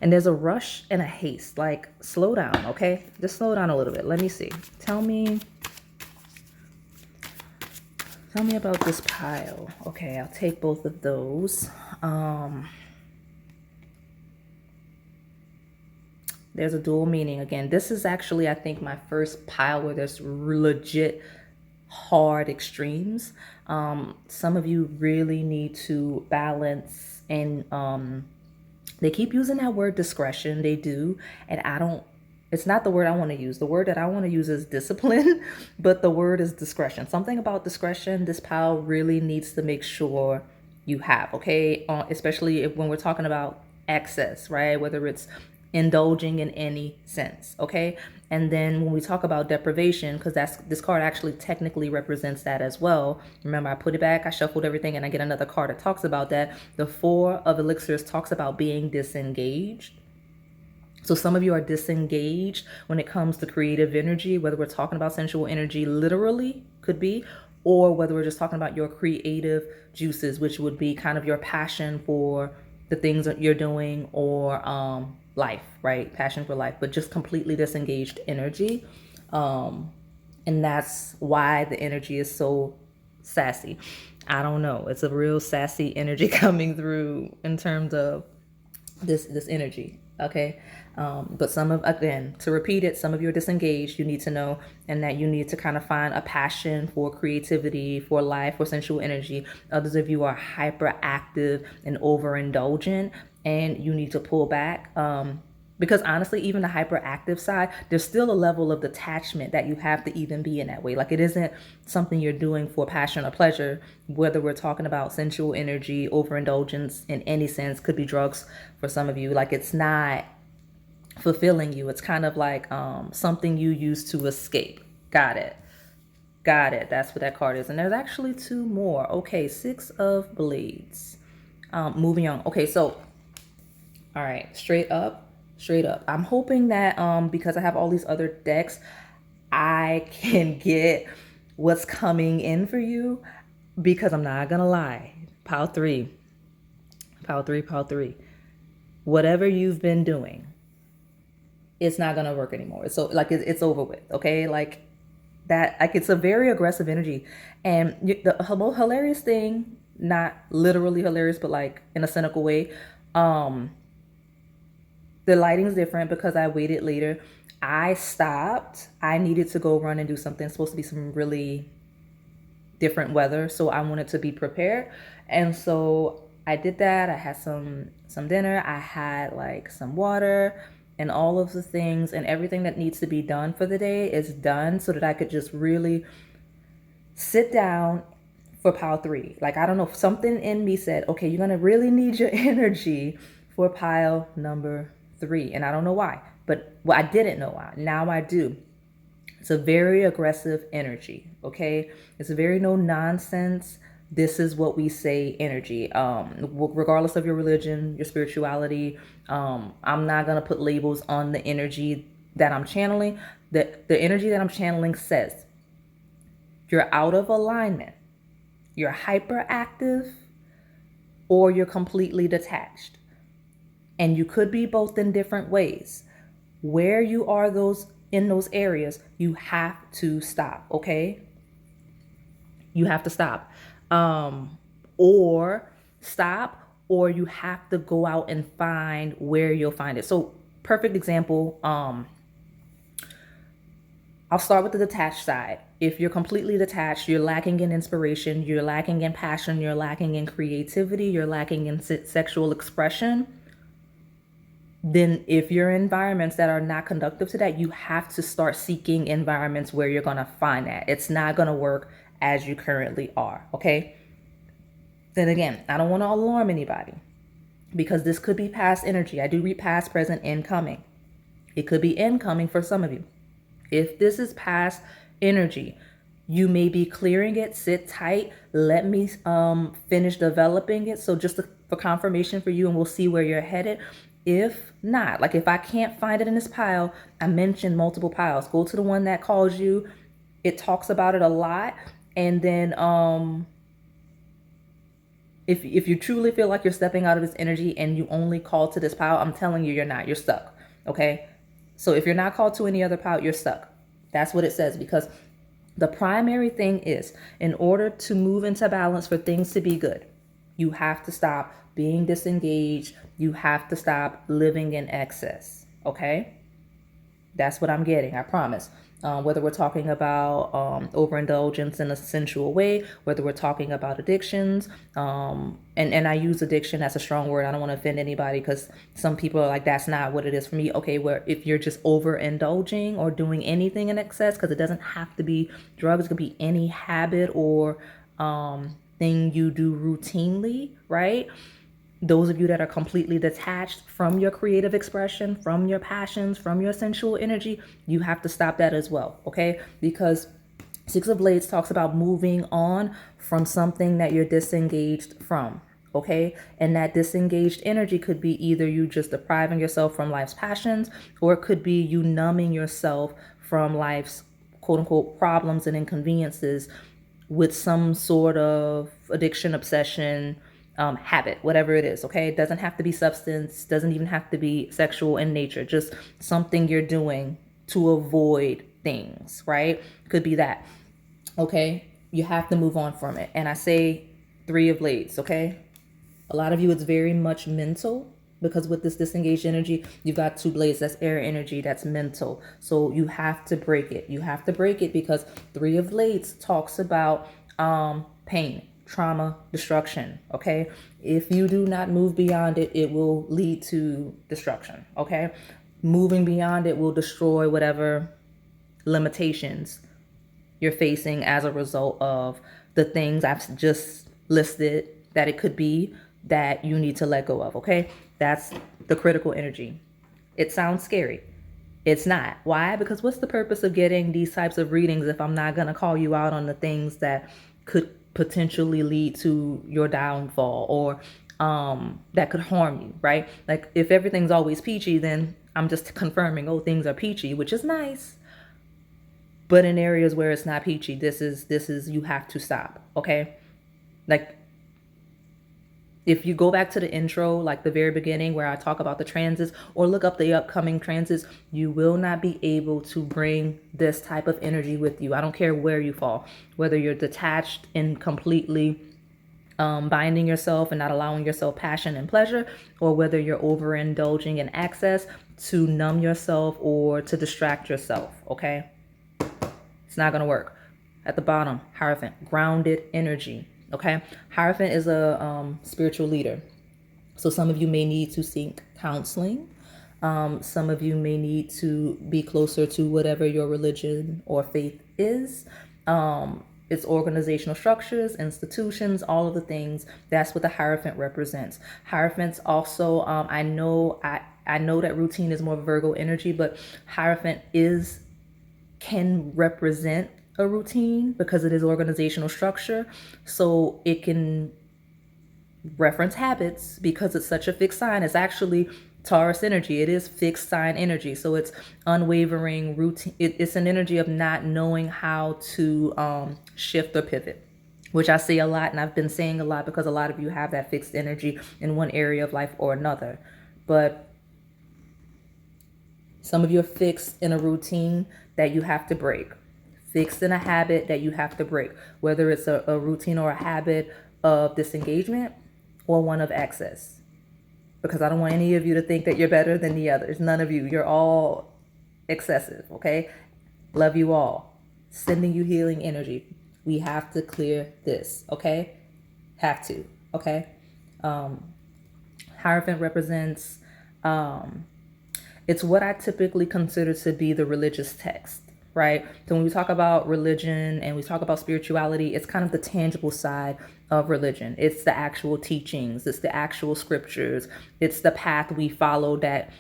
S1: And there's a rush and a haste. Like, slow down, okay? Just slow down a little bit. Let me see. Tell me about this pile. Okay, I'll take both of those. There's a dual meaning. Again, this is actually, I think, my first pile where there's legit hard extremes. Some of you really need to balance, and they keep using that word discretion. They do. And it's not the word I want to use. The word that I want to use is discipline, but the word is discretion. Something about discretion, this pile really needs to make sure you have, okay? Especially when we're talking about excess, right? Whether it's indulging in any sense, okay? And then when we talk about deprivation, because this card actually technically represents that as well. Remember, I put it back, I shuffled everything, and I get another card that talks about that. The 4 of Elixirs talks about being disengaged. So some of you are disengaged when it comes to creative energy, whether we're talking about sensual energy literally, could be, or whether we're just talking about your creative juices, which would be kind of your passion for the things that you're doing, or life, right? Passion for life, but just completely disengaged energy. And that's why the energy is so sassy. I don't know. It's a real sassy energy coming through in terms of this energy. Okay. But to repeat it, some of you are disengaged, you need to know, and that you need to kind of find a passion for creativity, for life, for sensual energy. Others of you are hyperactive and overindulgent, and you need to pull back. Because honestly, even the hyperactive side, there's still a level of detachment that you have to even be in that way. Like, it isn't something you're doing for passion or pleasure, whether we're talking about sensual energy, overindulgence in any sense, could be drugs for some of you. Like, it's not fulfilling you. It's kind of like something you use to escape. Got it. Got it. That's what that card is. And there's actually two more. Okay, Six of Blades. Moving on. Okay, so all right, straight up, straight up. I'm hoping that because I have all these other decks, I can get what's coming in for you, because I'm not gonna lie. Pile three, pile three, pile three. Whatever you've been doing, it's not gonna work anymore. So like it's over with. Okay, like that. Like, it's a very aggressive energy, and the hilarious thing, not literally hilarious, but like in a cynical way. Um, the lighting's different because I waited later. I stopped. I needed to go run and do something. It's supposed to be some really different weather, so I wanted to be prepared. And so I did that. I had some dinner. I had like some water and all of the things, and everything that needs to be done for the day is done, so that I could just really sit down for pile three. Like, I don't know, something in me said, okay, you're gonna really need your energy for pile number three. And I don't know why, but well, I didn't know why. Now I do. It's a very aggressive energy. Okay, it's a very no nonsense, this is what we say energy. Regardless of your religion, your spirituality, I'm not gonna put labels on the energy that I'm channeling. The energy that I'm channeling says you're out of alignment, you're hyperactive, or you're completely detached. And you could be both in different ways. Where you are in those areas, you have to stop, okay? You have to stop. Or stop, or you have to go out and find where you'll find it. So, perfect example, I'll start with the detached side. If you're completely detached, you're lacking in inspiration, you're lacking in passion, you're lacking in creativity, you're lacking in sexual expression, then if you're in environments that are not conductive to that, you have to start seeking environments where you're going to find that. It's not going to work as you currently are, okay? Then again, I don't want to alarm anybody, because this could be past energy. I do read past, present, incoming. It could be incoming for some of you. If this is past energy, you may be clearing it. Sit tight. Let me finish developing it. So just for confirmation for you, and we'll see where you're headed. If not, like if I can't find it in this pile, I mentioned multiple piles. Go to the one that calls you. It talks about it a lot. And then if you truly feel like you're stepping out of this energy and you only call to this pile, I'm telling you, you're not. You're stuck. Okay? So if you're not called to any other pile, you're stuck. That's what it says, because the primary thing is, in order to move into balance for things to be good, you have to stop being disengaged. You have to stop living in excess. Okay? That's what I'm getting, I promise. Whether we're talking about overindulgence in a sensual way, whether we're talking about addictions, and I use addiction as a strong word. I don't want to offend anybody, because some people are like, that's not what it is for me. Okay, where if you're just overindulging or doing anything in excess, because it doesn't have to be drugs, it could be any habit or thing you do routinely, right? Those of you that are completely detached from your creative expression, from your passions, from your sensual energy, you have to stop that as well, okay? Because Six of Blades talks about moving on from something that you're disengaged from, okay? And that disengaged energy could be either you just depriving yourself from life's passions, or it could be you numbing yourself from life's quote unquote problems and inconveniences with some sort of addiction, obsession, habit, whatever it is, okay? It doesn't have to be substance, doesn't even have to be sexual in nature, just something you're doing to avoid things, right? Could be that, okay? You have to move on from it. And I say Three of Blades, okay? A lot of you, it's very much mental, because with this disengaged energy, you've got two blades, that's air energy, that's mental. So you have to break it. You have to break it, because Three of Blades talks about pain, trauma, destruction, okay? If you do not move beyond it, it will lead to destruction, okay? moving beyond it will destroy whatever limitations you're facing as a result of the things I've just listed that it could be that you need to let go of, okay? That's the critical energy. It sounds scary. It's not. Why? Because what's the purpose of getting these types of readings if I'm not going to call you out on the things that could potentially lead to your downfall or that could harm you, right? Like if everything's always peachy, then I'm just confirming, oh, things are peachy, which is nice. But in areas where it's not peachy, this is you have to stop, okay? Like if you go back to the intro, like the very beginning where I talk about the transits, or look up the upcoming transits, you will not be able to bring this type of energy with you. I don't care where you fall, whether you're detached and completely binding yourself and not allowing yourself passion and pleasure, or whether you're overindulging in access to numb yourself or to distract yourself, okay? It's not going to work. At the bottom, Hierophant, grounded energy. Okay. Hierophant is a spiritual leader. So some of you may need to seek counseling. Some of you may need to be closer to whatever your religion or faith is. It's organizational structures, institutions, all of the things. That's what the Hierophant represents. Hierophants also, I know that routine is more Virgo energy, but Hierophant can represent a routine because it is organizational structure. So it can reference habits because it's such a fixed sign. It's actually Taurus energy. It is fixed sign energy. So it's unwavering routine. It's an energy of not knowing how to shift or pivot, which I see a lot. And I've been saying a lot because a lot of you have that fixed energy in one area of life or another. But some of you are fixed in a routine that you have to break. Fixed in a habit that you have to break, whether it's a routine or a habit of disengagement or one of excess. Because I don't want any of you to think that you're better than the others. None of you. You're all excessive, okay? Love you all. Sending you healing energy. We have to clear this, okay? Have to, okay? Hierophant represents, it's what I typically consider to be the religious text. Right? So when we talk about religion and we talk about spirituality, it's kind of the tangible side of religion. It's the actual teachings. It's the actual scriptures. It's the path we follow that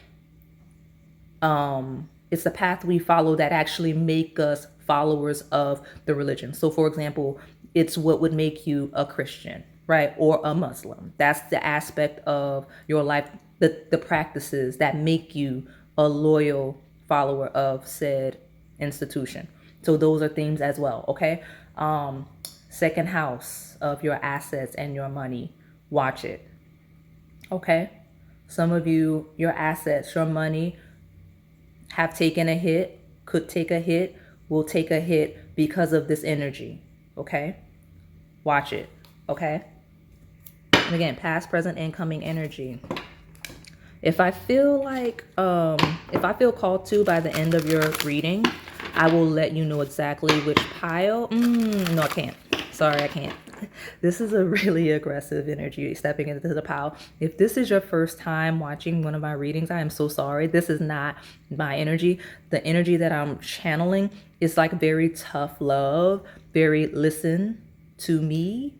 S1: actually make us followers of the religion. So for example, it's what would make you a Christian, right? Or a Muslim. That's the aspect of your life, the practices that make you a loyal follower of said institution. So those are themes as well, okay? Second house of your assets and your money. Watch it, okay? Some of you, your assets, your money have taken a hit, could take a hit, will take a hit because of this energy, okay? Watch it, okay? And again, past, present, incoming energy. If I feel called to by the end of your reading, I will let you know exactly which pile. No, I can't. Sorry, I can't. This is a really aggressive energy stepping into the pile. If this is your first time watching one of my readings, I am so sorry. This is not my energy. The energy that I'm channeling is like very tough love, very listen to me.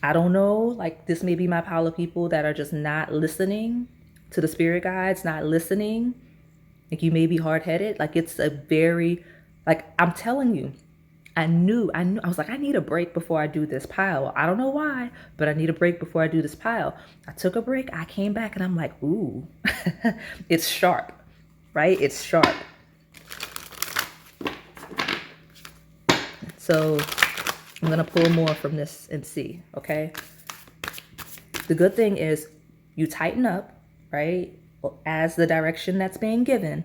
S1: I don't know, like this may be my pile of people that are just not listening to the spirit guides, not listening. Like you may be hard-headed. Like it's a very, like I'm telling you, I was like, I need a break before I do this pile. I don't know why, but I need a break before I do this pile. I took a break. I came back and I'm like, ooh, it's sharp, right? It's sharp. So I'm going to pull more from this and see, okay? The good thing is you tighten up, right? As the direction that's being given,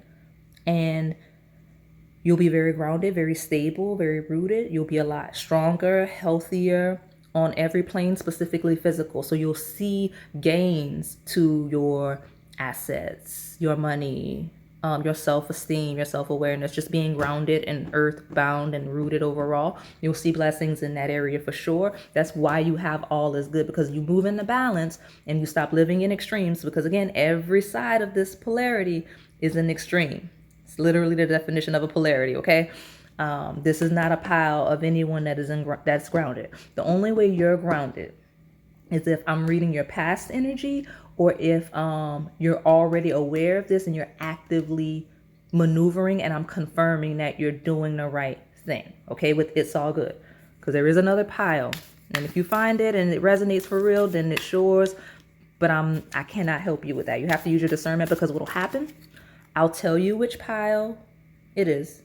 S1: and you'll be very grounded, very stable, very rooted. You'll be a lot stronger, healthier on every plane, specifically physical. So you'll see gains to your assets, your money, your self-esteem, your self-awareness, just being grounded and earth-bound and rooted overall. You'll see blessings in that area for sure. That's why you have all is good, because you move in the balance and you stop living in extremes. Because again, every side of this polarity is an extreme. It's literally the definition of a polarity, okay? This is not a pile of anyone that is that's grounded. The only way you're grounded is if I'm reading your past energy, or if you're already aware of this and you're actively maneuvering, and I'm confirming that you're doing the right thing, okay? With it's all good. Because there is another pile. And if you find it and it resonates for real, then it's yours. But I cannot help you with that. You have to use your discernment, because what'll happen, I'll tell you which pile it is.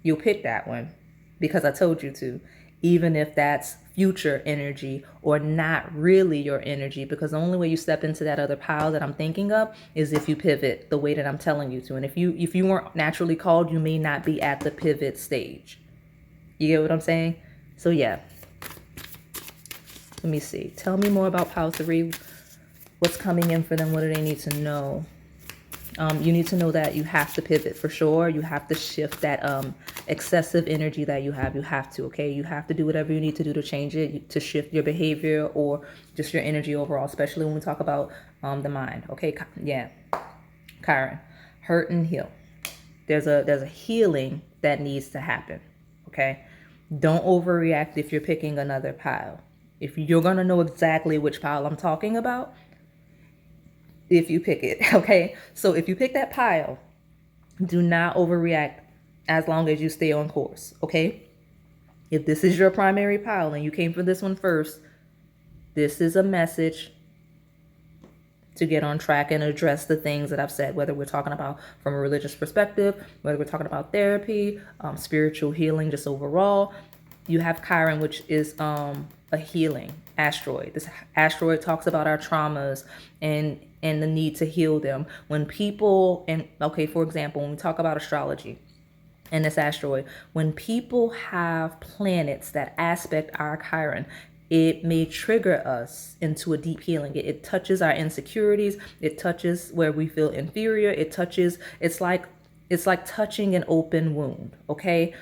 S1: You'll pick that one because I told you to, even if that's future energy or not really your energy, because the only way you step into that other pile that I'm thinking of is if you pivot the way that I'm telling you to. And if you weren't naturally called, you may not be at the pivot stage. You get what I'm saying? So yeah. Let me see. Tell me more about pile 3. What's coming in for them? What do they need to know? You need to know that you have to pivot for sure. You have to shift that excessive energy that you have. You have to, okay? You have to do whatever you need to do to change it, to shift your behavior or just your energy overall, especially when we talk about the mind, okay? Yeah. Chiron, hurt and heal. There's a healing that needs to happen, okay? Don't overreact if you're picking another pile. If you're going to know exactly which pile I'm talking about, if you pick it, okay? So if you pick that pile, do not overreact as long as you stay on course, okay? If this is your primary pile and you came for this one first, this is a message to get on track and address the things that I've said, whether we're talking about from a religious perspective, whether we're talking about therapy, spiritual healing, just overall. You have Chiron, which is a healing asteroid. This asteroid talks about our traumas and the need to heal them. When people, and okay, for example, when we talk about astrology and this asteroid, when people have planets that aspect our Chiron, it may trigger us into a deep healing. It touches our insecurities. It touches where we feel inferior. It's like touching an open wound, okay?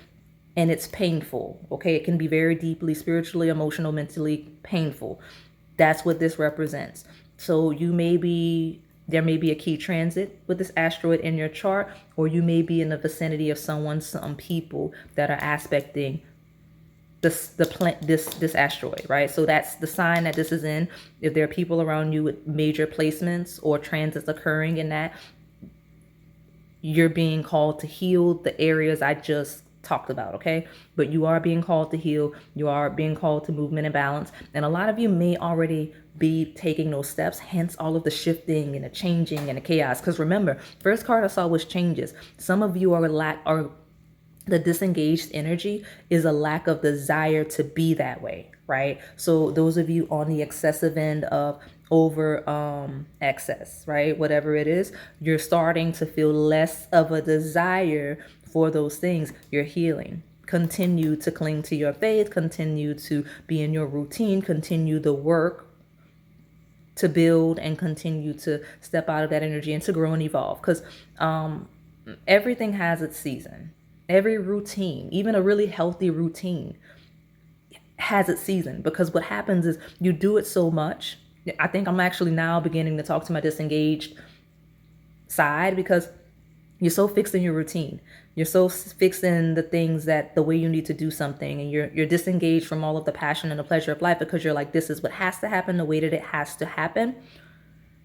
S1: And it's painful, okay? It can be very deeply spiritually, emotional, mentally painful. That's what this represents. So there may be a key transit with this asteroid in your chart, or you may be in the vicinity of some people that are aspecting this asteroid, right? So that's the sign that this is in. If there are people around you with major placements or transits occurring in that, you're being called to heal the areas I just talked about, okay? But you are being called to heal. You are being called to movement and balance. And a lot of you may already be taking those steps, hence all of the shifting and the changing and the chaos. Because remember, first card I saw was changes. Some of you are the disengaged energy is a lack of desire to be that way, right? So those of you on the excessive end of over excess, right? Whatever it is, you're starting to feel less of a desire for those things. You're healing. Continue to cling to your faith, continue to be in your routine, continue the work to build and continue to step out of that energy and to grow and evolve. Because everything has its season. Every routine, even a really healthy routine, has its season. Because what happens is you do it so much. I think I'm actually now beginning to talk to my disengaged side, because you're so fixed in your routine. You're so fixed in the things that the way you need to do something, and you're disengaged from all of the passion and the pleasure of life, because you're like, this is what has to happen the way that it has to happen.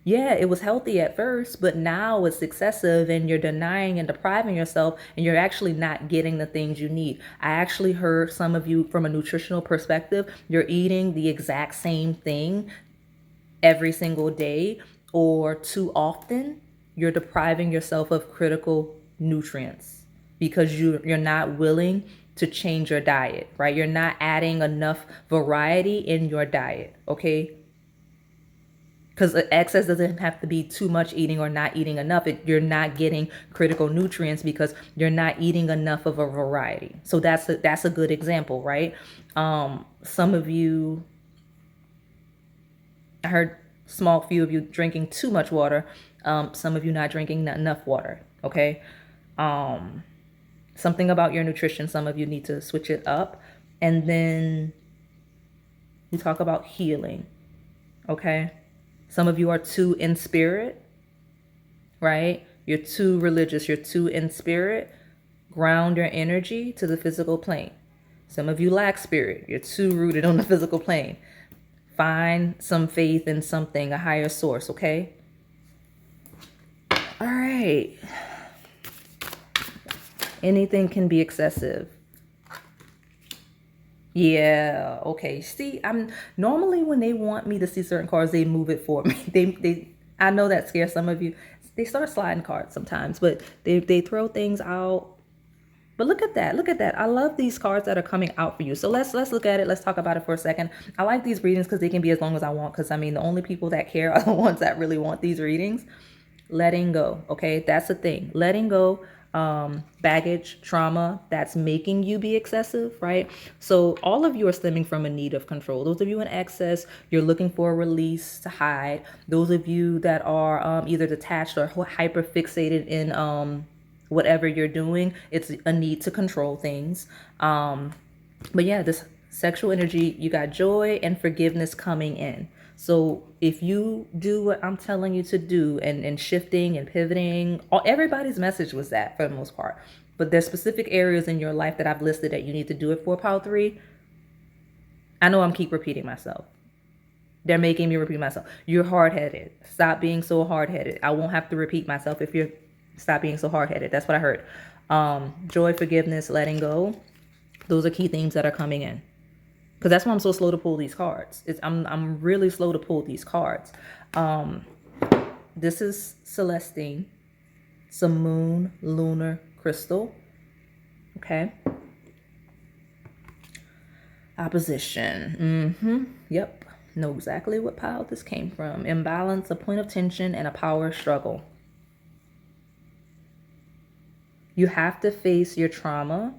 S1: Yeah, it was healthy at first, but now it's excessive and you're denying and depriving yourself, and you're actually not getting the things you need. I actually heard some of you from a nutritional perspective, you're eating the exact same thing every single day, or too often. You're depriving yourself of critical nutrients because you're not willing to change your diet, right? You're not adding enough variety in your diet, okay? Because excess doesn't have to be too much eating or not eating enough. You're not getting critical nutrients because you're not eating enough of a variety. So that's a good example, right? Some of you, I heard small few of you drinking too much water. Some of you not drinking enough water, okay? Something about your nutrition, some of you need to switch it up. And then we talk about healing, okay? Some of you are too in spirit. right? You're too religious. You're too in spirit. Ground your energy to the physical plane. Some of you lack spirit. You're too rooted on the physical plane. Find some faith in something, a higher source, okay? All right. Anything can be excessive. Yeah, okay. See, I'm normally when they want me to see certain cards, they move it for me. They I know that scares some of you. They start sliding cards sometimes, but they throw things out. But look at that. Look at that. I love these cards that are coming out for you. So let's look at it. Let's talk about it for a second. I like these readings because they can be as long as I want, because I mean the only people that care are the ones that really want these readings. Letting go. Okay, that's the thing. Letting go, baggage, trauma that's making you be excessive, right? So all of you are stemming from a need of control. Those of you in excess, you're looking for a release to hide. Those of you that are either detached or hyper fixated in whatever you're doing, it's a need to control things. But yeah, this sexual energy, you got joy and forgiveness coming in. So if you do what I'm telling you to do and shifting and pivoting, everybody's message was that for the most part. But there's specific areas in your life that I've listed that you need to do it for, Pile 3. I know I'm keep repeating myself. They're making me repeat myself. You're hard-headed. Stop being so hard-headed. I won't have to repeat myself if you're stop being so hard-headed. That's what I heard. Joy, forgiveness, letting go. Those are key themes that are coming in. Because that's why I'm so slow to pull these cards. I'm really slow to pull these cards. This is Celestine. It's a moon lunar crystal. Okay. Opposition. Yep. Know exactly what pile this came from. Imbalance, a point of tension, and a power struggle. You have to face your trauma.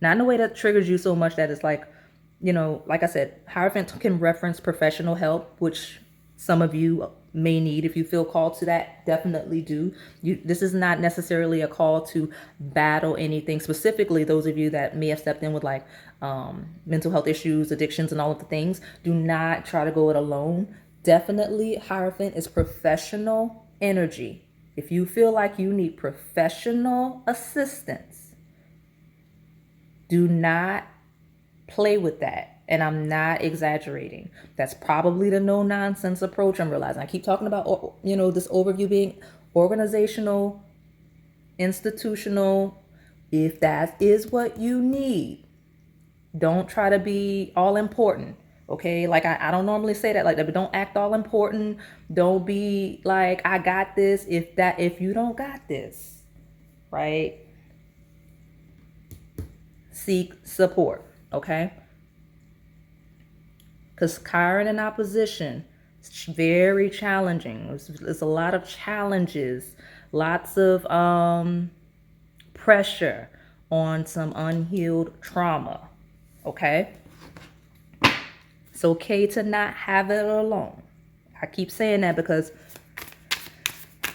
S1: Not in a way that triggers you so much that it's like, you know, like I said, Hierophant can reference professional help, which some of you may need. If you feel called to that, definitely do. This is not necessarily a call to battle anything. Specifically, those of you that may have stepped in with like mental health issues, addictions, and all of the things, do not try to go it alone. Definitely, Hierophant is professional energy. If you feel like you need professional assistance, do not play with that. And I'm not exaggerating. That's probably the no nonsense approach. I'm realizing I keep talking about, you know, this overview being organizational, institutional. If that is what you need, don't try to be all important. Okay, like I don't normally say that like that, but don't act all important. Don't be like I got this if you don't got this, right? Seek support. Okay, because Chiron in opposition, it's very challenging. It's a lot of challenges, lots of pressure on some unhealed trauma. Okay, it's okay to not have it alone. I keep saying that because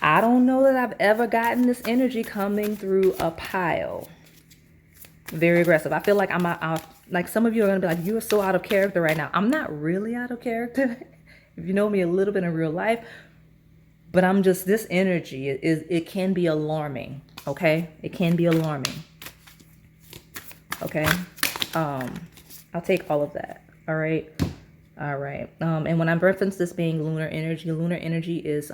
S1: I don't know that I've ever gotten this energy coming through a pile. Very aggressive. I feel like I'm out. Like some of you are going to be like, you are so out of character right now. I'm not really out of character. If you know me a little bit in real life, but I'm just, this energy it can be alarming. Okay. It can be alarming. Okay. I'll take all of that. All right. All right. And when I reference this being lunar energy is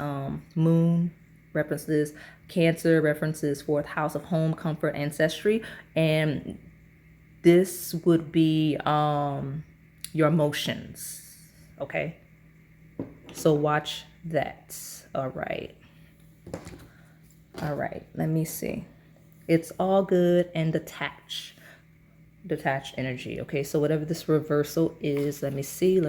S1: moon, references Cancer, references fourth house of home, comfort, ancestry, and this would be your emotions. Okay, so watch that. All right. All right. Let me see. It's all good and detached energy. Okay, so whatever this reversal is, let me see.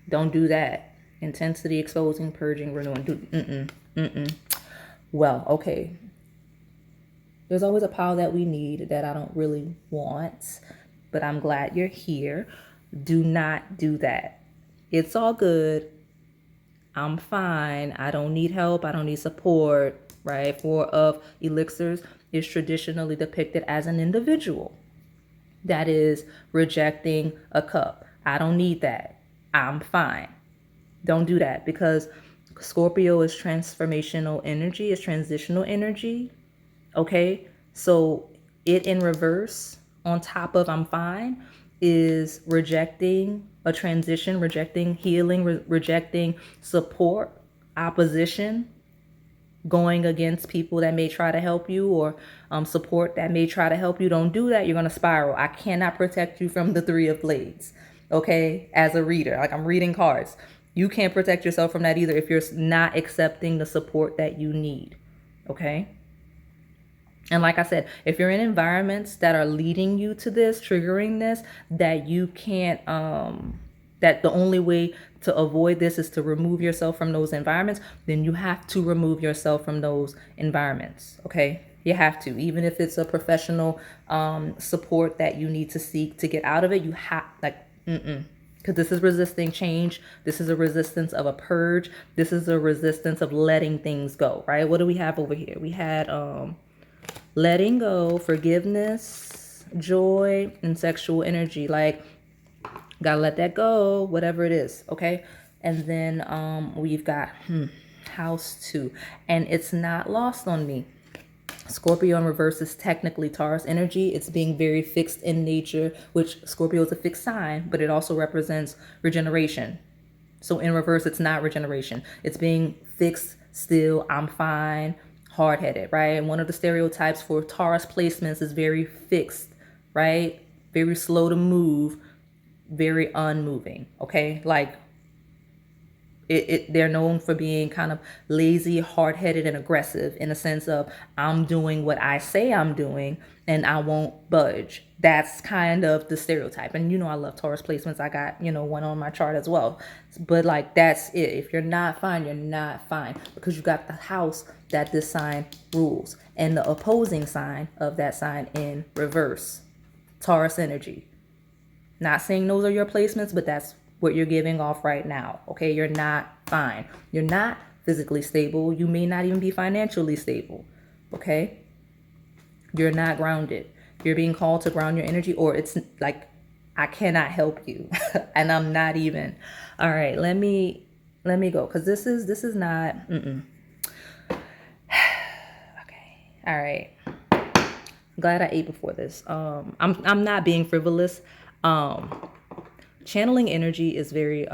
S1: Don't do that. Intensity, exposing, purging, renewing. Well, okay. There's always a pile that we need that I don't really want, but I'm glad you're here. Do not do that. It's all good. I'm fine. I don't need help. I don't need support, right? Four of elixirs is traditionally depicted as an individual that is rejecting a cup. I don't need that. I'm fine. Don't do that, because Scorpio is transformational energy, is transitional energy. Okay, so it in reverse on top of I'm fine is rejecting a transition, rejecting healing, rejecting support, opposition, going against people that may try to help you, or support that may try to help you. Don't do that. You're going to spiral. I cannot protect you from the Three of Blades. Okay, as a reader, like I'm reading cards, you can't protect yourself from that either if you're not accepting the support that you need. Okay. And like I said, if you're in environments that are leading you to this, triggering this, that you can't, that the only way to avoid this is to remove yourself from those environments, then you have to remove yourself from those environments. Okay. You have to, even if it's a professional support that you need to seek to get out of it, you have, like, because this is resisting change. This is a resistance of a purge. This is a resistance of letting things go, right? What do we have over here? We had letting go, forgiveness, joy, and sexual energy. Like, gotta let that go, whatever it is, okay? And then we've got house 2. And it's not lost on me. Scorpio in reverse is technically Taurus energy. It's being very fixed in nature, which Scorpio is a fixed sign, but it also represents regeneration. So in reverse, it's not regeneration. It's being fixed, still, I'm fine, hard-headed, right? And one of the stereotypes for Taurus placements is very fixed, right? Very slow to move, very unmoving, okay? Like, they're known for being kind of lazy, hard-headed, and aggressive in the sense of I'm doing what I say I'm doing and I won't budge. That's kind of the stereotype. And I love Taurus placements. I got, one on my chart as well. But like, that's it. If you're not fine, you're not fine, because you got the house that this sign rules and the opposing sign of that sign in reverse. Taurus energy. Not saying those are your placements, but that's what you're giving off right now. Okay, you're not fine. You're not physically stable. You may not even be financially stable. Okay, you're not grounded. You're being called to ground your energy, or it's like, I cannot help you and I'm not even. All right, let me go, because this is not okay. All right, glad I ate before this. I'm not being frivolous. Channeling energy is very,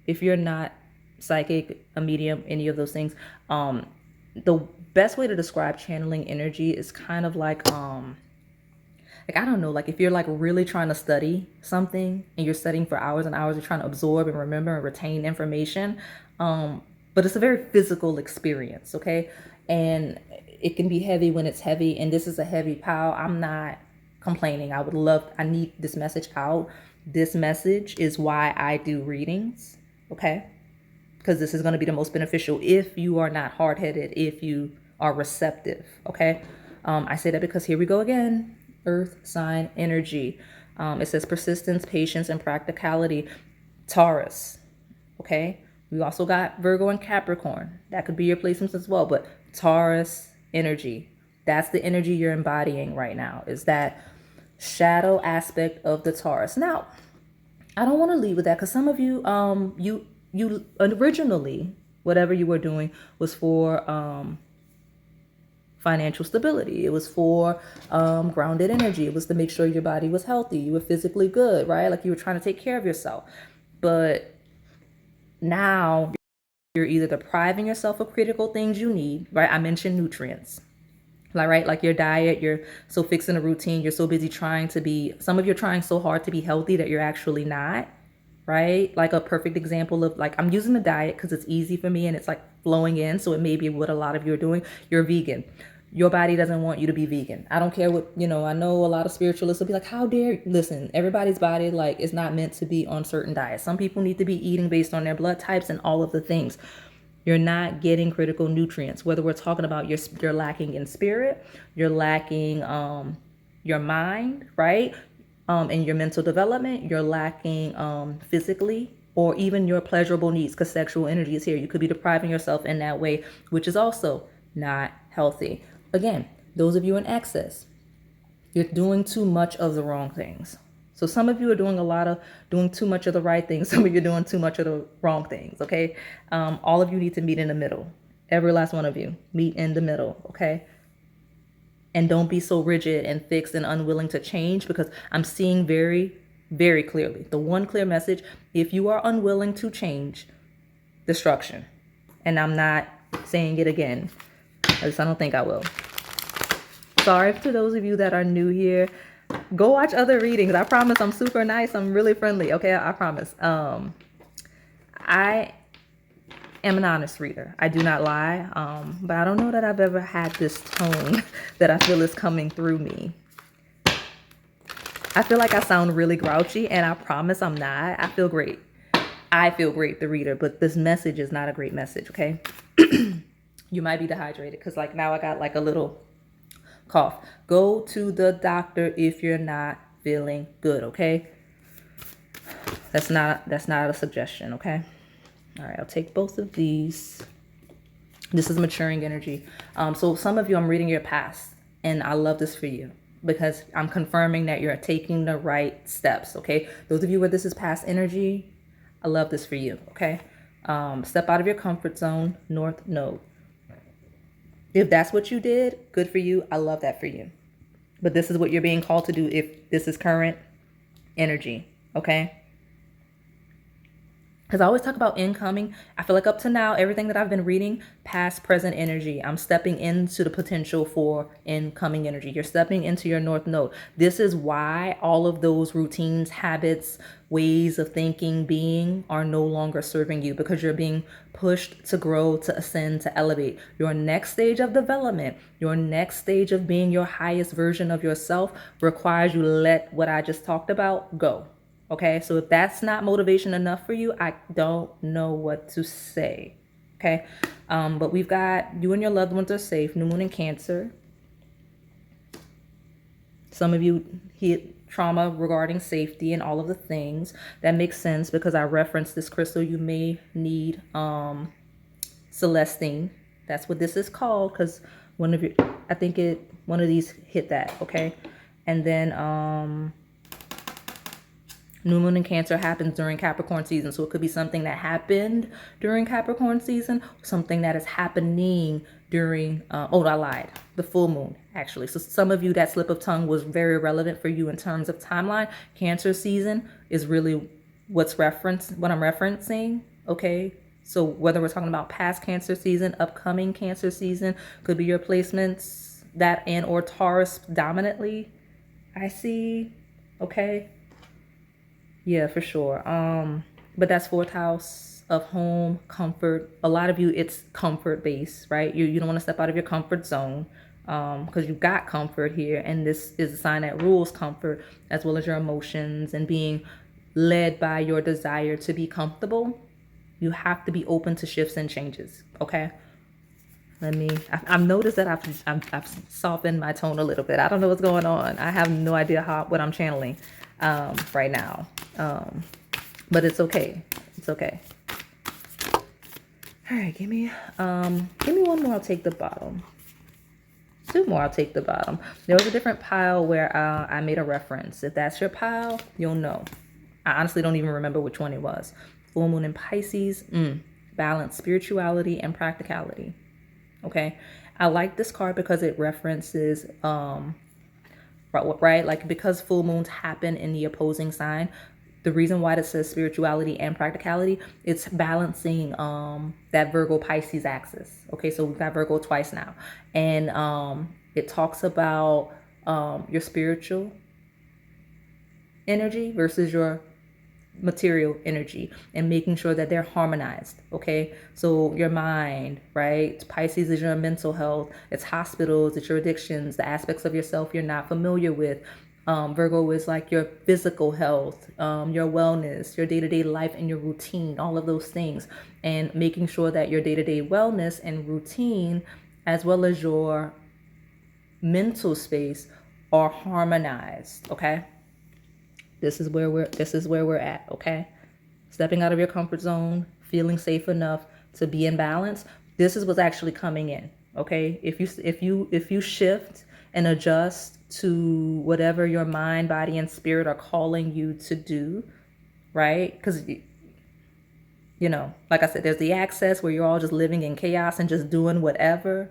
S1: if you're not psychic, a medium, any of those things, the best way to describe channeling energy is kind of like I don't know, like if you're like really trying to study something and you're studying for hours and hours, you're trying to absorb and remember and retain information. But it's a very physical experience, okay? And it can be heavy when it's heavy, and this is a heavy pile. I'm not complaining. I need this message out. This message is why I do readings, okay? Because this is going to be the most beneficial if you are not hard-headed, if you are receptive, okay? I say that because here we go again, earth sign energy. It says persistence, patience, and practicality. Taurus, okay? We also got Virgo and Capricorn. That could be your placements as well, but Taurus energy. That's the energy you're embodying right now, is that shadow aspect of the Taurus. Now, I don't want to leave with that, because some of you, you originally, whatever you were doing was for financial stability. It was for grounded energy. It was to make sure your body was healthy. You were physically good, right? Like you were trying to take care of yourself. But now you're either depriving yourself of critical things you need, right? I mentioned nutrients. Like your diet, you're so fixed in a routine, you're so busy trying to be, some of you are trying so hard to be healthy that you're actually not, right? Like a perfect example of, like, I'm using the diet because it's easy for me and it's like flowing in. So it may be what a lot of you are doing. You're vegan. Your body doesn't want you to be vegan. I don't care what, I know a lot of spiritualists will be like, how dare you? Listen, everybody's body, like, is not meant to be on certain diets. Some people need to be eating based on their blood types and all of the things. You're not getting critical nutrients, whether we're talking about you're lacking in spirit, you're lacking your mind, right? And your mental development, you're lacking physically, or even your pleasurable needs, because sexual energy is here. You could be depriving yourself in that way, which is also not healthy. Again, those of you in excess, you're doing too much of the wrong things. So some of you are doing too much of the right things. Some of you are doing too much of the wrong things. Okay. All of you need to meet in the middle. Every last one of you meet in the middle. Okay. And don't be so rigid and fixed and unwilling to change, because I'm seeing very, very clearly the one clear message. If you are unwilling to change, destruction. And I'm not saying it again. At least I don't think I will. Sorry to those of you that are new here. Go watch other readings. I promise I'm super nice. I'm really friendly. Okay, I promise. I am an honest reader. I do not lie. But I don't know that I've ever had this tone that I feel is coming through me. I feel like I sound really grouchy, and I promise I'm not. I feel great. I feel great, the reader, but this message is not a great message, okay? You might be dehydrated, because like now I got like a little cough. Go to the doctor if you're not feeling good, okay? That's not a suggestion, okay? All right, I'll take both of these. This is maturing energy. So some of you, I'm reading your past, and I love this for you, because I'm confirming that you're taking the right steps, okay? Those of you where this is past energy, I love this for you, okay? Step out of your comfort zone, North Node. If that's what you did, good for you. I love that for you. But this is what you're being called to do if this is current energy, okay? Because I always talk about incoming. I feel like up to now, everything that I've been reading, past, present energy, I'm stepping into the potential for incoming energy. You're stepping into your North Node. This is why all of those routines, habits, ways of thinking, being are no longer serving you, because you're being pushed to grow, to ascend, to elevate. Your next stage of development, your next stage of being your highest version of yourself requires you to let what I just talked about go. Okay, so if that's not motivation enough for you, I don't know what to say. Okay, but we've got you and your loved ones are safe. New moon in Cancer. Some of you hit trauma regarding safety and all of the things. That makes sense, because I referenced this crystal. You may need Celestine. That's what this is called, because one of these hit that. Okay, and then new moon in Cancer happens during Capricorn season. So it could be something that happened during Capricorn season, something that is happening during, I lied, the full moon, actually. So some of you, that slip of tongue was very relevant for you in terms of timeline. Cancer season is really what I'm referencing, okay? So whether we're talking about past Cancer season, upcoming Cancer season, could be your placements, that and or Taurus dominantly, I see, okay? Yeah, for sure. But that's fourth house of home, comfort. A lot of you, it's comfort based, right? You don't want to step out of your comfort zone, because you've got comfort here. And this is a sign that rules comfort, as well as your emotions and being led by your desire to be comfortable. You have to be open to shifts and changes, okay? I've noticed that I've softened my tone a little bit. I don't know what's going on. I have no idea what I'm channeling right now. But it's okay. It's okay. All right, give me one more. I'll take the bottom. Two more. I'll take the bottom. There was a different pile where I made a reference. If that's your pile, you'll know. I honestly don't even remember which one it was. Full moon in Pisces. Balance, spirituality, and practicality. Okay. I like this card because it references right? Like, because full moons happen in the opposing sign, the reason why it says spirituality and practicality, it's balancing that Virgo Pisces axis. Okay, so we've got Virgo twice now. And it talks about your spiritual energy versus your material energy, and making sure that they're harmonized. Okay, so your mind, right? Pisces is your mental health. It's hospitals, it's your addictions, the aspects of yourself you're not familiar with. Virgo is like your physical health, your wellness, your day-to-day life, and your routine, all of those things. And making sure that your day-to-day wellness and routine, as well as your mental space, are harmonized. Okay, this is where we're at. Okay, stepping out of your comfort zone, feeling safe enough to be in balance. This is what's actually coming in. Okay, if you shift and adjust to whatever your mind, body, and spirit are calling you to do, right? Because, you know, like I said, there's the access where you're all just living in chaos and just doing whatever,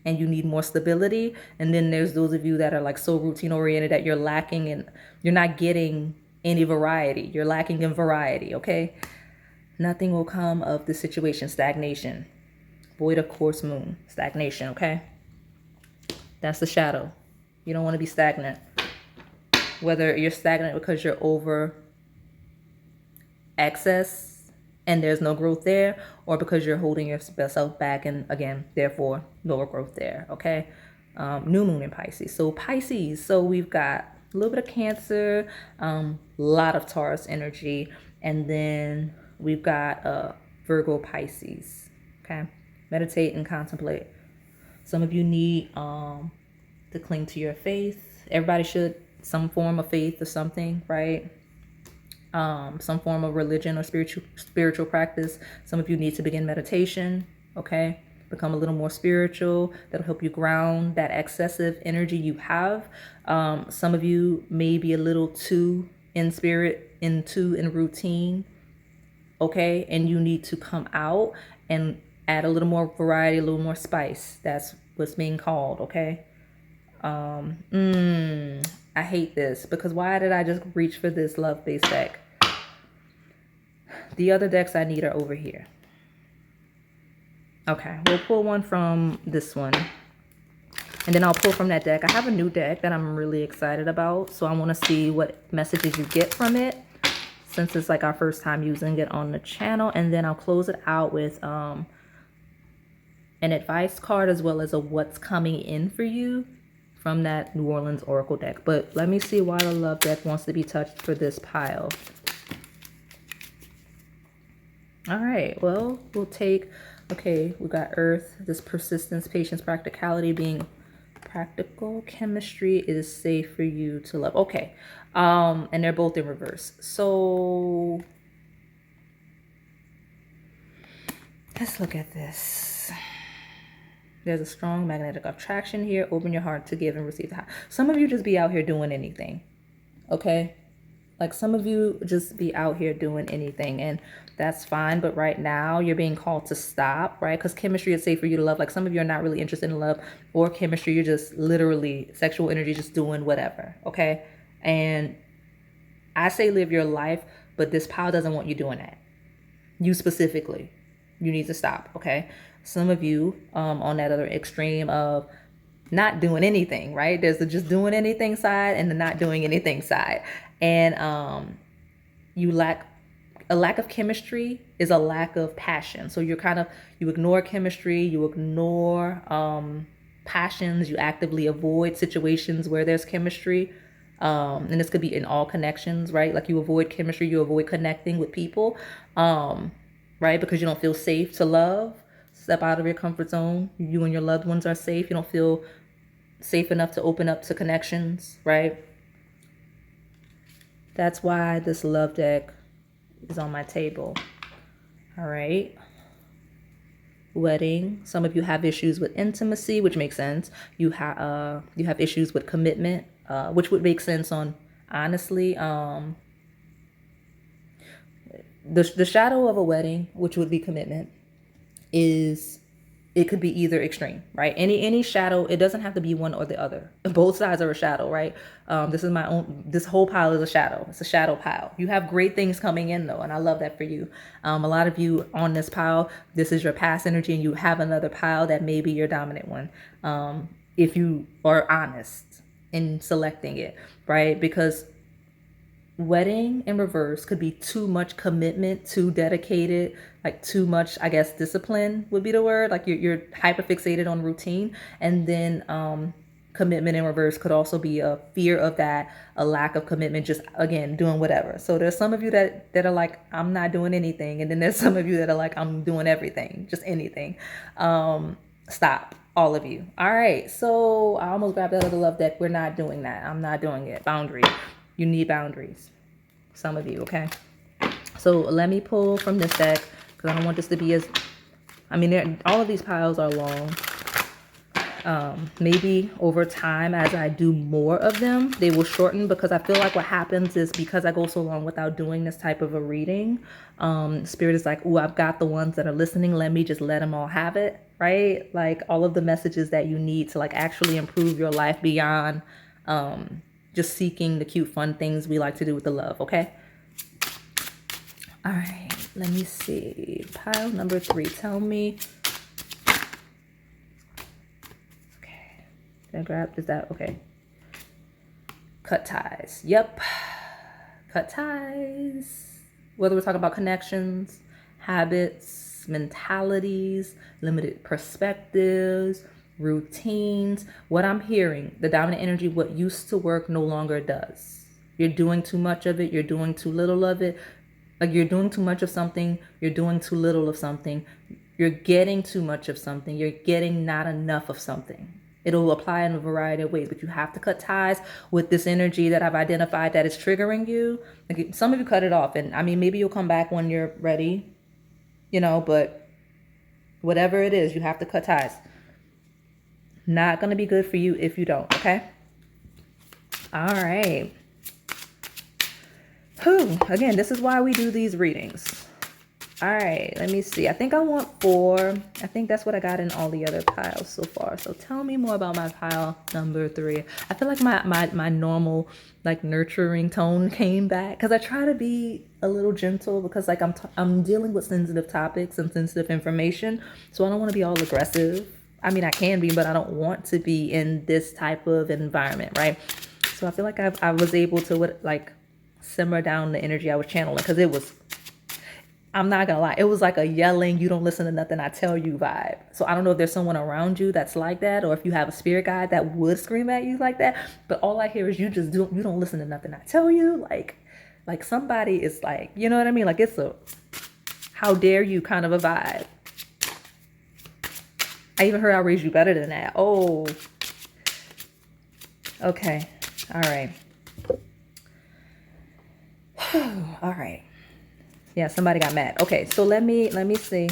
S1: and you need more stability. And then there's those of you that are like so routine oriented that you're lacking and you're not getting any variety. You're lacking in variety, okay? Nothing will come of the situation. Stagnation. Void of course moon. Stagnation, okay? That's the shadow. You don't want to be stagnant. Whether you're stagnant because you're over excess and there's no growth there, or because you're holding yourself back and again, therefore, lower growth there, okay? New moon in Pisces. So Pisces, so we've got a little bit of Cancer, a lot of Taurus energy, and then we've got Virgo Pisces, okay? Meditate and contemplate. Some of you need to cling to your faith. Everybody should, some form of faith or something, right? Some form of religion or spiritual practice. Some of you need to begin meditation, okay? Become a little more spiritual. That'll help you ground that excessive energy you have. Some of you may be a little too in spirit, in routine, okay? And you need to come out and add a little more variety, a little more spice. That's what's being called, okay? I hate this because why did I just reach for this love-based deck? The other decks I need are over here. Okay, we'll pull one from this one. And then I'll pull from that deck. I have a new deck that I'm really excited about. So I want to see what messages you get from it, since it's like our first time using it on the channel. And then I'll close it out with an advice card as well as a what's coming in for you from that New Orleans Oracle deck. But let me see why the love deck wants to be touched for this pile. All right, well, we'll take, okay, we got Earth, this persistence, patience, practicality, being practical. Chemistry is safe for you to love. Okay, and they're both in reverse. So let's look at this. There's a strong magnetic attraction here. Open your heart to give and receive. Some of you just be out here doing anything, okay? Like some of you just be out here doing anything, and that's fine. But right now you're being called to stop, right? Because chemistry is safe for you to love. Like some of you are not really interested in love or chemistry. You're just literally sexual energy, just doing whatever, okay? And I say live your life, but this pile doesn't want you doing that. You specifically, you need to stop, okay? Some of you on that other extreme of not doing anything, right? There's the just doing anything side and the not doing anything side. And you lack a lack of chemistry is a lack of passion. So you're kind of, you ignore chemistry, you ignore passions, you actively avoid situations where there's chemistry. And this could be in all connections, right? Like you avoid chemistry, you avoid connecting with people, right? Because you don't feel safe to love. Step out of your comfort zone. You and your loved ones are safe. You don't feel safe enough to open up to connections, right? That's why this love deck is on my table. All right. Wedding. Some of you have issues with intimacy, which makes sense. You have issues with commitment, which would make sense on, honestly, the shadow of a wedding, which would be commitment, is, it could be either extreme, right? Any shadow, it doesn't have to be one or the other. Both sides are a shadow, right? This is my own, this whole pile is a shadow. It's a shadow pile. You have great things coming in though, and I love that for you. A lot of you on this pile, this is your past energy, and you have another pile that may be your dominant one. If you are honest in selecting it, right? Because wedding in reverse could be too much commitment, too dedicated, like too much, I guess, discipline would be the word. Like you're hyper fixated on routine. And then commitment in reverse could also be a fear of that, a lack of commitment, just again doing whatever. So there's some of you that are like, I'm not doing anything, and then there's some of you that are like, I'm doing everything, just anything. Stop, all of you. All right, so I almost grabbed that other love deck. We're not doing that. I'm not doing it. Boundary. You need boundaries. Some of you, okay? So let me pull from this deck because I don't want this to be as, I mean, all of these piles are long. Maybe over time, as I do more of them, they will shorten, because I feel like what happens is, because I go so long without doing this type of a reading, Spirit is like, oh, I've got the ones that are listening. Let me just let them all have it, right? Like all of the messages that you need to like actually improve your life beyond just seeking the cute, fun things we like to do with the love, okay? All right, let me see. Pile number 3, tell me. I grab, is that okay? Cut ties. Yep. Cut ties. Whether we're talking about connections, habits, mentalities, limited perspectives, routines, what I'm hearing, the dominant energy, what used to work no longer does. You're doing too much of it. You're doing too little of it. Like you're doing too much of something. You're doing too little of something. You're getting too much of something. You're getting not enough of something. It'll apply in a variety of ways, but you have to cut ties with this energy that I've identified that is triggering you. Like some of you cut it off, and I mean, maybe you'll come back when you're ready, you know, but whatever it is, you have to cut ties. Not going to be good for you if you don't, okay? All right. Whew. Again, this is why we do these readings. All right, let me see. I think I want 4. I think that's what I got in all the other piles so far. So tell me more about my pile number 3. I feel like my normal like nurturing tone came back, because I try to be a little gentle, because like I'm dealing with sensitive topics and sensitive information. So I don't want to be all aggressive. I mean, I can be, but I don't want to be in this type of environment, right? So I feel like I was able to like simmer down the energy I was channeling, because it was, I'm not gonna lie, it was like a yelling, you don't listen to nothing I tell you vibe. So I don't know if there's someone around you that's like that, or if you have a spirit guide that would scream at you like that. But all I hear is you don't listen to nothing I tell you. Like somebody is like, you know what I mean? Like it's a how dare you kind of a vibe. I even heard I'll raise you better than that. Oh, okay. All right. All right. Yeah, somebody got mad. Okay, so let me see.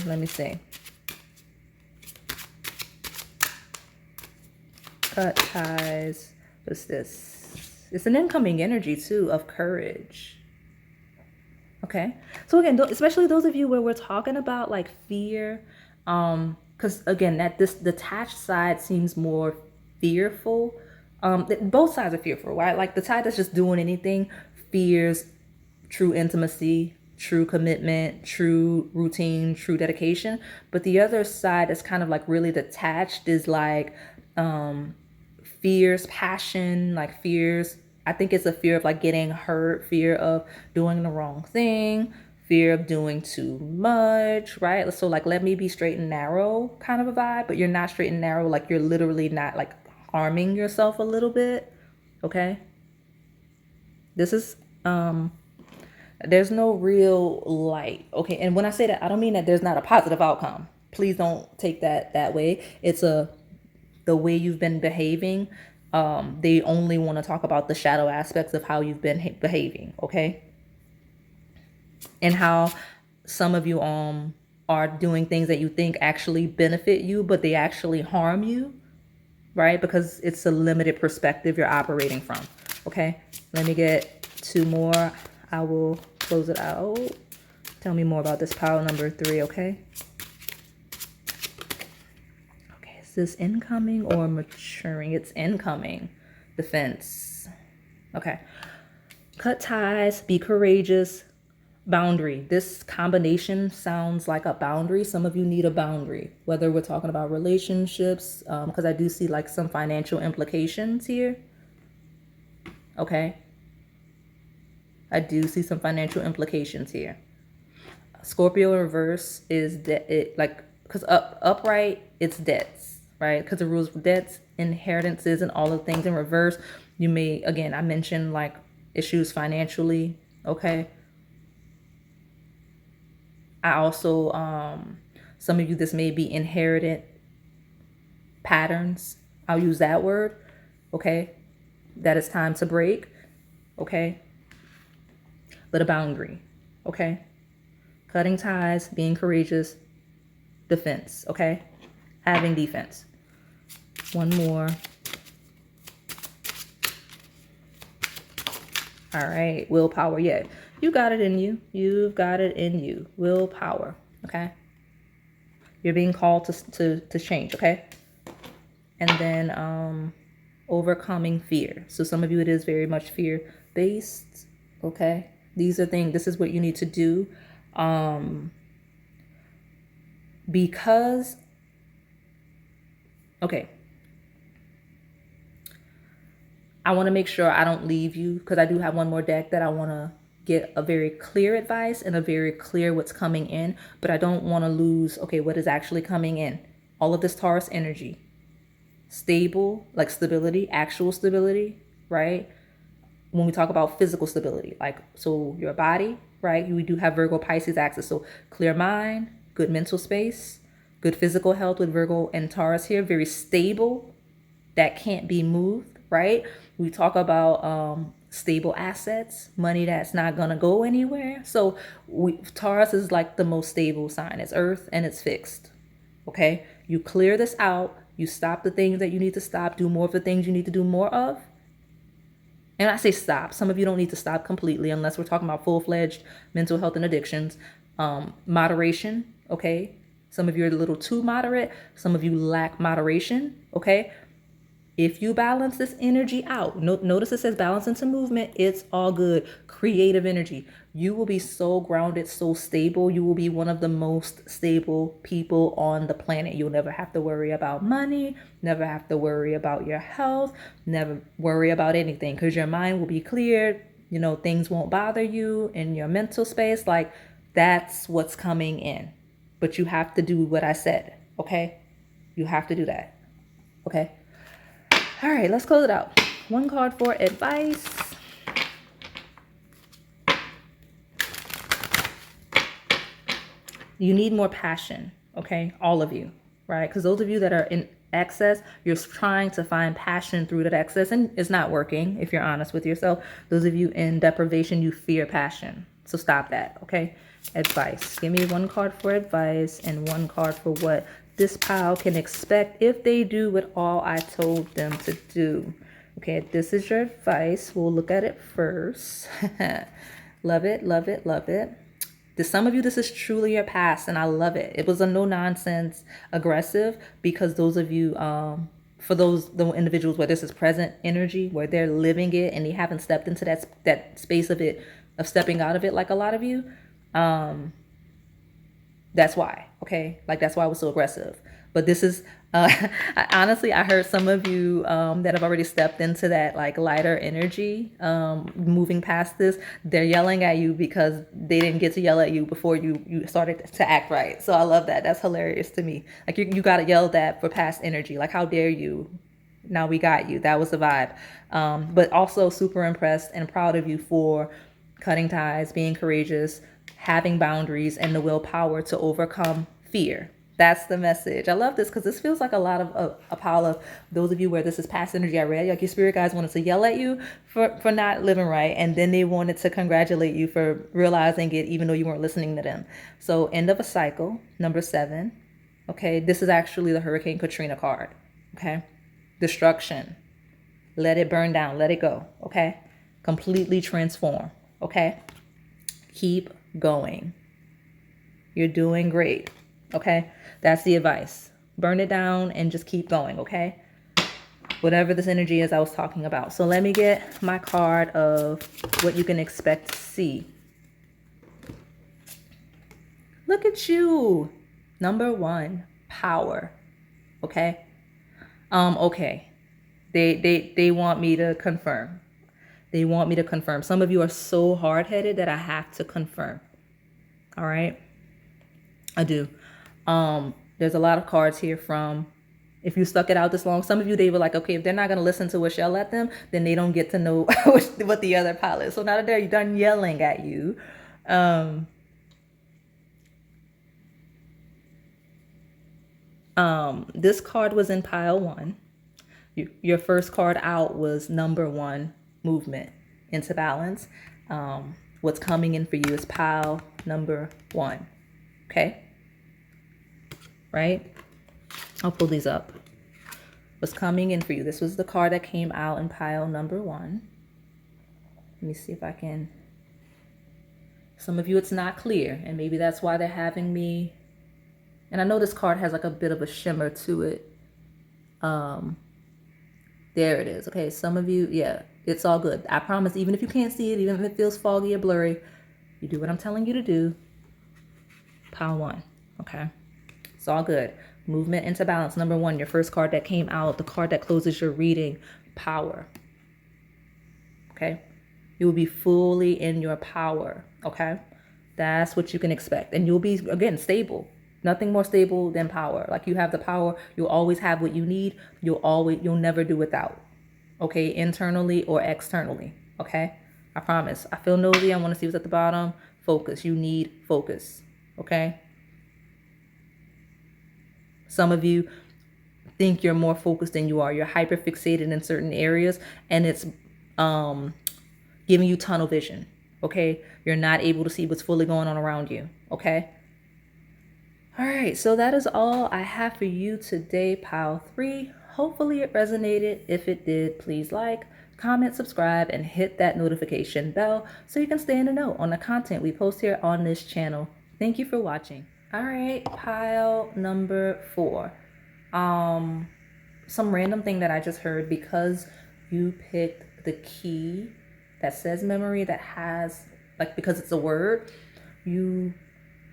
S1: Cut ties. What's this? It's an incoming energy too of courage. Okay. So again, especially those of you where we're talking about like fear, because again, that this detached side seems more fearful. Both sides are fearful, right? Like the side that's just doing anything fears true intimacy, true commitment, true routine, true dedication. But the other side is kind of like really detached, is like fears, passion, like fears. I think it's a fear of like getting hurt, fear of doing the wrong thing, fear of doing too much, right? So like, let me be straight and narrow kind of a vibe, but you're not straight and narrow. Like you're literally not like harming yourself a little bit. Okay. This is, there's no real light. Okay. And when I say that, I don't mean that there's not a positive outcome. Please don't take that way. It's the way you've been behaving. They only want to talk about the shadow aspects of how you've been behaving. Okay. And how some of you are doing things that you think actually benefit you, but they actually harm you, right? Because it's a limited perspective you're operating from. Okay. Let me get 2 more. I will close it out. Tell me more about this pile number 3, okay? Okay, is this incoming or maturing? It's incoming. Defense. Okay. Cut ties, be courageous, boundary. This combination sounds like a boundary. Some of you need a boundary, whether we're talking about relationships, because I do see like some financial implications here. Okay. I do see some financial implications here. Scorpio in reverse is because upright, it's debts, right? Because the rules of debts, inheritances, and all of the things in reverse. You may, again, I mentioned like issues financially, okay? I also, some of you, this may be inherited patterns. I'll use that word, okay? That it's time to break, okay? But a boundary, okay? Cutting ties, being courageous, defense, okay? Having defense. One more. All right, willpower. Yeah, you got it in you. You've got it in you. Willpower. Okay. You're being called to change. Okay. And then overcoming fear. So some of you, it is very much fear based. Okay. These are things. This is what you need to do. Because. Okay. I want to make sure I don't leave you, because I do have one more deck that I want to get a very clear advice and a very clear what's coming in, but I don't want to lose, okay, what is actually coming in. All of this Taurus energy, stable, like stability, actual stability, right? When we talk about physical stability, like, so your body, right? We do have Virgo Pisces axis. So clear mind, good mental space, good physical health with Virgo and Taurus here, very stable, that can't be moved, right? We talk about stable assets, money that's not gonna go anywhere. So Taurus is like the most stable sign. It's earth and it's fixed. Okay, you clear this out. You stop the things that you need to stop. Do more of the things you need to do more of. And I say stop. Some of you don't need to stop completely unless we're talking about full-fledged mental health and addictions. Moderation. Okay, some of you are a little too moderate. Some of you lack moderation. Okay. If you balance this energy out, notice it says balance into movement. It's all good. Creative energy. You will be so grounded, so stable. You will be one of the most stable people on the planet. You'll never have to worry about money, never have to worry about your health, never worry about anything, because your mind will be cleared. You know, things won't bother you in your mental space. Like, that's what's coming in. But you have to do what I said. Okay? You have to do that. Okay? All right, let's close it out. One card for advice. You need more passion, okay? All of you, right? Because those of you that are in excess, you're trying to find passion through that excess, and it's not working, if you're honest with yourself. Those of you in deprivation, you fear passion. So stop that, okay? Advice. Give me one card for advice and one card for what this pile can expect if they do what all I told them to do. Okay, this is your advice. We'll look at it first. Love it, love it, love it. To some of you, this is truly your past, and I love it. It was a no-nonsense aggressive, because those of you, for the individuals where this is present energy, where they're living it and they haven't stepped into that space of it, of stepping out of it like a lot of you, that's why, okay? Like, that's why I was so aggressive. But this is, honestly, I heard some of you that have already stepped into that, like, lighter energy, moving past this. They're yelling at you because they didn't get to yell at you before you started to act right. So I love that. That's hilarious to me. Like, you got to yell that for past energy. Like, how dare you? Now we got you. That was the vibe. But also super impressed and proud of you for cutting ties, being courageous, having boundaries, and the willpower to overcome fear. That's the message. I love this, because this feels like a lot of a pile of those of you where this is past energy. I read, like, your spirit guides wanted to yell at you for not living right, and then they wanted to congratulate you for realizing it, even though you weren't listening to them. So end of a cycle, number 7. Okay, this is actually the Hurricane Katrina card. Okay, destruction. Let it burn down. Let it go. Okay, completely transform. Okay, keep going. You're doing great. Okay, that's the advice. Burn it down and just keep going. Okay, whatever this energy is I was talking about. So let me get my card of what you can expect to see. Look at you. Number 1, power. Okay. Okay. They want me to confirm. They want me to confirm. Some of you are so hard-headed that I have to confirm. All right. I do. There's a lot of cards here from, if you stuck it out this long, some of you, they were like, okay, if they're not going to listen to what yell at them, then they don't get to know what the other pile is. So now that they're done yelling at you, this card was in pile 1. Your first card out was number 1, movement into balance. What's coming in for you is pile number 1. Okay. Right? I'll pull these up. what's coming in for you. This was the card that came out in pile number 1. Let me see if I can. Some of you, it's not clear, and maybe that's why they're having me. And I know this card has like a bit of a shimmer to it. There it is. Okay, some of you, yeah, it's all good. I promise, even if you can't see it, even if it feels foggy or blurry, you do what I'm telling you to do. Pile 1, okay? It's all good. Movement into balance. Number 1, your first card that came out, the card that closes your reading, power. Okay? You will be fully in your power, okay? That's what you can expect. And you'll be, again, stable. Nothing more stable than power. Like, you have the power, you'll always have what you need. You'll never do without. Okay? Internally or externally. Okay? I promise. I feel nosy. I want to see what's at the bottom. Focus. You need focus. Okay? Some of you think you're more focused than you are. You're hyper fixated in certain areas, and it's giving you tunnel vision. Okay? You're not able to see what's fully going on around you. Okay? All right, so that is all I have for you today, pile 3. Hopefully it resonated. If it did, please like, comment, subscribe, and hit that notification bell so you can stay in the know on the content we post here on this channel. Thank you for watching. All right, pile number 4. Some random thing that I just heard, because you picked the key that says memory, that has, like, because it's a word, you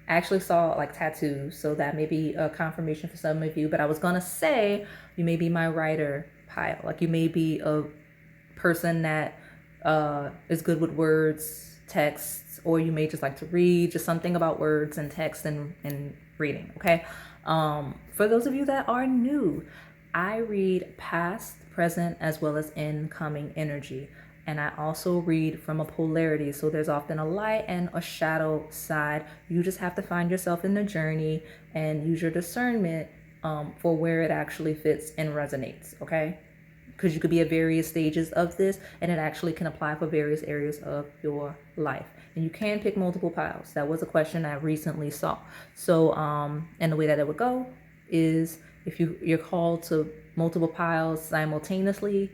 S1: actually saw like tattoos, so that may be a confirmation for some of you. But I was gonna say you may be my writer pile, like you may be a person that is good with words, texts, or you may just like to read, just something about words and text and reading. Okay, for those of you that are new, I read past, present, as well as incoming energy. And I also read from a polarity. So there's often a light and a shadow side. You just have to find yourself in the journey and use your discernment for where it actually fits and resonates, okay? Because you could be at various stages of this, and it actually can apply for various areas of your life. And you can pick multiple piles. That was a question I recently saw. So, and the way that it would go is if you're called to multiple piles simultaneously,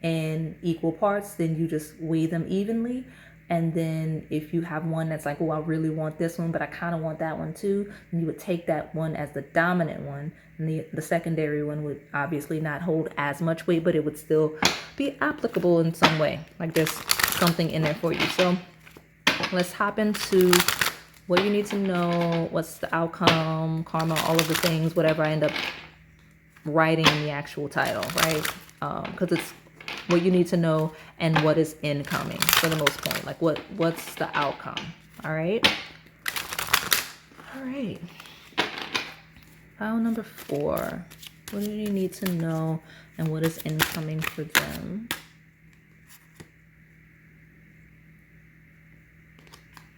S1: in equal parts, then you just weigh them evenly. And then if you have one that's like, oh, I really want this one, but I kind of want that one too, then you would take that one as the dominant one, and the secondary one would obviously not hold as much weight, but it would still be applicable in some way. Like there's something in there for you. So let's hop into what you need to know, what's the outcome, karma, all of the things, whatever I end up writing in the actual title, right? Because it's what you need to know and what is incoming for the most part. Like what's the outcome? All right. All right. File number 4. What do you need to know and what is incoming for them?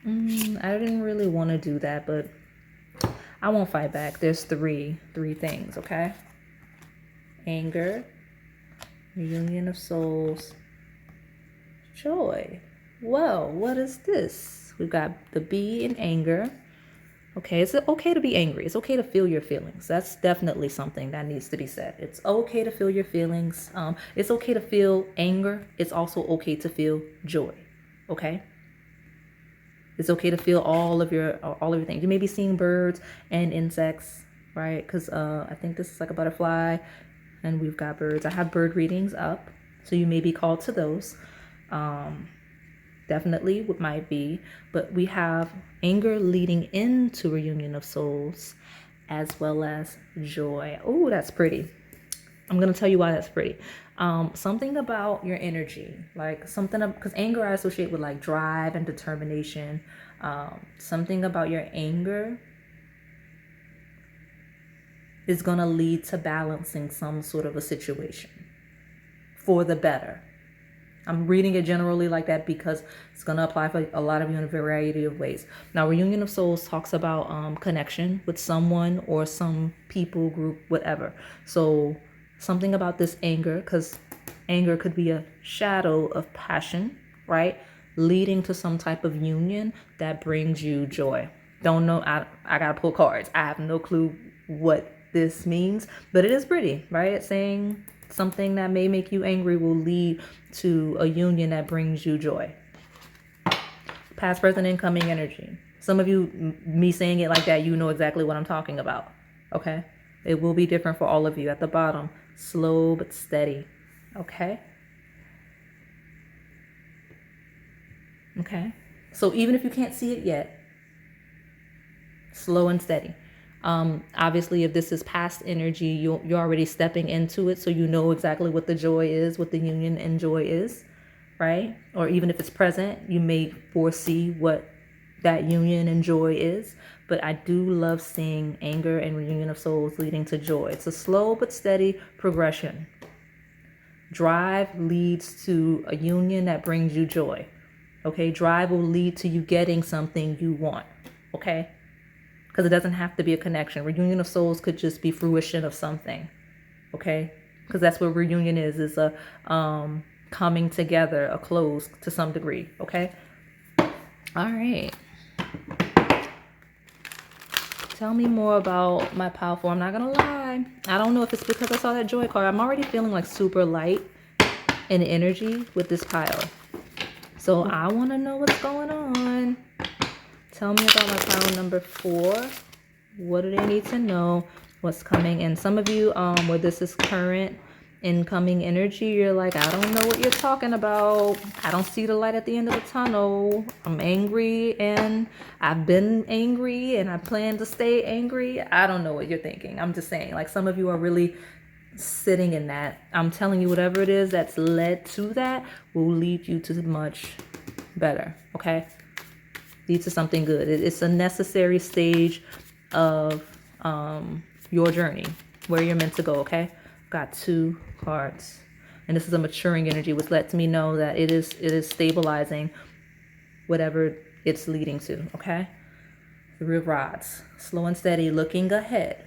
S1: I didn't really want to do that, but I won't fight back. There's three things, okay? Anger, reunion of souls, joy. Well, what is this? We've got the B in anger. Okay, it's okay to be angry. It's okay to feel your feelings. That's definitely something that needs to be said. It's okay to feel your feelings. It's okay to feel anger. It's also okay to feel joy. Okay? It's okay to feel all of your things. You may be seeing birds and insects, right? Because I think this is like a butterfly, and we've got birds. I have bird readings up, so you may be called to those. Definitely might be, but we have anger leading into reunion of souls, as well as joy. Oh, that's pretty. I'm gonna tell you why that's pretty. Something about your energy, like something, because anger I associate with like drive and determination. Something about your anger is gonna lead to balancing some sort of a situation for the better. I'm reading it generally like that because it's going to apply for a lot of you in a variety of ways. Now, reunion of souls talks about connection with someone or some people, group, whatever. So something about this anger, because anger could be a shadow of passion, right? Leading to some type of union that brings you joy. Don't know. I got to pull cards. I have no clue what this means, but it is pretty, right? It's saying something that may make you angry will lead to a union that brings you joy. Past, present, incoming energy. Some of you, me saying it like that, you know exactly what I'm talking about. Okay? It will be different for all of you. At the bottom, slow but steady. Okay? Okay? So even if you can't see it yet, slow and steady. Obviously, if this is past energy, you're already stepping into it, so you know exactly what the joy is, what the union and joy is, right? Or even if it's present, you may foresee what that union and joy is. But I do love seeing anger and reunion of souls leading to joy. It's a slow but steady progression. Drive leads to a union that brings you joy. Okay, drive will lead to you getting something you want. Okay, because it doesn't have to be a connection. Reunion of souls could just be fruition of something. Okay, because that's what reunion is a coming together, a close to some degree. Okay, all right. Tell me more about my powerful. I'm not gonna lie, I don't know if it's because I saw that joy card. I'm already feeling like super light in energy with this pile. So I want to know what's going on. Tell me about my pile number 4. What do they need to know? What's coming in? Some of you, where this is current incoming energy, you're like, I don't know what you're talking about. I don't see the light at the end of the tunnel. I'm angry and I've been angry and I plan to stay angry. I don't know what you're thinking. I'm just saying, like, some of you are really sitting in that. I'm telling you, whatever it is that's led to that will lead you to much better. Okay, lead to something good. It's a necessary stage of your journey where you're meant to go. Okay, got 2 cards, and this is a maturing energy, which lets me know that it is stabilizing whatever it's leading to. Okay, 3 of Rods, slow and steady, looking ahead.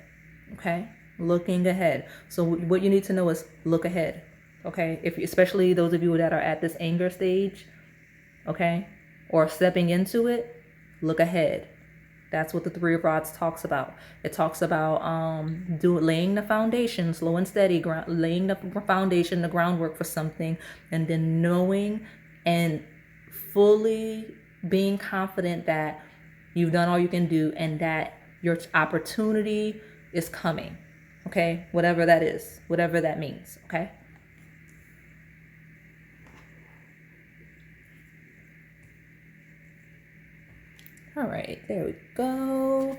S1: Okay, looking ahead. So what you need to know is look ahead. Okay, if especially those of you that are at this anger stage, okay, or stepping into it, look ahead. That's what the 3 of Rods talks about. It talks about laying the foundation, slow and steady, laying the foundation, the groundwork for something, and then knowing and fully being confident that you've done all you can do and that your opportunity is coming. Okay, whatever that is, whatever that means. Okay. All right, there we go.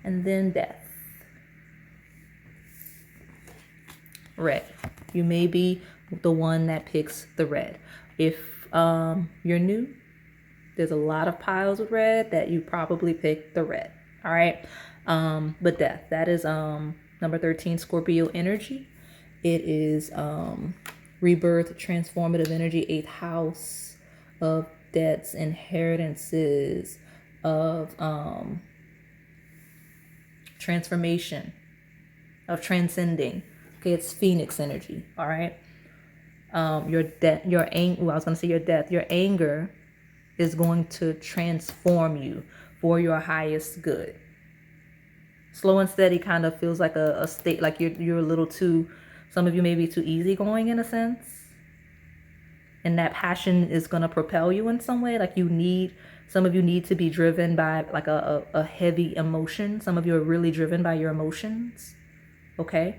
S1: And then death. Red. You may be the one that picks the red. If you're new, there's a lot of piles with red that you probably picked the red. All right. But death, that is number 13, Scorpio energy. It is rebirth, transformative energy, 8th house of debts, inheritances, of transformation, of transcending. Okay, it's Phoenix energy. All right. Your death, your anger. Well, I was going to say your death. Your anger is going to transform you for your highest good. Slow and steady kind of feels like a state, like you're a little too. Some of you may be too easygoing in a sense, and that passion is going to propel you in some way. Like some of you need to be driven by like a heavy emotion. Some of you are really driven by your emotions. Okay.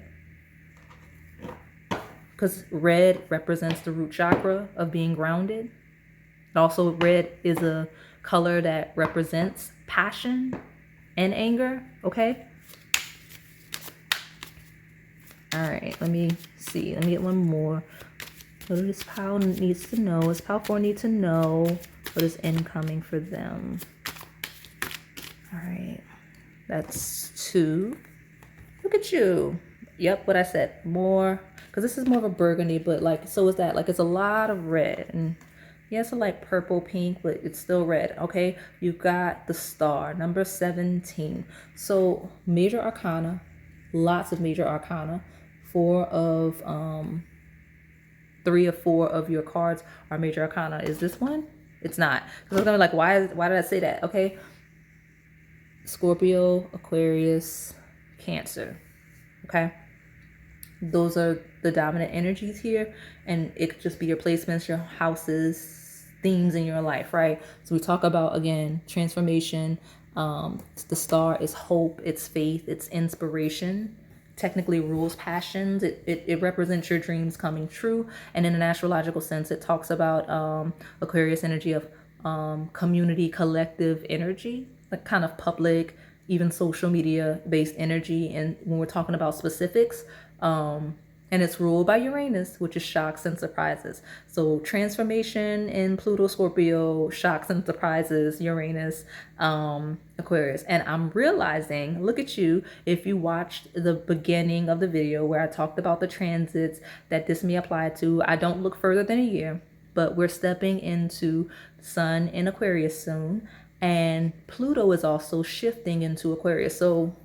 S1: Because red represents the root chakra of being grounded. Also, red is a color that represents passion and anger. Okay. All right. Let me see. Let me get one more. What does this pile needs to know? Does pile 4 need to know what is incoming for them? All right. That's 2. Look at you. Yep, what I said. More, because this is more of a burgundy, but like, so is that. Like, it's a lot of red. And yeah, it's a like purple, pink, but it's still red. Okay, you got the star, number 17. So major arcana, lots of major arcana. 3 of 4 of your cards are major arcana. Is this one? It's not. Because I'm gonna be like, why did I say that? Okay. Scorpio, Aquarius, Cancer. Okay. Those are the dominant energies here, and it could just be your placements, your houses, themes in your life, right? So we talk about, again, transformation. The star is hope, it's faith, it's inspiration. Technically rules passions. It represents your dreams coming true. And in an astrological sense, it talks about Aquarius energy of community, collective energy, like kind of public, even social media based energy. And when we're talking about specifics, and it's ruled by Uranus, which is shocks and surprises. So transformation in Pluto, Scorpio, shocks and surprises, Uranus, Aquarius. And I'm realizing, look at you, if you watched the beginning of the video where I talked about the transits that this may apply to, I don't look further than a year, but we're stepping into Sun in Aquarius soon. And Pluto is also shifting into Aquarius. So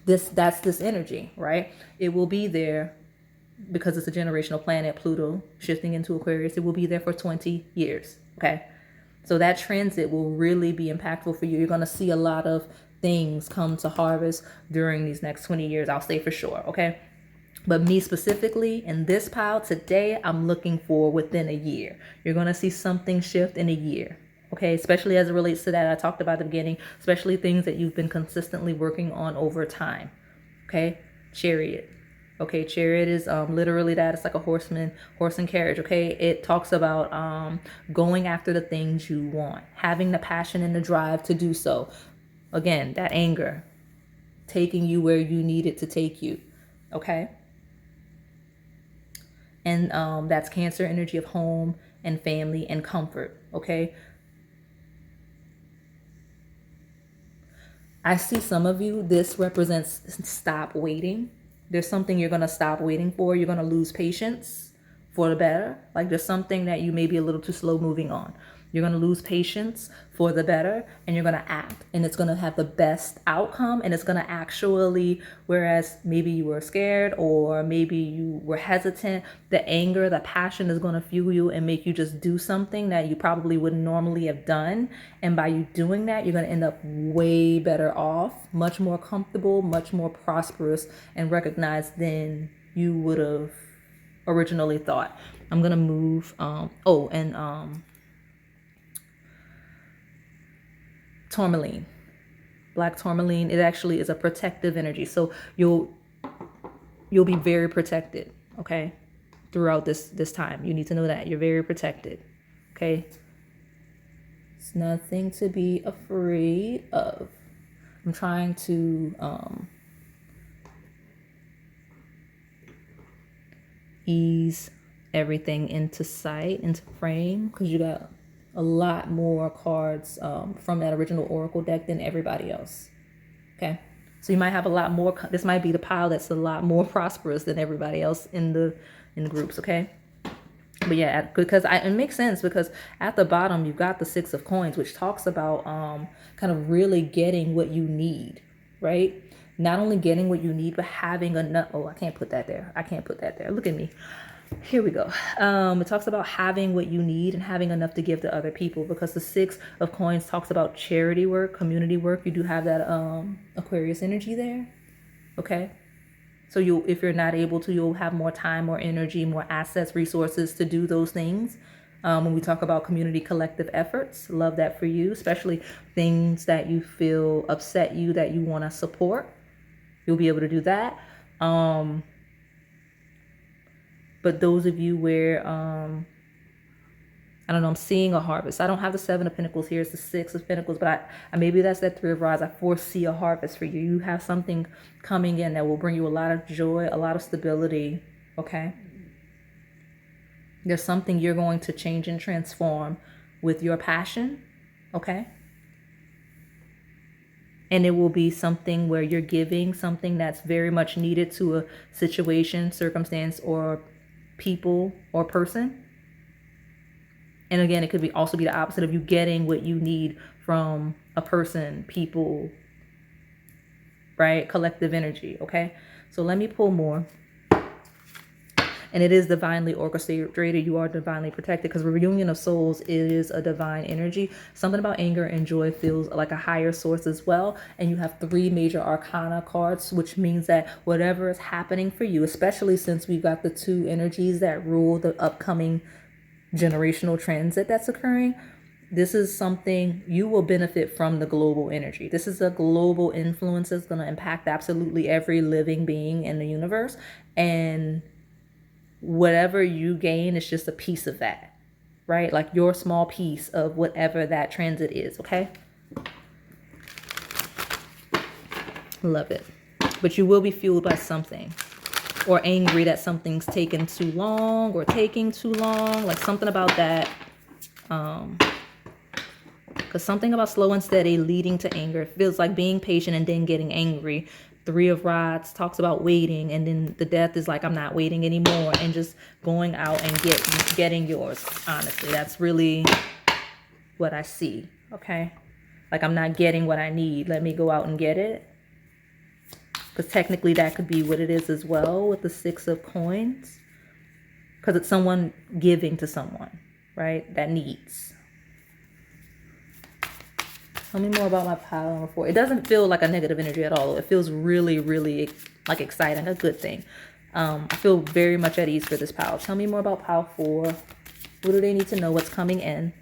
S1: that's this energy, right? It will be there because it's a generational planet, Pluto shifting into Aquarius. It will be there for 20 years. Okay. So that transit will really be impactful for you. You're going to see a lot of things come to harvest during these next 20 years. I'll say for sure. Okay. But me specifically in this pile today, I'm looking for within a year. You're going to see something shift in a year. Okay, especially as it relates to that I talked about at the beginning, especially things that you've been consistently working on over time. Okay, Chariot. Okay, Chariot is literally that. It's like a horse and carriage. Okay, it talks about going after the things you want, having the passion and the drive to do so. Again, that anger, taking you where you need it to take you. Okay, and that's Cancer energy of home and family and comfort. Okay. I see some of you, this represents stop waiting. There's something you're going to stop waiting for. You're going to lose patience for the better. Like there's something that you may be a little too slow moving on. You're going to lose patience for the better, and you're going to act, and it's going to have the best outcome, and it's going to actually, whereas maybe you were scared or maybe you were hesitant, the anger, the passion is going to fuel you and make you just do something that you probably wouldn't normally have done. And by you doing that, you're going to end up way better off, much more comfortable, much more prosperous and recognized than you would have originally thought. I'm going to move. Tourmaline, black tourmaline, it actually is a protective energy. So you'll be very protected, okay, throughout this time. You need to know that you're very protected, okay? It's nothing to be afraid of. I'm trying to ease everything into sight, into frame, because you got a lot more cards from that original oracle deck than everybody else. Okay, so you might have a lot more. This might be the pile that's a lot more prosperous than everybody else in the groups. Okay, but yeah, because it makes sense, because at the bottom you've got the Six of Coins, which talks about kind of really getting what you need, right? Not only getting what you need, but having enough. Oh, I can't put that there. I can't put that there. Look at me. Here we go. It talks about having what you need and having enough to give to other people, because the Six of Coins talks about charity work, community work. You do have that Aquarius energy there. Okay. So if you're not able to, you'll have more time, more energy, more assets, resources to do those things. When we talk about community collective efforts, love that for you, especially things that you feel upset you, that you want to support. You'll be able to do that. But those of you where, I don't know, I'm seeing a harvest. I don't have the Seven of Pentacles here. It's the Six of Pentacles, but maybe that's that Three of Rods. I foresee a harvest for you. You have something coming in that will bring you a lot of joy, a lot of stability, okay? There's something you're going to change and transform with your passion, okay? And it will be something where you're giving something that's very much needed to a situation, circumstance, or people or person. And again, it could be also be the opposite of you getting what you need from a person, people, right? Collective energy. Okay. So let me pull more. And it is divinely orchestrated. You are divinely protected because the reunion of souls is a divine energy. Something about anger and joy feels like a higher source as well. And you have 3 major arcana cards, which means that whatever is happening for you, especially since we've got the 2 energies that rule the upcoming generational transit that's occurring, this is something you will benefit from. The global energy, this is a global influence that's going to impact absolutely every living being in the universe, and whatever you gain is just a piece of that, right? Like your small piece of whatever that transit is. Okay, love it. But you will be fueled by something, or angry that something's taken too long or taking too long, like something about that. Because something about slow and steady leading to anger. It feels like being patient and then getting angry. 3 of Rods talks about waiting, and then the Death is like, I'm not waiting anymore, and just going out and getting yours. Honestly, that's really what I see. Okay, like I'm not getting what I need. Let me go out and get it. Because technically that could be what it is as well with the 6 of Coins. Because it's someone giving to someone, right, that needs. Tell me more about my pile number 4. It doesn't feel like a negative energy at all. It feels really, really like exciting, a good thing. I feel very much at ease for this pile. Tell me more about pile 4. What do they need to know? What's coming in?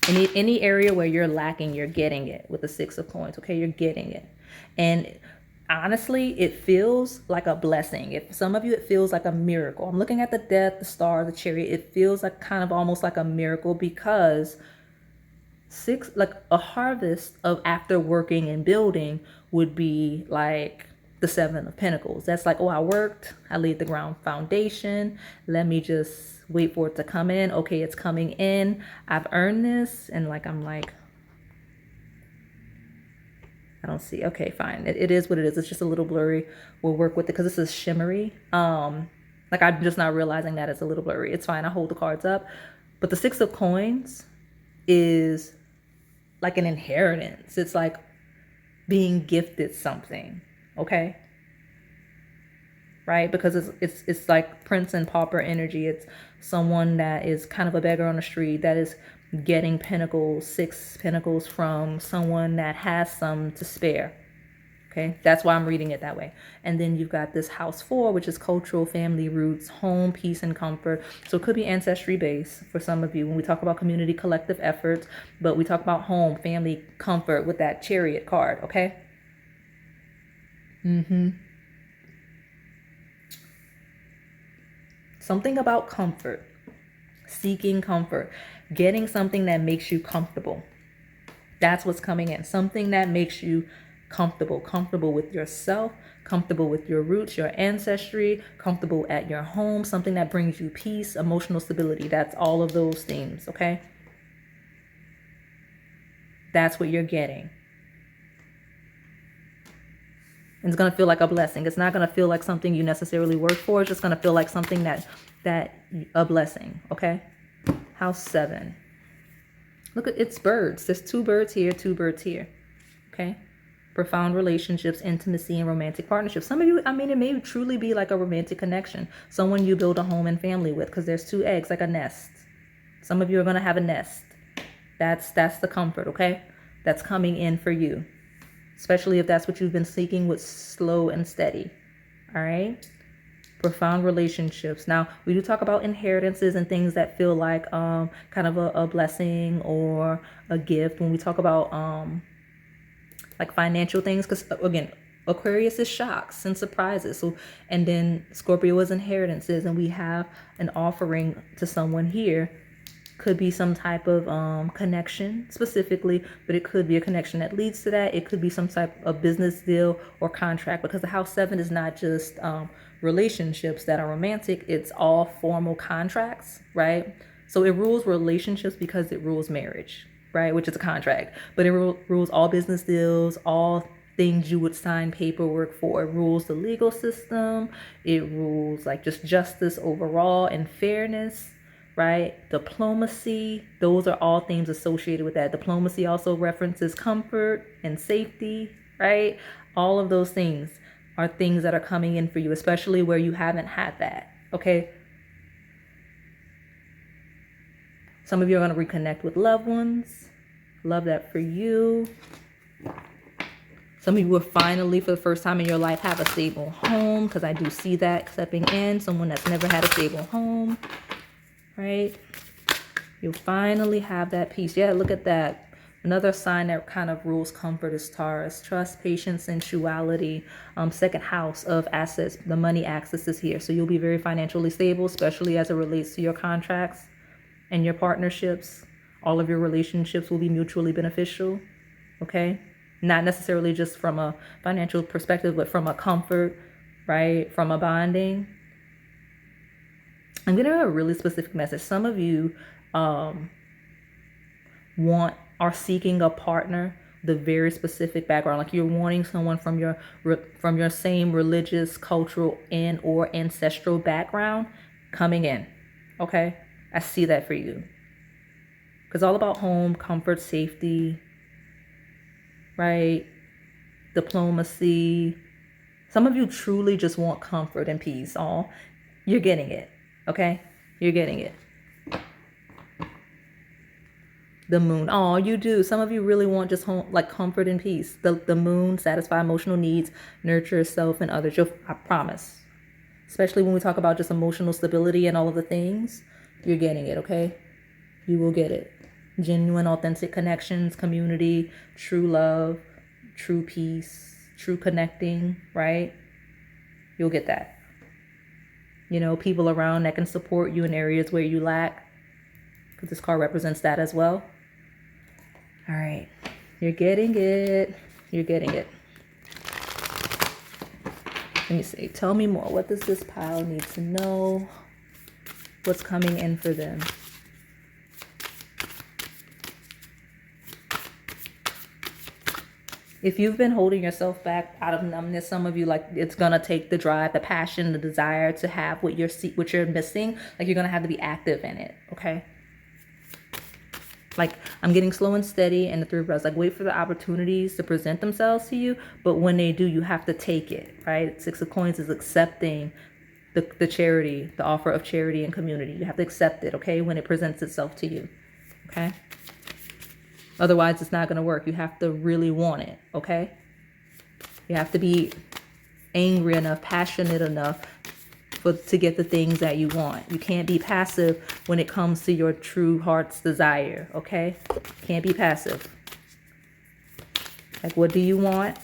S1: Any area where you're lacking, you're getting it with the 6 of Coins. Okay, you're getting it. And honestly, it feels like a blessing. If some of you, it feels like a miracle. I'm looking at the Death, the Star, the Chariot. It feels like kind of almost like a miracle, because 6, like a harvest of after working and building would be like the 7 of Pentacles. That's like, oh, I worked, I laid the ground foundation. Let me just wait for it to come in. Okay, it's coming in. I've earned this. And like, I'm like, I don't see. Okay, fine. It is what it is. It's just a little blurry. We'll work with it because this is shimmery. Like I'm just not realizing that it's a little blurry. It's fine. I hold the cards up. But the 6 of Coins is like an inheritance. It's like being gifted something. Okay, right? Because it's like prince and pauper energy. It's someone that is kind of a beggar on the street that is getting pentacles, 6 pentacles from someone that has some to spare. Okay, that's why I'm reading it that way. And then you've got this house 4, which is cultural, family roots, home, peace, and comfort. So it could be ancestry based for some of you when we talk about community, collective efforts, but we talk about home, family, comfort with that Chariot card. Okay. Something about comfort, seeking comfort, getting something that makes you comfortable. That's what's coming in. Something that makes you comfortable with yourself, comfortable with your roots, your ancestry, comfortable at your home, something that brings you peace, emotional stability. That's all of those themes, okay? That's what you're getting. And it's going to feel like a blessing. It's not going to feel like something you necessarily work for. It's just going to feel like something that a blessing, okay? House 7. Look at, it's birds. There's 2 birds here, 2 birds here, okay? Profound relationships, intimacy, and romantic partnerships. Some of you, I mean, it may truly be like a romantic connection. Someone you build a home and family with, because there's 2 eggs, like a nest. Some of you are going to have a nest. That's the comfort, okay? That's coming in for you. Especially if that's what you've been seeking with slow and steady. All right? Profound relationships. Now, we do talk about inheritances and things that feel like kind of a blessing or a gift when we talk about like financial things, because again, Aquarius is shocks and surprises. So, and then Scorpio is inheritances, and we have an offering to someone here. Could be some type of connection specifically, but it could be a connection that leads to that. It could be some type of business deal or contract, because the house 7 is not just relationships that are romantic. It's all formal contracts, right? So it rules relationships because it rules marriage, right? Which is a contract, but it rules all business deals, all things you would sign paperwork for. It rules the legal system. It rules like just justice overall and fairness, right? Diplomacy. Those are all things associated with that. Diplomacy also references comfort and safety, right? All of those things are things that are coming in for you, especially where you haven't had that, Okay. Some of you are going to reconnect with loved ones. Love that for you. Some of you will finally, for the first time in your life, have a stable home, because I do see that stepping in. Someone that's never had a stable home, right? You'll finally have that peace. Yeah, look at that. Another sign that kind of rules comfort is Taurus. Trust, patience, sensuality. Second house of assets. The money axis is here. So you'll be very financially stable, especially as it relates to your contracts and your partnerships. All of your relationships will be mutually beneficial. Okay? Not necessarily just from a financial perspective, but from a comfort, right? From a bonding. I'm going to have a really specific message. Some of you are seeking a partner, the very specific background, like you're wanting someone from your same religious, cultural, and or ancestral background coming in. Okay, I see that for you, because all about home, comfort, safety, right? Diplomacy. Some of you truly just want comfort and peace. You're getting it. Okay, you're getting it. The moon. Oh, you do. Some of you really want just home, like comfort and peace. The moon, satisfy emotional needs, nurture yourself and others. I promise. Especially when we talk about just emotional stability and all of the things, you're getting it, okay? You will get it. Genuine, authentic connections, community, true love, true peace, true connecting, right? You'll get that. You know, people around that can support you in areas where you lack, because this card represents that as well. All right. You're getting it. You're getting it. Let me see. Tell me more. What does this pile need to know? What's coming in for them? If you've been holding yourself back out of numbness, some of you, like, it's going to take the drive, the passion, the desire to have what you're missing. Like, you're going to have to be active in it, okay? Like, I'm getting slow and steady, and the Three of Wands, like, wait for the opportunities to present themselves to you. But when they do, you have to take it, right? Six of Coins is accepting the charity, the offer of charity and community. You have to accept it, okay, when it presents itself to you, okay? Otherwise, it's not going to work. You have to really want it, okay? You have to be angry enough, passionate enough to get the things that you want. You can't be passive when it comes to your true heart's desire, okay? Can't be passive. Like, what do you want?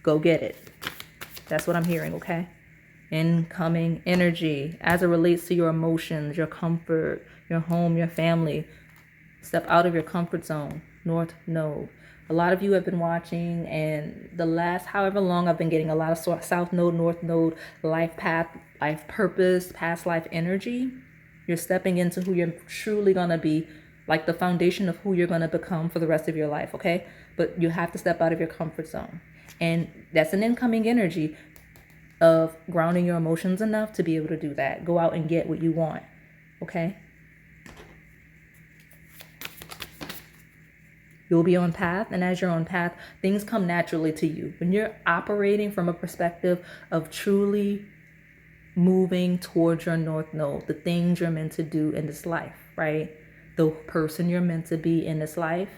S1: Go get it. That's what I'm hearing, okay? Incoming energy as it relates to your emotions, your comfort, your home, your family. Step out of your comfort zone. North Node. A lot of you have been watching, and the last however long I've been getting a lot of South Node, North Node, life path, life purpose, past life energy. You're stepping into who you're truly going to be, like the foundation of who you're going to become for the rest of your life, okay? But you have to step out of your comfort zone. And that's an incoming energy of grounding your emotions enough to be able to do that. Go out and get what you want, okay? You'll be on path, and as you're on path, things come naturally to you. When you're operating from a perspective of truly moving towards your North Node, the things you're meant to do in this life, right? The person you're meant to be in this life,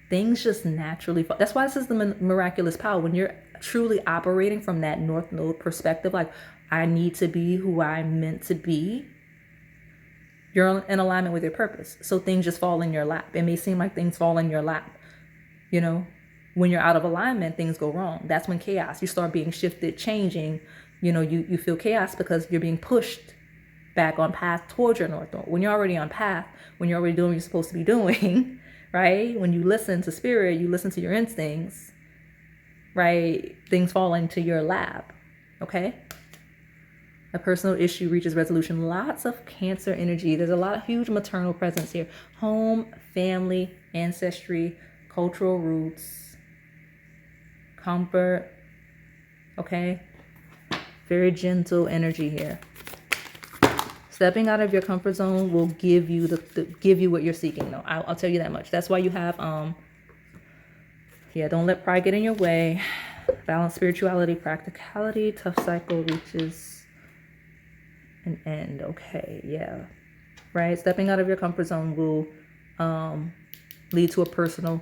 S1: things just naturally fall. That's why this is the miraculous power. When you're truly operating from that North Node perspective, like, I need to be who I'm meant to be, you're in alignment with your purpose. So things just fall in your lap. It may seem like things fall in your lap. You know, when you're out of alignment, things go wrong. That's when chaos, you start being shifted, changing. You know, you feel chaos because you're being pushed back on path towards your North Node. When you're already on path, when you're already doing what you're supposed to be doing, right? When you listen to spirit, you listen to your instincts, right? Things fall into your lap, okay? A personal issue reaches resolution. Lots of Cancer energy. There's a lot of huge maternal presence here. Home, family, ancestry, cultural roots, comfort, okay? Very gentle energy here. Stepping out of your comfort zone will give you give you what you're seeking, though. I'll tell you that much. That's why you have don't let pride get in your way. Balance, spirituality, practicality. Tough cycle reaches An end. Okay, yeah. Right? Stepping out of your comfort zone will lead to a personal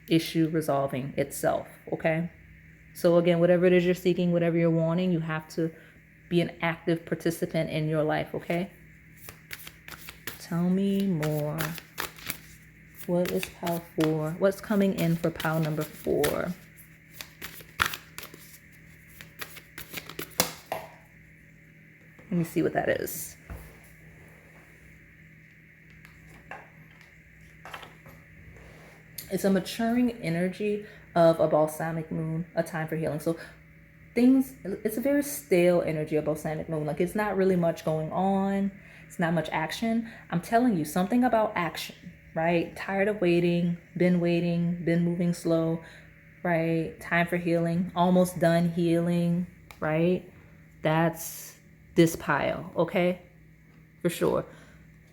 S1: issue resolving itself. Okay? So again, whatever it is you're seeking, whatever you're wanting, you have to be an active participant in your life. Okay? Tell me more. What is pile 4? What's coming in for pile number 4? Let me see what that is. It's a maturing energy of a balsamic moon, a time for healing. So it's a very stale energy of balsamic moon. Like, it's not really much going on. It's not much action. I'm telling you, something about action, right? Tired of waiting, been moving slow, right? Time for healing, almost done healing, right? That's this pile, okay? For sure.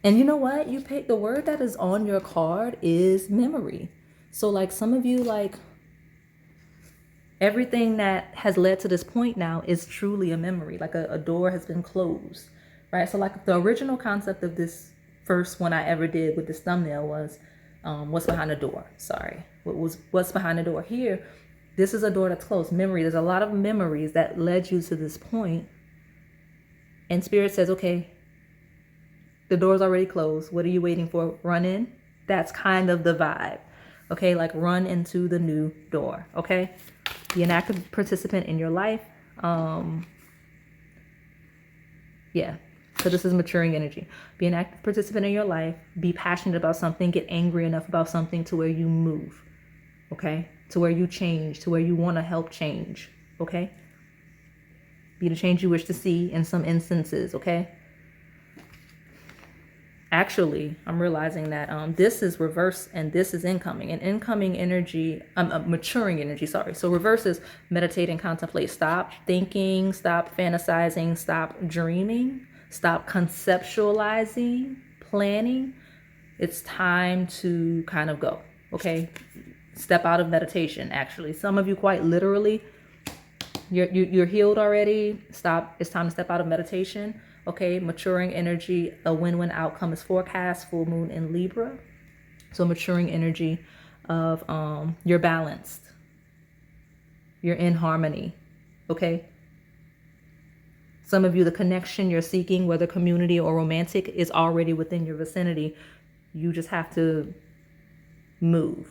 S1: And you know what? You pick the word that is on your card is memory. So like some of you, like everything that has led to this point now is truly a memory. Like a door has been closed, right? So like the original concept of this first one I ever did with this thumbnail was what's behind the door. Sorry. What's behind the door? Here, this is a door that's closed. Memory. There's a lot of memories that led you to this point. And Spirit says, okay, the door's already closed. What are you waiting for? Run in. That's kind of the vibe. Okay, like run into the new door. Okay, be an active participant in your life. Yeah, so this is maturing energy. Be an active participant in your life. Be passionate about something. Get angry enough about something to where you move. Okay, to where you change, to where you want to help change. Okay, be the change you wish to see in some instances. Okay. Actually, I'm realizing that this is reverse and this is incoming. And incoming energy, maturing energy, sorry. So reverse is meditate and contemplate. Stop thinking, stop fantasizing, stop dreaming, stop conceptualizing, planning. It's time to kind of go, okay? Step out of meditation, actually. Some of you quite literally, you're healed already. Stop. It's time to step out of meditation. Okay, maturing energy, a win-win outcome is forecast, full moon in Libra. So maturing energy of you're balanced. You're in harmony. Okay. Some of you, the connection you're seeking, whether community or romantic, is already within your vicinity. You just have to move.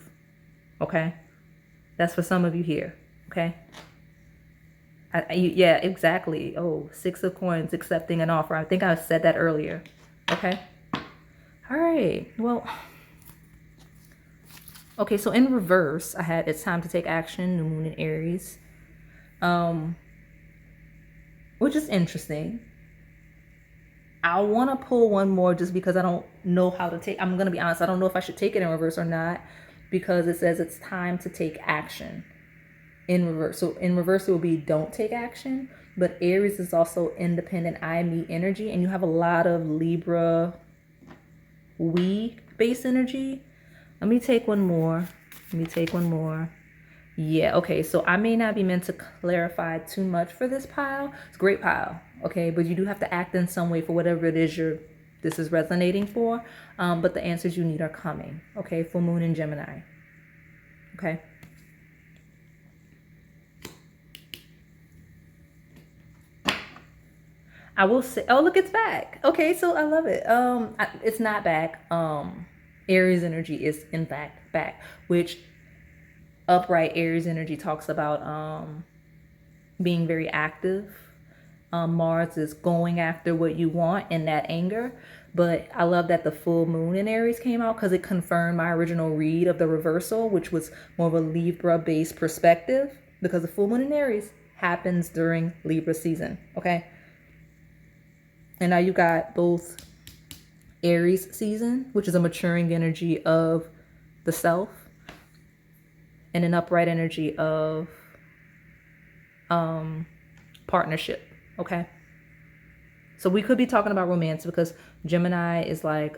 S1: Okay. That's for some of you here. Okay. Yeah, exactly. Oh, 6 of coins, accepting an offer. I think I said that earlier. Okay. All right. Well, okay. So in reverse, I had it's time to take action, new moon in Aries, which is interesting. I want to pull one more just because I don't know how to take. I'm going to be honest. I don't know if I should take it in reverse or not, because it says it's time to take action. In reverse. So in reverse, it will be don't take action. But Aries is also independent I, me energy. And you have a lot of Libra, we base energy. Let me take one more. Yeah, okay. So I may not be meant to clarify too much for this pile. It's a great pile. Okay. But you do have to act in some way for whatever it is this is resonating for. But the answers you need are coming. Okay. Full moon in Gemini. Okay. I will say, oh, look, it's back. Okay, so I love it. It's not back. Aries energy is in fact back, which upright Aries energy talks about being very active. Mars is going after what you want in that anger. But I love that the full moon in Aries came out because it confirmed my original read of the reversal, which was more of a Libra-based perspective, because the full moon in Aries happens during Libra season. Okay. And now you got both Aries season, which is a maturing energy of the self, and an upright energy of partnership. Okay. So we could be talking about romance because Gemini is like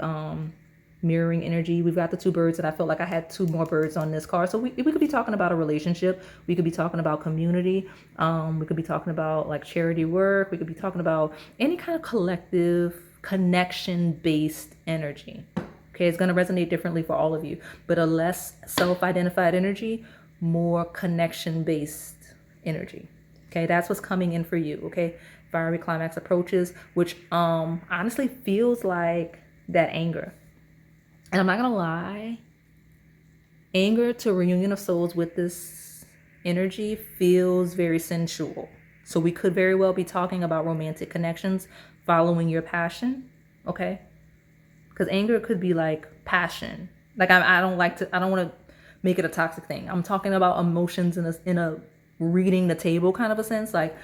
S1: mirroring energy. We've got the two birds, and I felt like I had two more birds on this card. So we could be talking about a relationship. We could be talking about community. We could be talking about like charity work. We could be talking about any kind of collective connection-based energy. Okay, it's going to resonate differently for all of you, but a less self-identified energy, more connection-based energy. Okay, that's what's coming in for you. Okay, fiery climax approaches, which honestly feels like that anger. And I'm not gonna lie, anger to reunion of souls with this energy feels very sensual. So we could very well be talking about romantic connections following your passion. Okay, because anger could be like passion. Like I don't want to make it a toxic thing. I'm talking about emotions in a reading the table kind of a sense, like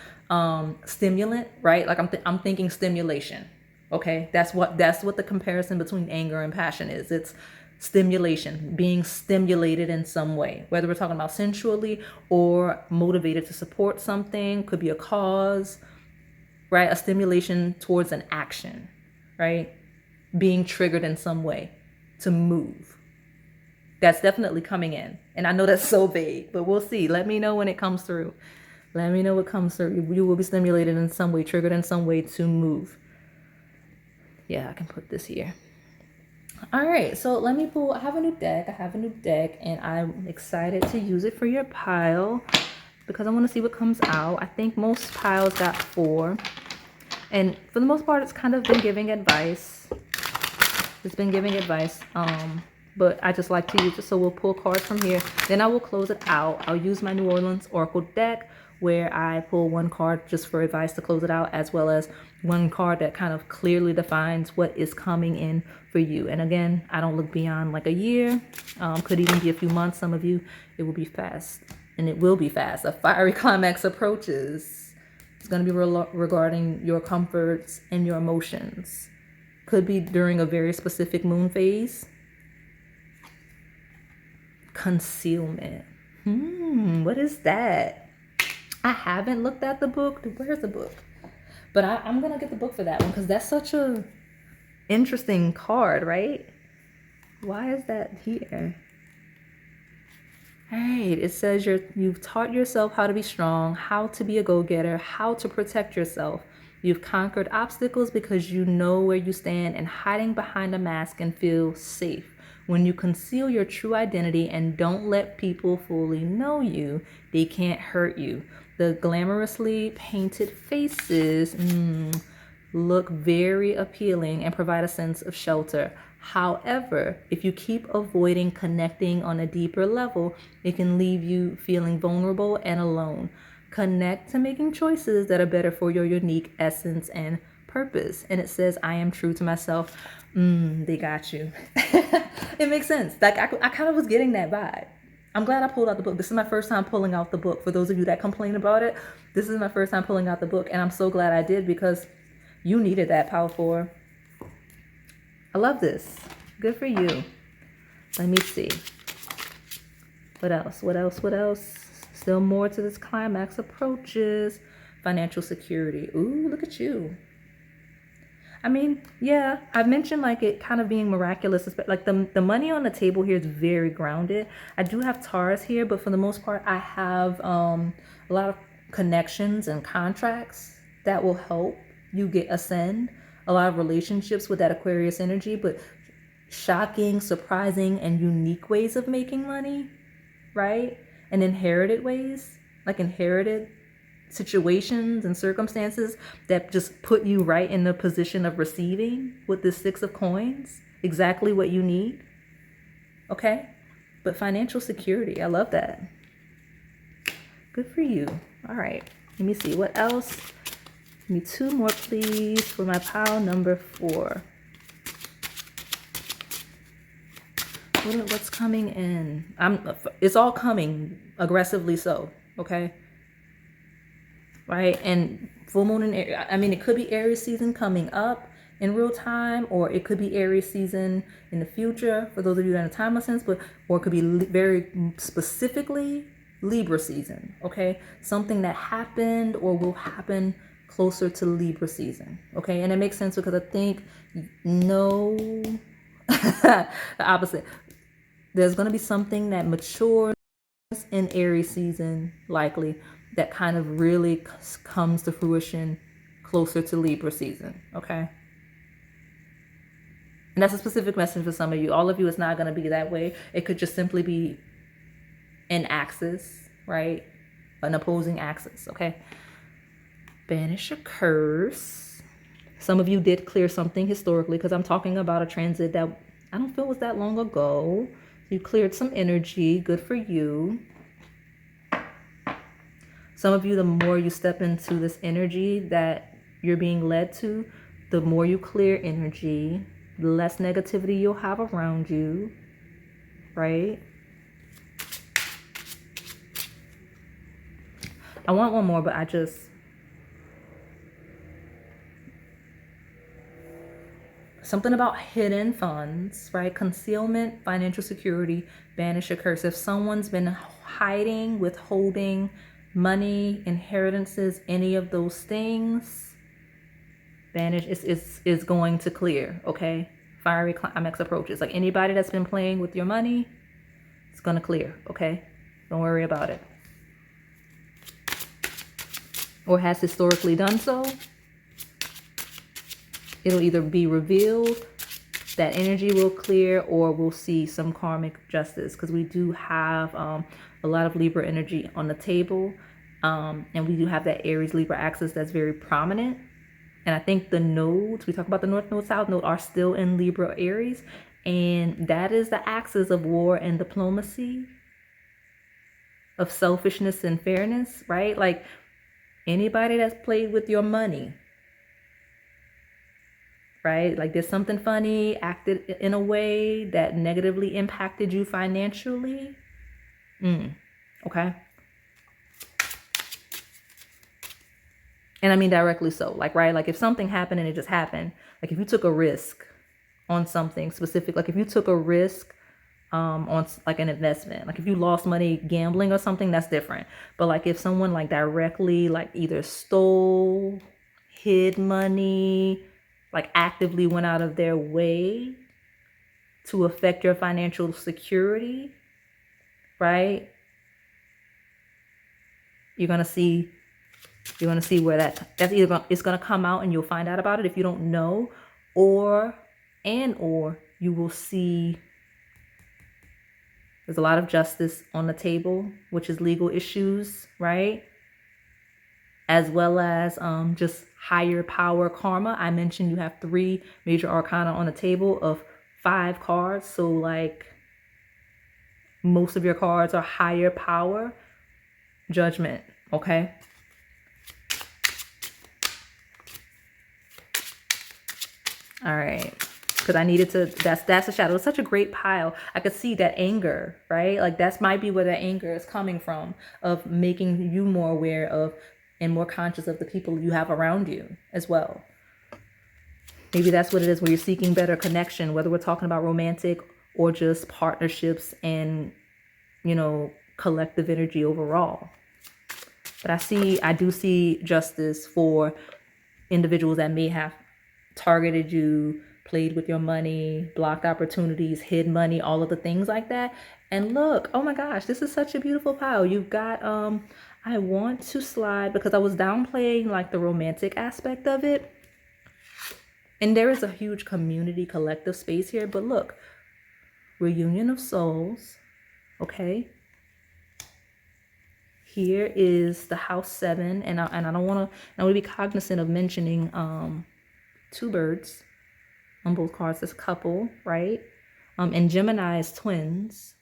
S1: stimulant, right? Like I'm thinking stimulation. Okay, that's what the comparison between anger and passion is. It's stimulation, being stimulated in some way, whether we're talking about sensually or motivated to support something, could be a cause, right? A stimulation towards an action, right? Being triggered in some way to move. That's definitely coming in. And I know that's so vague, but we'll see. Let me know when it comes through. Let me know what comes through. You will be stimulated in some way, triggered in some way to move. Yeah, I can put this here. All right, so let me pull. I have a new deck, and I'm excited to use it for your pile because I want to see what comes out. I think most piles got 4. And for the most part, it's kind of been giving advice. It's been giving advice. But I just like to use it. So we'll pull cards from here. Then I will close it out. I'll use my New Orleans Oracle deck where I pull one card just for advice to close it out, as well as one card that kind of clearly defines what is coming in for you. And again, I don't look beyond like a year. Could even be a few months. Some of you, it will be fast. And it will be fast. A fiery climax approaches. It's going to be regarding your comforts and your emotions. Could be during a very specific moon phase. Concealment. What is that? I haven't looked at the book. Where's the book? But I'm going to get the book for that one because that's such a interesting card, right? Why is that here? All right, it says you've taught yourself how to be strong, how to be a go-getter, how to protect yourself. You've conquered obstacles because you know where you stand, and hiding behind a mask can feel safe. When you conceal your true identity and don't let people fully know you, they can't hurt you. The glamorously painted faces look very appealing and provide a sense of shelter. However, if you keep avoiding connecting on a deeper level, it can leave you feeling vulnerable and alone. Connect to making choices that are better for your unique essence and purpose. And it says, I am true to myself. They got you. It makes sense. Like I kind of was getting that vibe. I'm glad I pulled out the book. This is my first time pulling out the book. For those of you that complain about it, this is my first time pulling out the book. And I'm so glad I did because you needed that, Power 4. I love this. Good for you. Let me see. What else? Still more to this climax approaches. Financial security. Ooh, look at you. I mean, yeah, I mentioned like it kind of being miraculous. Like the money on the table here is very grounded. I do have Taurus here, but for the most part, I have a lot of connections and contracts that will help you ascend. A lot of relationships with that Aquarius energy, but shocking, surprising, and unique ways of making money, right? And inherited ways, like inherited situations and circumstances that just put you right in the position of receiving with the 6 of coins, exactly what you need. Okay? But financial security, I love that. Good for you. All right. Let me see. What else? Give me 2 more, please, for my pile number 4. What's coming in? It's all coming aggressively so, okay? Right? And full moon in Aries, I mean, it could be Aries season coming up in real time, or it could be Aries season in the future for those of you that are in a time sense, or it could be very specifically Libra season, okay? Something that happened or will happen closer to Libra season, okay? And it makes sense because I think no The opposite. There's going to be something that matures in Aries season, likely, that kind of really comes to fruition closer to Libra season, okay? And that's a specific message for some of you. All of you, it's not going to be that way. It could just simply be an axis, right? An opposing axis, okay? Banish a curse. Some of you did clear something historically, because I'm talking about a transit that I don't feel was that long ago. You cleared some energy. Good for you. Some of you, the more you step into this energy that you're being led to, the more you clear energy, the less negativity you'll have around you, right? I want one more, but something about hidden funds, right? Concealment, financial security, banish a curse. If someone's been hiding, withholding money, inheritances, any of those things, banish is going to clear, okay? Fiery climax approaches. Like anybody that's been playing with your money, it's going to clear, okay? Don't worry about it. Or has historically done so. It'll either be revealed, that energy will clear, or we'll see some karmic justice, because we do have a lot of Libra energy on the table, and we do have that Aries Libra axis that's very prominent. And I think the nodes, we talk about the North Node, South Node, are still in Libra Aries, and that is the axis of war and diplomacy, of selfishness and fairness, right? Like anybody that's played with your money, right? Like did something funny, acted in a way that negatively impacted you financially. Okay. And I mean directly so. Like, right? Like if something happened and it just happened, like if you took a risk on something specific, like if you took a risk on like an investment, like if you lost money gambling or something, that's different. But like if someone like directly like either stole, hid money, like actively went out of their way to affect your financial security, right? You're gonna see where that's either it's gonna come out and you'll find out about it if you don't know, or you will see there's a lot of justice on the table, which is legal issues, right? As well as just higher power karma. I mentioned you have 3 major arcana on the table of 5 cards. So like most of your cards are higher power, judgment, okay? All right. Because I needed to, that's a shadow. It's such a great pile. I could see that anger, right? Like that's might be where that anger is coming from, of making you more aware of and more conscious of the people you have around you as well. Maybe that's what it is, where you're seeking better connection, whether we're talking about romantic or just partnerships and, you know, collective energy overall. But I do see justice for individuals that may have targeted you, played with your money, blocked opportunities, hid money, all of the things like that. And look, oh my gosh, this is such a beautiful pile. You've got, I want to slide, because I was downplaying like the romantic aspect of it. And there is a huge community collective space here, but look, reunion of souls, okay? Here is the house 7, and I don't want to be cognizant of mentioning 2 birds on both cards. This couple, right? And Gemini is twins,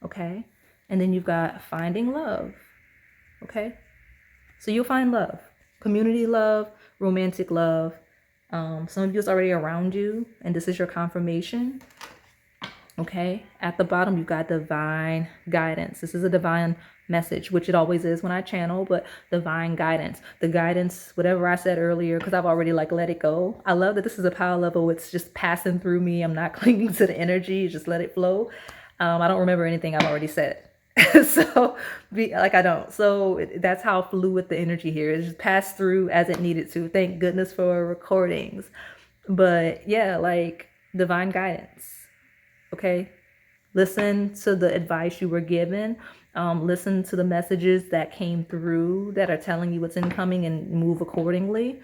S1: okay? And then you've got finding love, okay? So you'll find love, community love, romantic love. Some of you is already around you, and this is your confirmation, okay? At the bottom, you've got divine guidance. This is a divine message, which it always is when I channel, but divine guidance, the guidance, whatever I said earlier, because I've already like let it go. I love that this is a power level. It's just passing through me. I'm not clinging to the energy. Just let it flow. I don't remember anything I've already said. So that's how fluid the energy here is. Just pass through as it needed to. Thank goodness for recordings. But yeah, like divine guidance, Okay. Listen to the advice you were given. Listen to the messages that came through that are telling you what's incoming and move accordingly.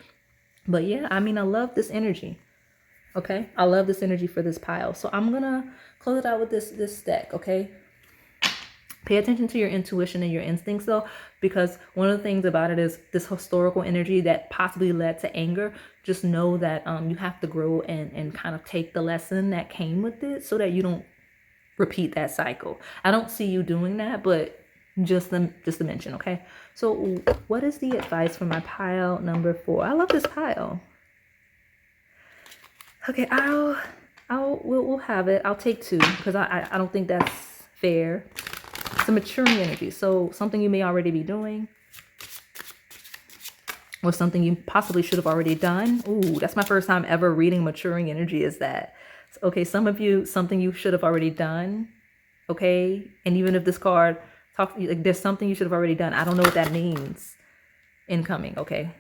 S1: But yeah, I mean, I love this energy. Okay. I love this energy for this pile. So I'm going to close it out with this deck. Okay. Pay attention to your intuition and your instincts though, because one of the things about it is this historical energy that possibly led to anger. Just know that you have to grow and kind of take the lesson that came with it so that you don't repeat that cycle. I don't see you doing that, but just to mention, okay? So what is the advice for my pile number 4? I love this pile. Okay, we'll have it. I'll take 2 because I don't think that's fair. It's a maturing energy. So something you may already be doing or something you possibly should have already done. Ooh, that's my first time ever reading maturing energy is that. Okay, some of you, something you should have already done. Okay, and even if this card talks, like there's something you should have already done. I don't know what that means. Incoming, okay.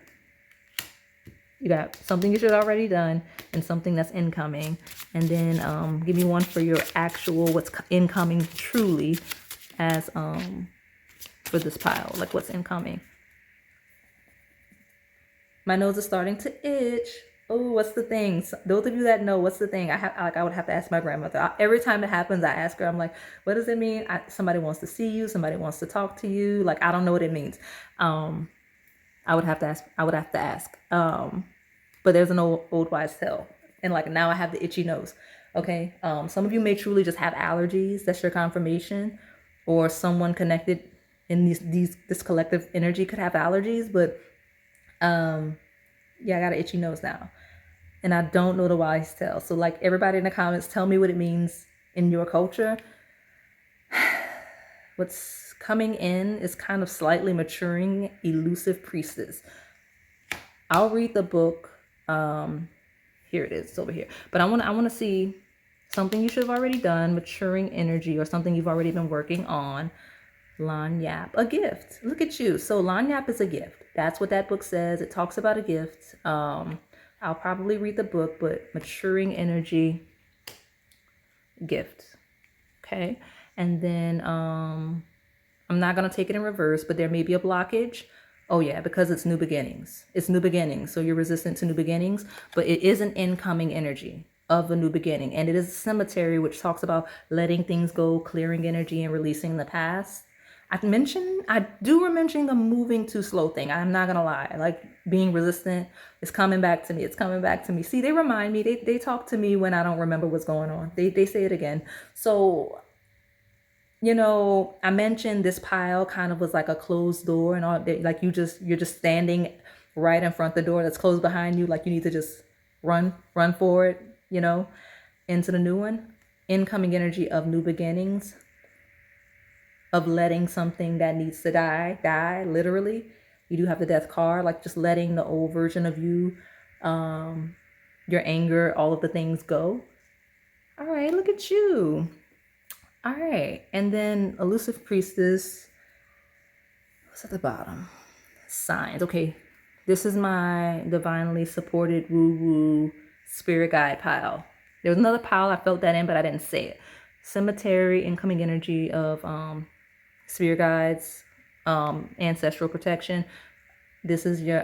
S1: You got something you should have already done and something that's incoming. And then give me one for your actual what's incoming truly as for this pile, like what's incoming. My nose is starting to itch. Oh, what's the thing? So, those of you that know, what's the thing? I would have to ask my grandmother. Every time it happens, I ask her. I'm like, what does it mean? Somebody wants to see you. Somebody wants to talk to you. Like, I don't know what it means. I would have to ask. But there's an old wise tale, and like now I have the itchy nose. Okay. Some of you may truly just have allergies. That's your confirmation, or someone connected in this collective energy could have allergies. But yeah, I got an itchy nose now. And I don't know the wise tale. So like everybody in the comments, tell me what it means in your culture. What's coming in is kind of slightly maturing, elusive priestess. I'll read the book. Here it is. It's over here. But I want to see something you should have already done, maturing energy, or something you've already been working on. Lanyap, a gift. Look at you. So Lanyap is a gift. That's what that book says. It talks about a gift. I'll probably read the book, but maturing energy, gift. Okay. And then I'm not going to take it in reverse, but there may be a blockage. Oh yeah, because it's new beginnings. It's new beginnings. So you're resistant to new beginnings, but it is an incoming energy of a new beginning. And it is a cemetery, which talks about letting things go, clearing energy and releasing the past. I do mention a moving too slow thing. I'm not gonna lie. Like being resistant is coming back to me. It's coming back to me. See, they remind me. They talk to me when I don't remember what's going on. They say it again. So, you know, I mentioned this pile kind of was like a closed door and all. Like you're just standing right in front of the door that's closed behind you. Like you need to just run for it. You know, into the new one. Incoming energy of new beginnings. Of letting something that needs to die, literally. You do have the death card, like just letting the old version of you, your anger, all of the things go. All right, look at you. All right, and then elusive priestess. What's at the bottom? Signs. Okay, this is my divinely supported woo-woo spirit guide pile. There was another pile I felt that in, but I didn't say it. Cemetery, incoming energy of spirit guides, ancestral protection. This is your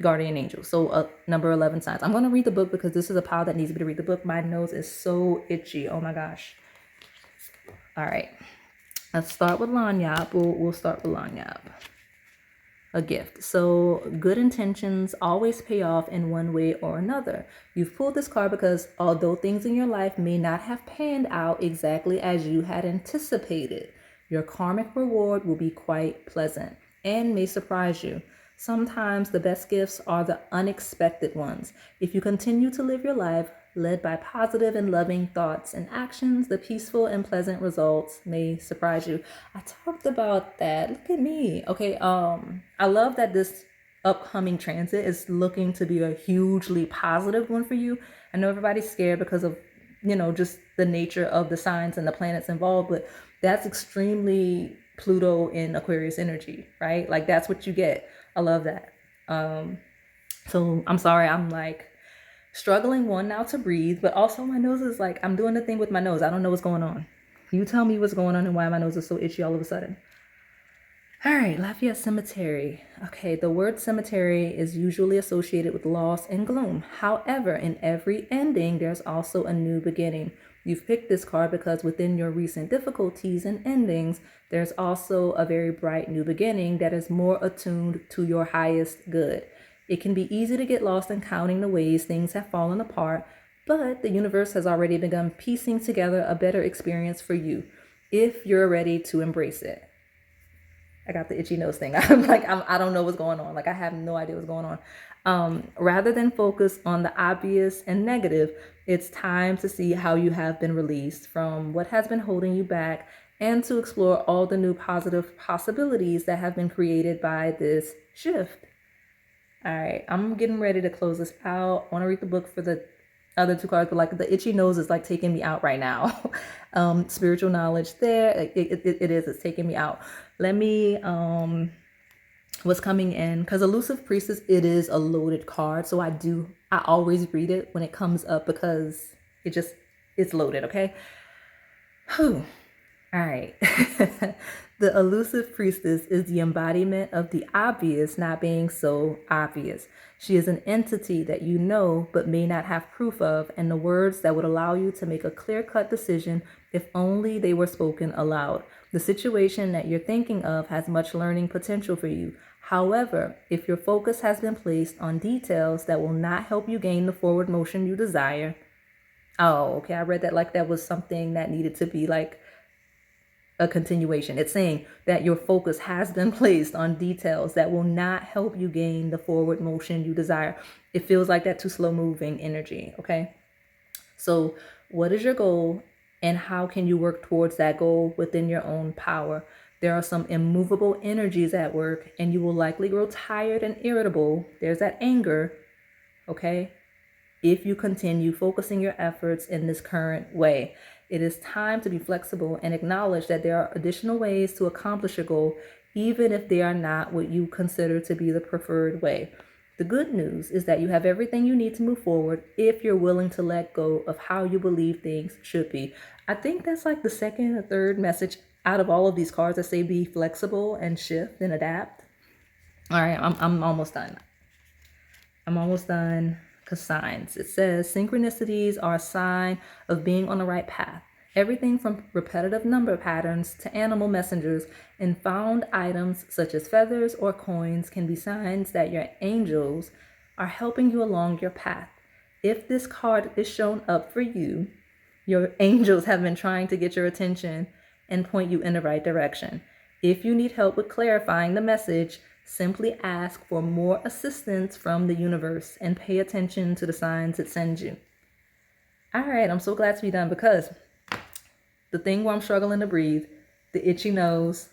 S1: guardian angel. So number 11 signs. I'm going to read the book because this is a pile that needs me to read the book. My nose is so itchy. Oh my gosh. All right. Let's start with Lanyap. We'll start with Lanyap. A gift. So good intentions always pay off in one way or another. You've pulled this card because although things in your life may not have panned out exactly as you had anticipated, your karmic reward will be quite pleasant and may surprise you. Sometimes the best gifts are the unexpected ones. If you continue to live your life led by positive and loving thoughts and actions, the peaceful and pleasant results may surprise you. I talked about that. Look at me. Okay, I love that this upcoming transit is looking to be a hugely positive one for you. I know everybody's scared because of, you know, just the nature of the signs and the planets involved, but that's extremely Pluto in Aquarius energy, right? Like that's what you get. I love that. So I'm sorry, I'm like Struggling one now to breathe, but also my nose is like, I'm doing the thing with my nose. I don't know what's going on. You tell me what's going on and why my nose is so itchy all of a sudden. All right, Lafayette Cemetery. Okay, the word cemetery is usually associated with loss and gloom. However, in every ending, there's also a new beginning. You've picked this card because within your recent difficulties and endings, there's also a very bright new beginning that is more attuned to your highest good. It can be easy to get lost in counting the ways things have fallen apart, but the universe has already begun piecing together a better experience for you if you're ready to embrace it. I got the itchy nose thing. I don't know what's going on. Like, I have no idea what's going on. Rather than focus on the obvious and negative, it's time to see how you have been released from what has been holding you back and to explore all the new positive possibilities that have been created by this shift. All right, I'm getting ready to close this out. I want to read the book for the other two cards, but like the itchy nose is like taking me out right now. Spiritual knowledge there, it's taking me out. Let me, what's coming in, because Elusive Priestess, it is a loaded card. So I always read it when it comes up because it's loaded, okay? Whew. All right. The elusive priestess is the embodiment of the obvious not being so obvious. She is an entity that you know but may not have proof of, and the words that would allow you to make a clear-cut decision if only they were spoken aloud. The situation that you're thinking of has much learning potential for you. However, if your focus has been placed on details that will not help you gain the forward motion you desire. Oh, okay. I read that like that was something that needed to be like a continuation. It's saying that your focus has been placed on details that will not help you gain the forward motion you desire. It feels like that too slow moving energy. Okay. So what is your goal and how can you work towards that goal within your own power? There are some immovable energies at work and you will likely grow tired and irritable. There's that anger. Okay. If you continue focusing your efforts in this current way, it is time to be flexible and acknowledge that there are additional ways to accomplish your goal, even if they are not what you consider to be the preferred way. The good news is that you have everything you need to move forward if you're willing to let go of how you believe things should be. I think that's like the second or third message out of all of these cards that say be flexible and shift and adapt. All right, I'm almost done. I'm almost done. Signs. It says synchronicities are a sign of being on the right path. Everything from repetitive number patterns to animal messengers and found items such as feathers or coins can be signs that your angels are helping you along your path. If this card is shown up for you, your angels have been trying to get your attention and point you in the right direction. If you need help with clarifying the message, simply ask for more assistance from the universe and pay attention to the signs it sends you. All right, I'm so glad to be done because the thing where I'm struggling to breathe, the itchy nose,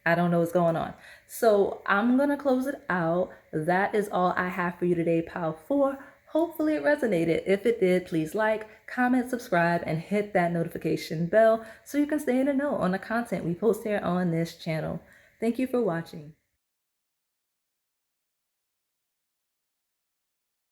S1: I don't know what's going on. So I'm going to close it out. That is all I have for you today, Pile 4. Hopefully it resonated. If it did, please like, comment, subscribe, and hit that notification bell so you can stay in the know on the content we post here on this channel. Thank you for watching.